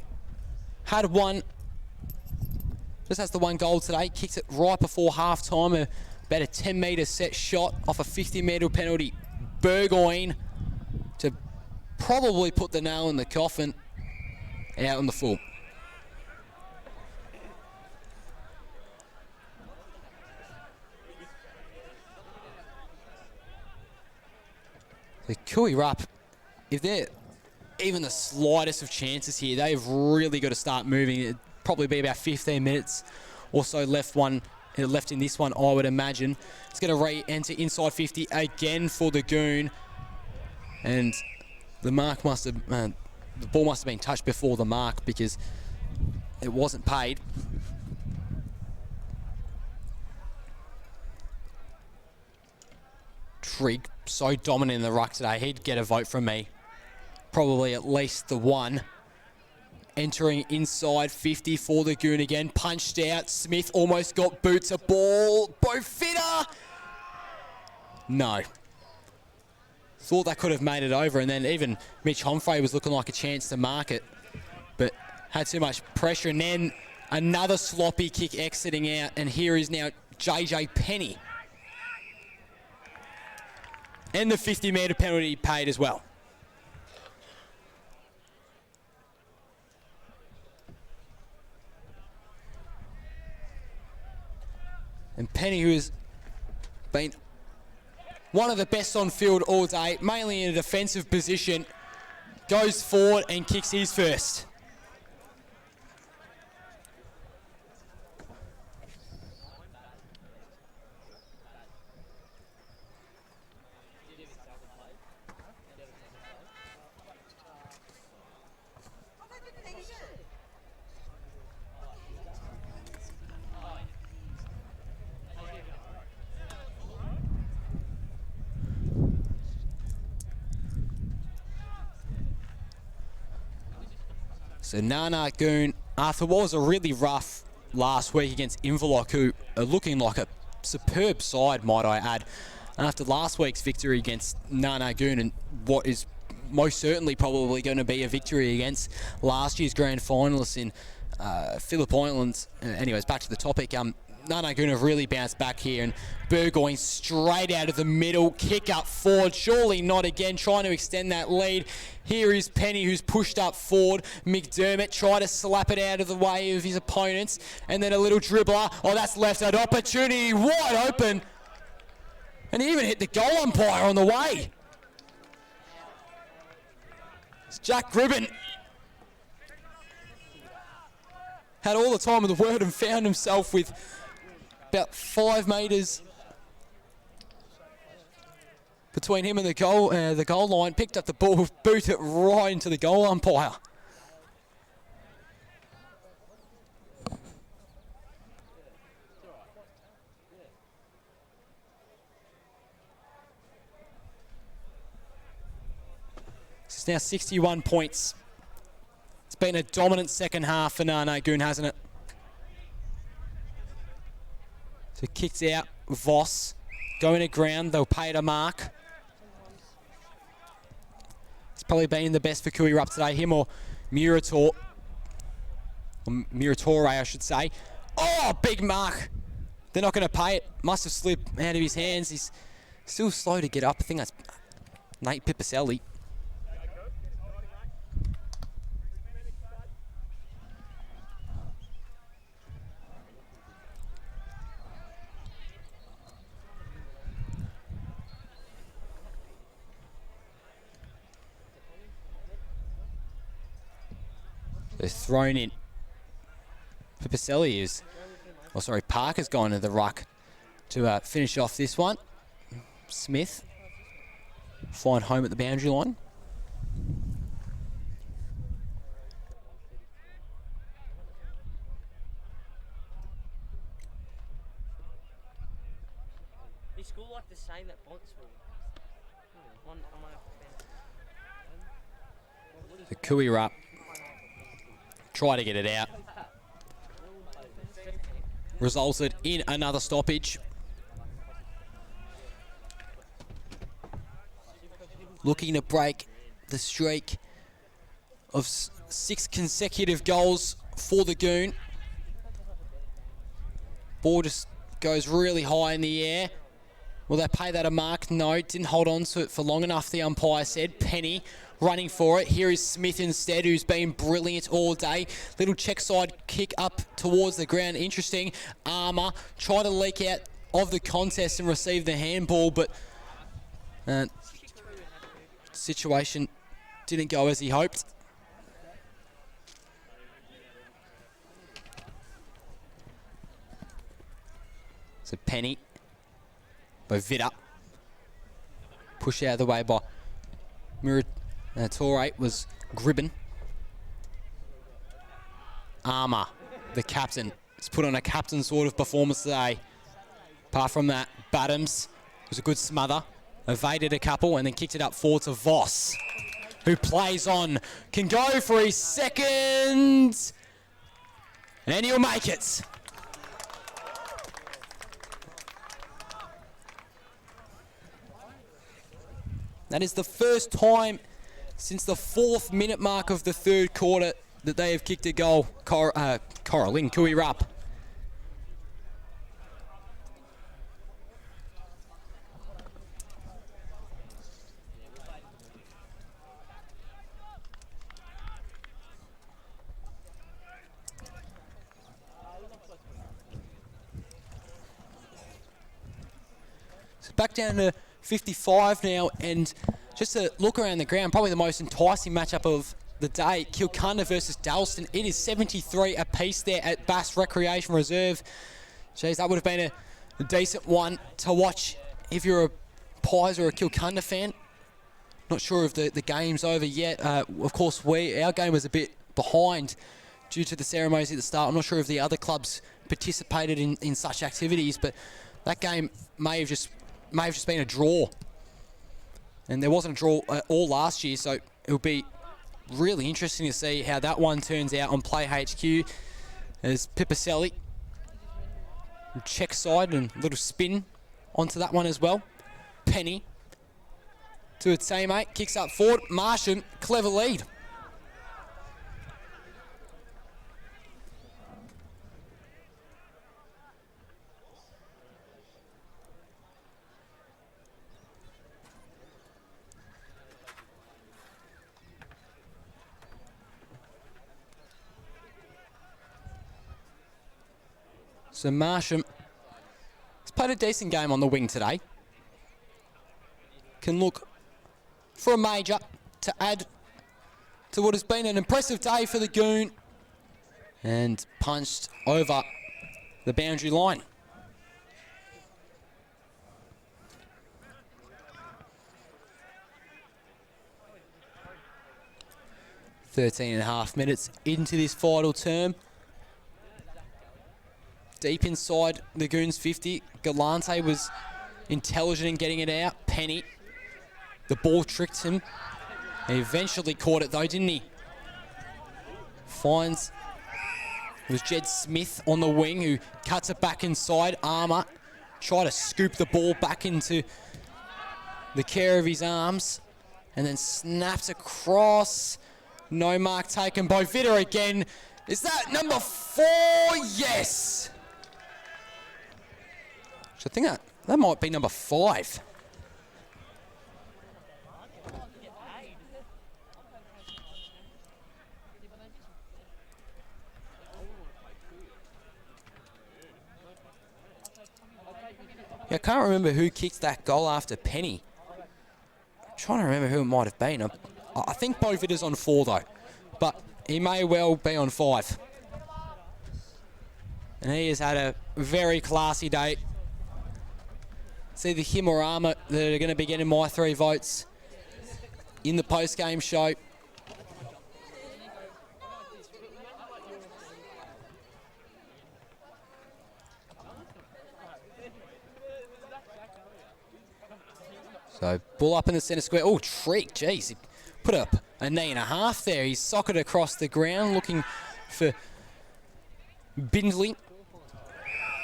had one, just has the one goal today, kicks it right before half time, about a 10 metre set shot off a 50 metre penalty. Burgoyne to probably put the nail in the coffin, out on the full. So Kui Rupp, if they're even the slightest of chances here, they've really got to start moving. It'd probably be about 15 minutes or so left in this one, I would imagine. It's going to re-enter inside 50 again for the Goon. And the mark must have, the ball must have been touched before the mark because it wasn't paid. Trigg, so dominant in the ruck today, he'd get a vote from me. Probably at least the one. Entering inside 50 for the Goon again. Punched out. Smith almost got boots a ball. Bovita! No. Thought that could have made it over, and then even Mitch Humphrey was looking like a chance to mark it, but had too much pressure. And then another sloppy kick exiting out, and here is now JJ Penny. And the 50 metre penalty paid as well. And Penny, who has been one of the best on field all day, mainly in a defensive position, goes forward and kicks his first. So Nana Goon, after what was a really rough last week against Inverloch, who are looking like a superb side, might I add, after last week's victory against Nana Goon and what is most certainly probably going to be a victory against last year's grand finalists in Phillip Island. Anyways, back to the topic. Nana Goon have really bounced back here, and Burgoyne straight out of the middle, kick up forward, surely not again, trying to extend that lead. Here is Penny, who's pushed up forward. McDermott tried to slap it out of the way of his opponents, and then a little dribbler. Oh, that's left an opportunity, wide open, and he even hit the goal umpire on the way. It's Jack Gribben. Had all the time in the world and found himself with about 5 metres between him and the goal line. Picked up the ball, boot it right into the goal umpire. It's now 61 points. It's been a dominant second half for Nana Goon, hasn't it? So kicked out, Voss. Going to ground, they'll pay it a mark. It's probably been the best for Kui Rup today, him or Murator. Or Muratore, I should say. Oh, big mark. They're not going to pay it. Must have slipped out of his hands. He's still slow to get up. I think that's Nate Pipicelli. They're thrown in. Pipicelli is, Parker's gone to the ruck to finish off this one. Smith flying home at the boundary line. He scored like the same that Bontsville. The Kui Rup try to get it out. Resulted in another stoppage. Looking to break the streak of 6 consecutive goals for the Goon. Ball just goes really high in the air. Will they pay that a mark? No, didn't hold on to it for long enough, the umpire said. Penny running for it. Here is Smith instead, who's been brilliant all day. Little check side kick up towards the ground. Interesting. Armour tried to leak out of the contest and receive the handball, but situation didn't go as he hoped. So Penny by Vida. Push out of the way by Torre was Gribben. Armour, the captain, has put on a captain sort of performance today. Apart from that, Badams was a good smother, evaded a couple and then kicked it up forward to Voss, who plays on, can go for his second, and he'll make it. That is the first time since the 4th minute mark of the 3rd quarter that they have kicked a goal. Coraline Kui Rup. So back down to 55 now, and just a look around the ground, probably the most enticing matchup of the day, Kilcunda versus Dalston. It is 73 apiece there at Bass Recreation Reserve. Jeez, that would have been a decent one to watch if you're a Pies or a Kilcunda fan. Not sure if the game's over yet. Of course, our game was a bit behind due to the ceremonies at the start. I'm not sure if the other clubs participated in such activities, but that game may have just been a draw. And there wasn't a draw all last year, so it'll be really interesting to see how that one turns out on Play HQ. As Pipicelli, check side and a little spin onto that one as well. Penny to a teammate, kicks up forward. Martian, clever lead. So Marsham has played a decent game on the wing today. Can look for a major to add to what has been an impressive day for the Goon. And punched over the boundary line. .5 minutes into this final term. Deep inside the Goons 50. Galante was intelligent in getting it out. Penny, the ball tricked him He eventually caught it though, didn't he? Finds, it was Jed Smith on the wing who cuts it back inside. Armour try to scoop the ball back into the care of his arms and then snaps across. No mark taken by Vitter again. Is that number 4? Yes! So I think that might be number 5. Yeah, I can't remember who kicked that goal after Penny. I'm trying to remember who it might have been. I think Bo Vitter's on 4 though, but he may well be on 5. And he has had a very classy day. It's either him or Armour that are going to be getting my 3 votes in the post-game show. So, ball up in the centre square. Oh, Treek, jeez. He put up a knee and a half there. He's socked across the ground looking for Bindley.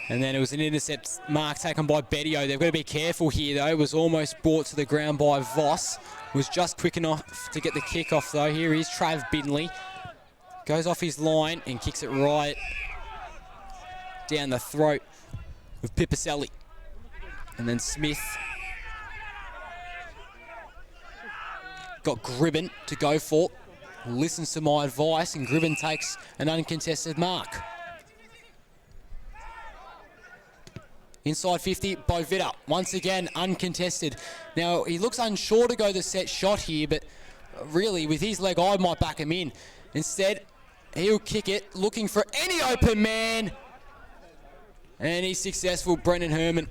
And then it was an intercept mark taken by Bettio. They've got to be careful here, though. It was almost brought to the ground by Voss. Was just quick enough to get the kick off, though. Here is Trav Bindley. Goes off his line and kicks it right down the throat of Pipicelli. And then Smith got Gribben to go for. Listens to my advice, and Gribben takes an uncontested mark. Inside 50, Bo Vitter, once again uncontested. Now, he looks unsure to go the set shot here, but really, with his leg, I might back him in. Instead, he'll kick it, looking for any open man. And he's successful, Brendan Herman,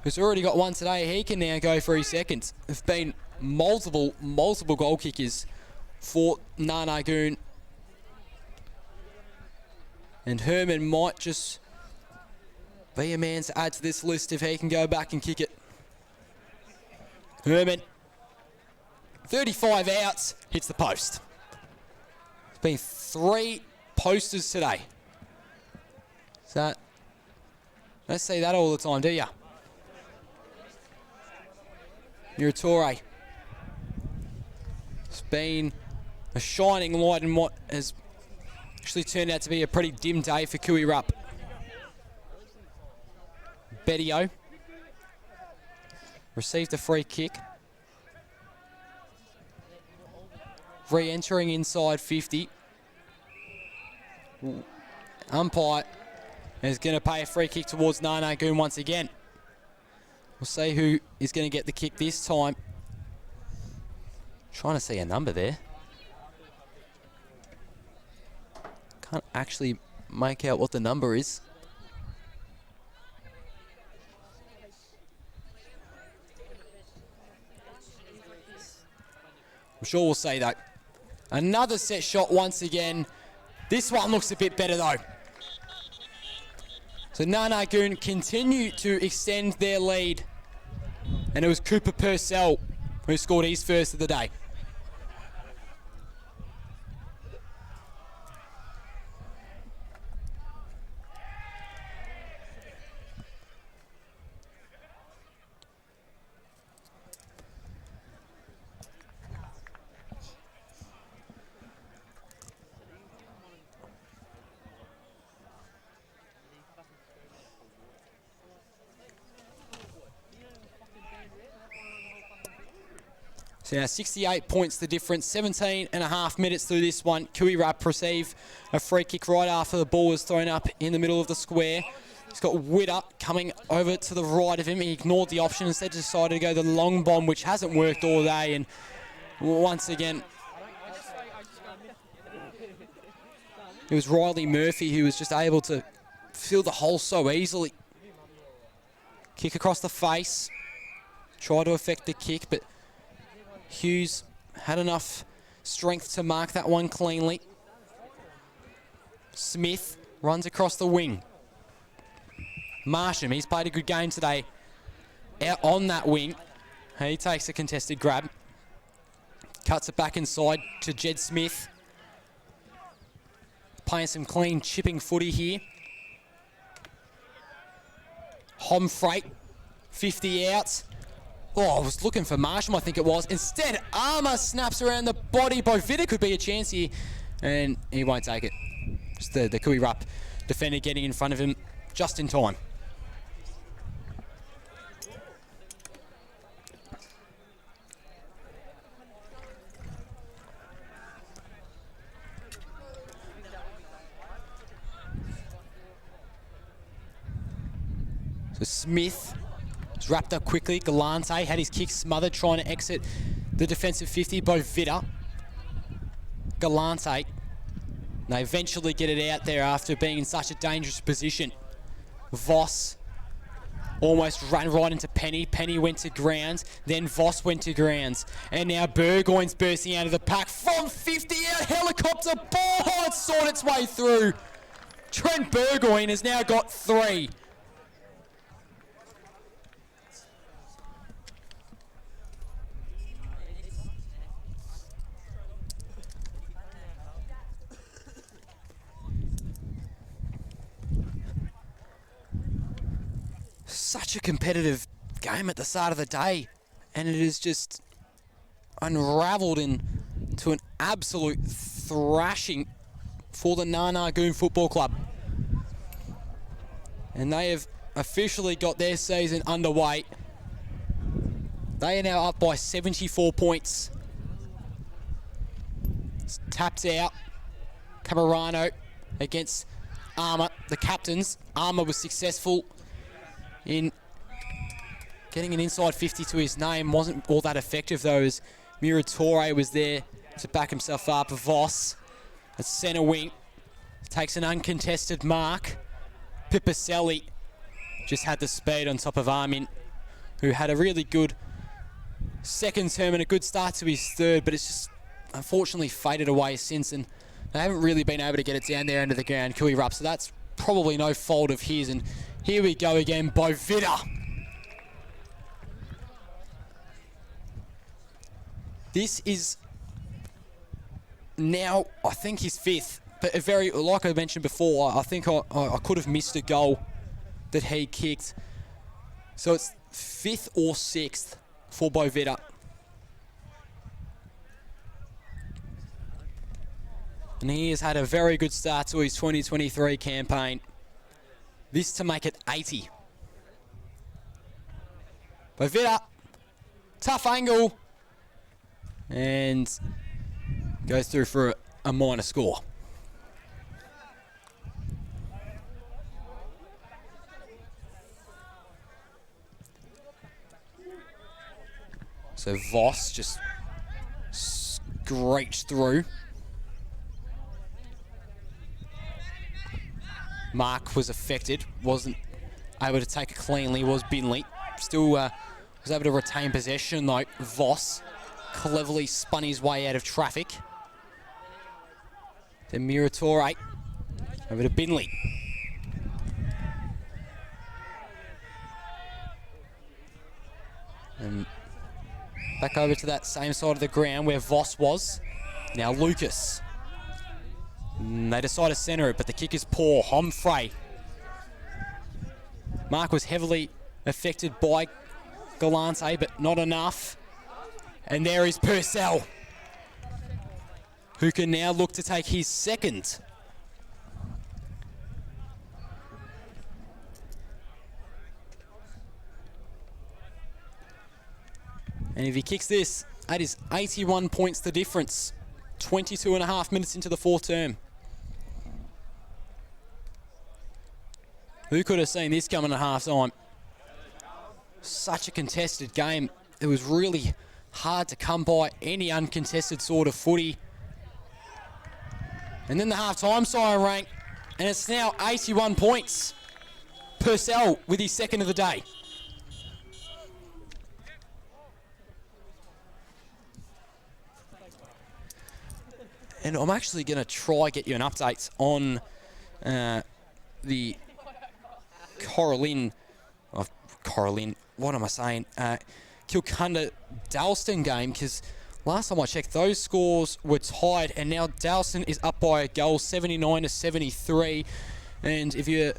who's already got one today. He can now go for his second. There've been multiple goal kickers for Nanagoon. And Herman might just be a man to add to this list if he can go back and kick it. Herman, 35 outs, hits the post. It's been 3 posters today. So, don't see that all the time, do ya? Muratore. It's been a shining light in what has actually turned out to be a pretty dim day for Kui Rupp. Bettio received a free kick. Re-entering inside 50. Umpire is going to pay a free kick towards Nanagoon once again. We'll see who is going to get the kick this time. Trying to see a number there. Can't actually make out what the number is. I'm sure we'll say that. Another set shot once again. This one looks a bit better though. So Nanagoon continue to extend their lead. And it was Cooper Purcell who scored his first of the day. So now 68 points the difference, 17 and a half minutes through this one. Kui Rupp receive a free kick right after the ball was thrown up in the middle of the square. He's got Witter coming over to the right of him. He ignored the option, instead decided to go the long bomb, which hasn't worked all day. And once again, it was Riley Murphy who was just able to fill the hole so easily. Kick across the face. Try to affect the kick, but Hughes had enough strength to mark that one cleanly. Smith runs across the wing. Marsham, he's played a good game today out on that wing. He takes a contested grab. Cuts it back inside to Jed Smith. Playing some clean chipping footy here. Homfreight, 50 out. Oh, I was looking for Marshall, I think it was. Instead, Armour snaps around the body. Bovita could be a chance here, and he won't take it. Just the Kui Rup defender getting in front of him just in time. So Smith was wrapped up quickly. Galante had his kick smothered, trying to exit the defensive 50. Bovita. Galante. They eventually get it out there after being in such a dangerous position. Voss almost ran right into Penny. Penny went to ground. Then Voss went to grounds. And now Burgoyne's bursting out of the pack from 50 out. Helicopter ball. It's sawed its way through. Trent Burgoyne has now got 3. Such a competitive game at the start of the day, and it is just unravelled into an absolute thrashing for the Narnagoon Football Club. And they have officially got their season underway. They are now up by 74 points. It's tapped out. Camarano against Armour, the captains. Armour was successful in getting an inside 50 to his name. Wasn't all that effective though, as Muratore was there to back himself up. Voss at centre wing takes an uncontested mark. Pipicelli just had the speed on top of Armin, who had a really good second term and a good start to his third, but it's just unfortunately faded away since, and they haven't really been able to get it down there into the ground. Kui Rup, so that's probably no fault of his. And here we go again, Bovita. This is now, I think, his 5th, but a very, like I mentioned before, I think I could have missed a goal that he kicked. So it's 5th or 6th for Bovita. And he has had a very good start to his 2023 campaign. This to make it 80. Bovita, tough angle, and goes through for a minor score. So Voss just screeched through. Mark was affected, wasn't able to take it cleanly, was Binley. Still was able to retain possession though. Voss cleverly spun his way out of traffic. Then Muratore over to Binley. And back over to that same side of the ground where Voss was. Now Lucas. They decide to centre it, but the kick is poor. Homfrey. Mark was heavily affected by Galante, but not enough. And there is Purcell, who can now look to take his 2nd. And if he kicks this, that is 81 points the difference. 22 and a half minutes into the 4th term. Who could have seen this coming at half time? Such a contested game. It was really hard to come by any uncontested sort of footy. And then the half-time siren rang, and it's now 81 points. Purcell with his 2nd of the day. And I'm actually going to try get you an update on the Coralline, what am I saying? Kilcunda Dalston game, because last time I checked, those scores were tied, and now Dalston is up by a goal, 79-73. And if you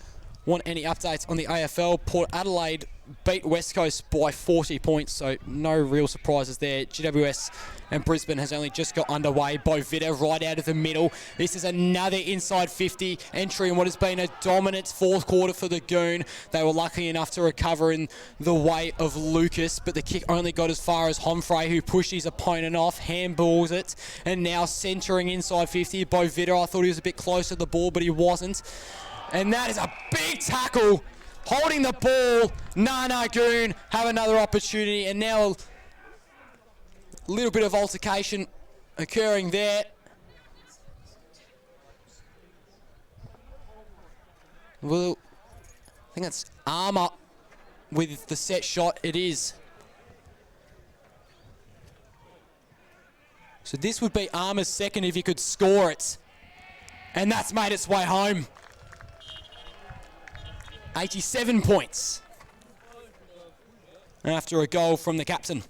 want any updates on the AFL, Port Adelaide beat West Coast by 40 points, so no real surprises there. GWS and Brisbane has only just got underway. Bo Vitter right out of the middle. This is another inside 50 entry in what has been a dominant fourth quarter for the Goon. They were lucky enough to recover in the way of Lucas, but the kick only got as far as Homfrey, who pushed his opponent off, handballs it, and now centering inside 50. Bo Vitter, I thought he was a bit close to the ball, but he wasn't. And that is a big tackle. Holding the ball, Nana Goon have another opportunity, and now a little bit of altercation occurring there. Well, I think that's Armour with the set shot. It is. So this would be Armour's second if he could score it. And that's made its way home. 87 points after a goal from the captain.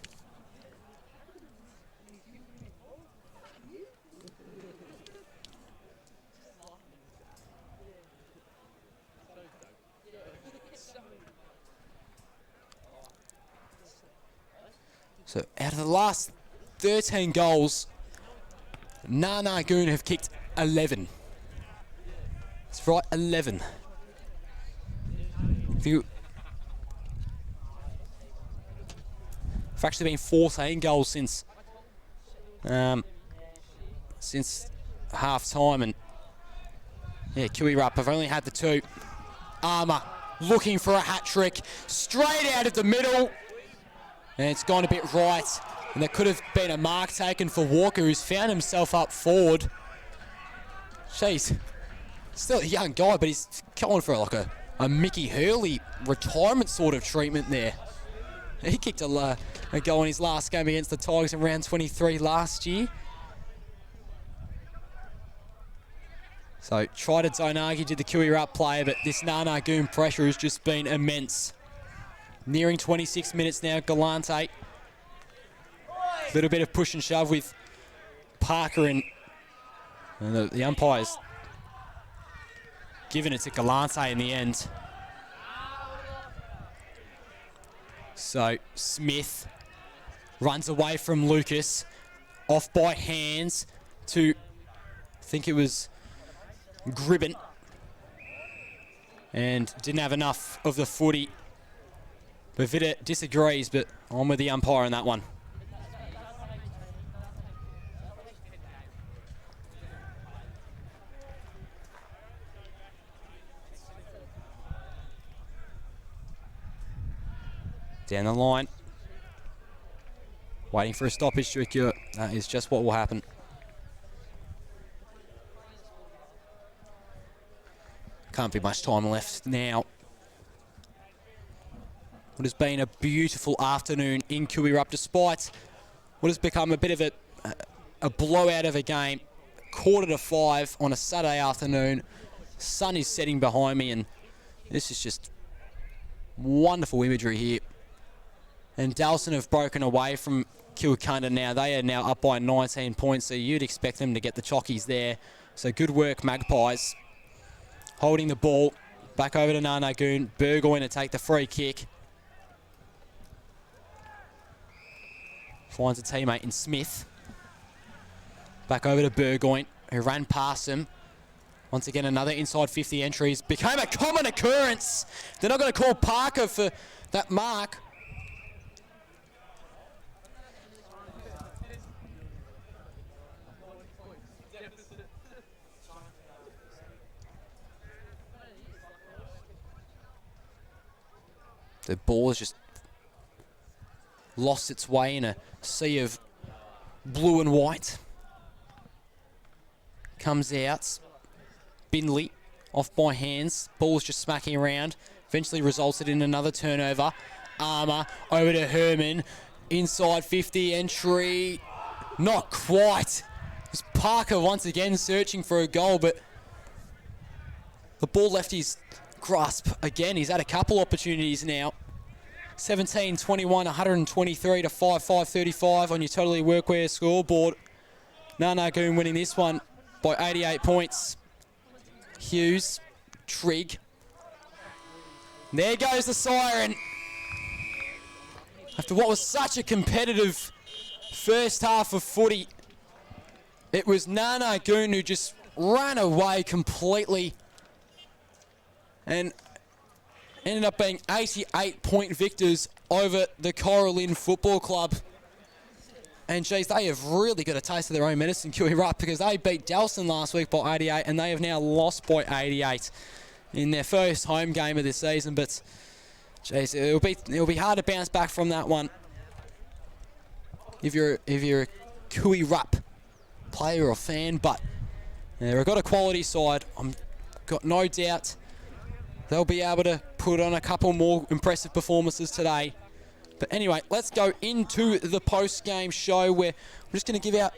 So out of the last 13 goals, Nana Goon have kicked 11. That's right, 11. It's actually been 14 goals since half time, and yeah, Kiwi Rupp have only had the 2. Armour looking for a hat trick straight out of the middle, and it's gone a bit right, and there could have been a mark taken for Walker, who's found himself up forward. Jeez, still a young guy, but he's going for like a Mickey Hurley retirement sort of treatment there. He kicked a goal in his last game against the Tigers in round 23 last year. So tried to Donagi, did the Kiwi Rupp player, but this Nana Goon pressure has just been immense. Nearing 26 minutes now, Galante. A little bit of push and shove with Parker, and the umpire's giving it to Galante in the end. So Smith runs away from Lucas, off by hands to, I think it was Gribben, and didn't have enough of the footy. Bavita disagrees, but on with the umpire on that one. Down the line. Waiting for a stoppage to occur. That is just what will happen. Can't be much time left now. What has been a beautiful afternoon in Kiwi Rupp, despite what has become a bit of a blowout of a game. 4:45 on a Saturday afternoon. Sun is setting behind me, and this is just wonderful imagery here. And Dalston have broken away from Kilcunda now. They are now up by 19 points, so you'd expect them to get the chockies there. So good work, Magpies. Holding the ball. Back over to Nana Goon. Burgoyne to take the free kick. Finds a teammate in Smith. Back over to Burgoyne, who ran past him. Once again, another inside 50 entries. Became a common occurrence. They're not going to call Parker for that mark. The ball has just lost its way in a sea of blue and white. Comes out. Bindley off by hands. Ball's just smacking around. Eventually resulted in another turnover. Armour over to Herman. Inside 50 entry. Not quite. It's Parker once again searching for a goal, but the ball left his grasp again. He's had a couple opportunities now. 17-21, 123 to 5-5-35 on your Totally Workwear scoreboard. Nanagoon winning this one by 88 points. Hughes, Trigg. There goes the siren. After what was such a competitive first half of footy, it was Nanagoon who just ran away completely and ended up being 88-point victors over the Coralline Football Club. And geez, they have really got a taste of their own medicine, Kiwi Rupp, because they beat Dalston last week by 88 and they have now lost by 88 in their first home game of this season. But geez, it'll be hard to bounce back from that one if you're a Kiwi Rupp player or fan. But they've got a quality side. I'm got no doubt they'll be able to put on a couple more impressive performances today. But anyway, let's go into the post-game show where I'm just going to give out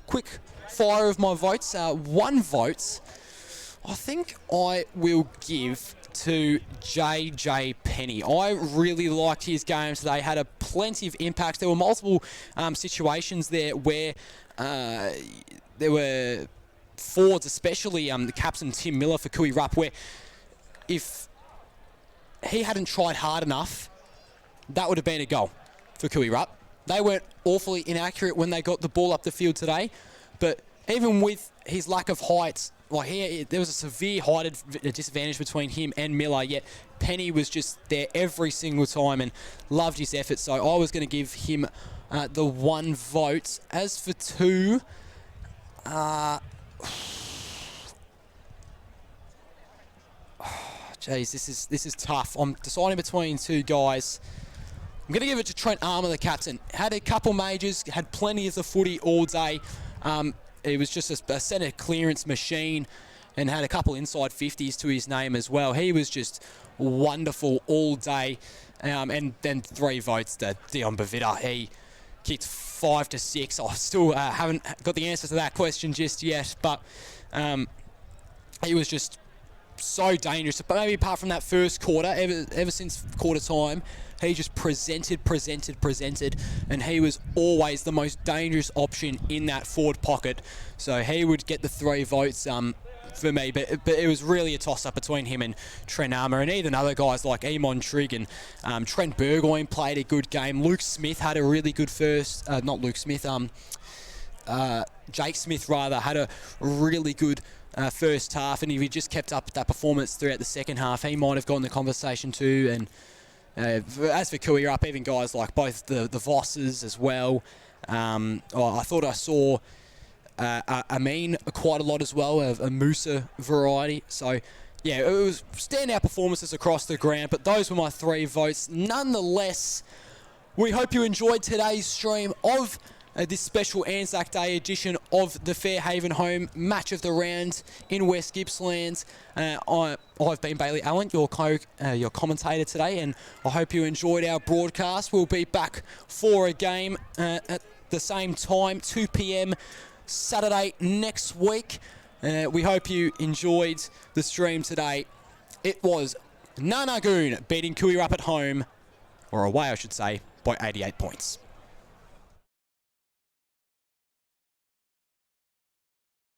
quick fire of my votes. One vote I think I will give to JJ Penny. I really liked his game today. Had a plenty of impacts. There were multiple situations there where there were forwards, especially the captain Tim Miller for Kiwi Rupp, where if he hadn't tried hard enough, that would have been a goal for Kiwi Rupp. They weren't awfully inaccurate when they got the ball up the field today, but even with his lack of height, there was a severe height disadvantage between him and Miller, yet Penny was just there every single time and loved his effort, so I was going to give him the one vote. As for two, geez, this is tough. I'm deciding between two guys. I'm going to give it to Trent Armour, the captain. Had a couple majors, had plenty of the footy all day. It was just a centre clearance machine and had a couple inside 50s to his name as well. He was just wonderful all day. And then 3 votes to Dion Bavita. He kicked 5 to 6. I still haven't got the answer to that question just yet, but he was just so dangerous. But maybe apart from that first quarter, ever since quarter time, he just presented, and he was always the most dangerous option in that forward pocket. So he would get the 3 votes for me, but it was really a toss-up between him and Trent Armour, and even other guys like Eamon Trigg and Trent Burgoyne played a good game. Luke Smith had a really good first, not Luke Smith, Jake Smith rather, had a really good first half, and if he just kept up that performance throughout the second half, he might have gotten the conversation too. And as for Kiwi Rupp, even guys like both the Vosses as well, I thought I saw Amin quite a lot as well, a Musa variety. So yeah, it was standout performances across the ground, but those were my 3 votes. Nonetheless, we hope you enjoyed today's stream of this special Anzac Day edition of the Fairhaven Home Match of the Round in West Gippsland. I've been Bailey Allen, your commentator today, and I hope you enjoyed our broadcast. We'll be back for a game at the same time, 2 p.m. Saturday next week. We hope you enjoyed the stream today. It was Nanagoon beating Kiwi Rupp at home, or away I should say, by 88 points.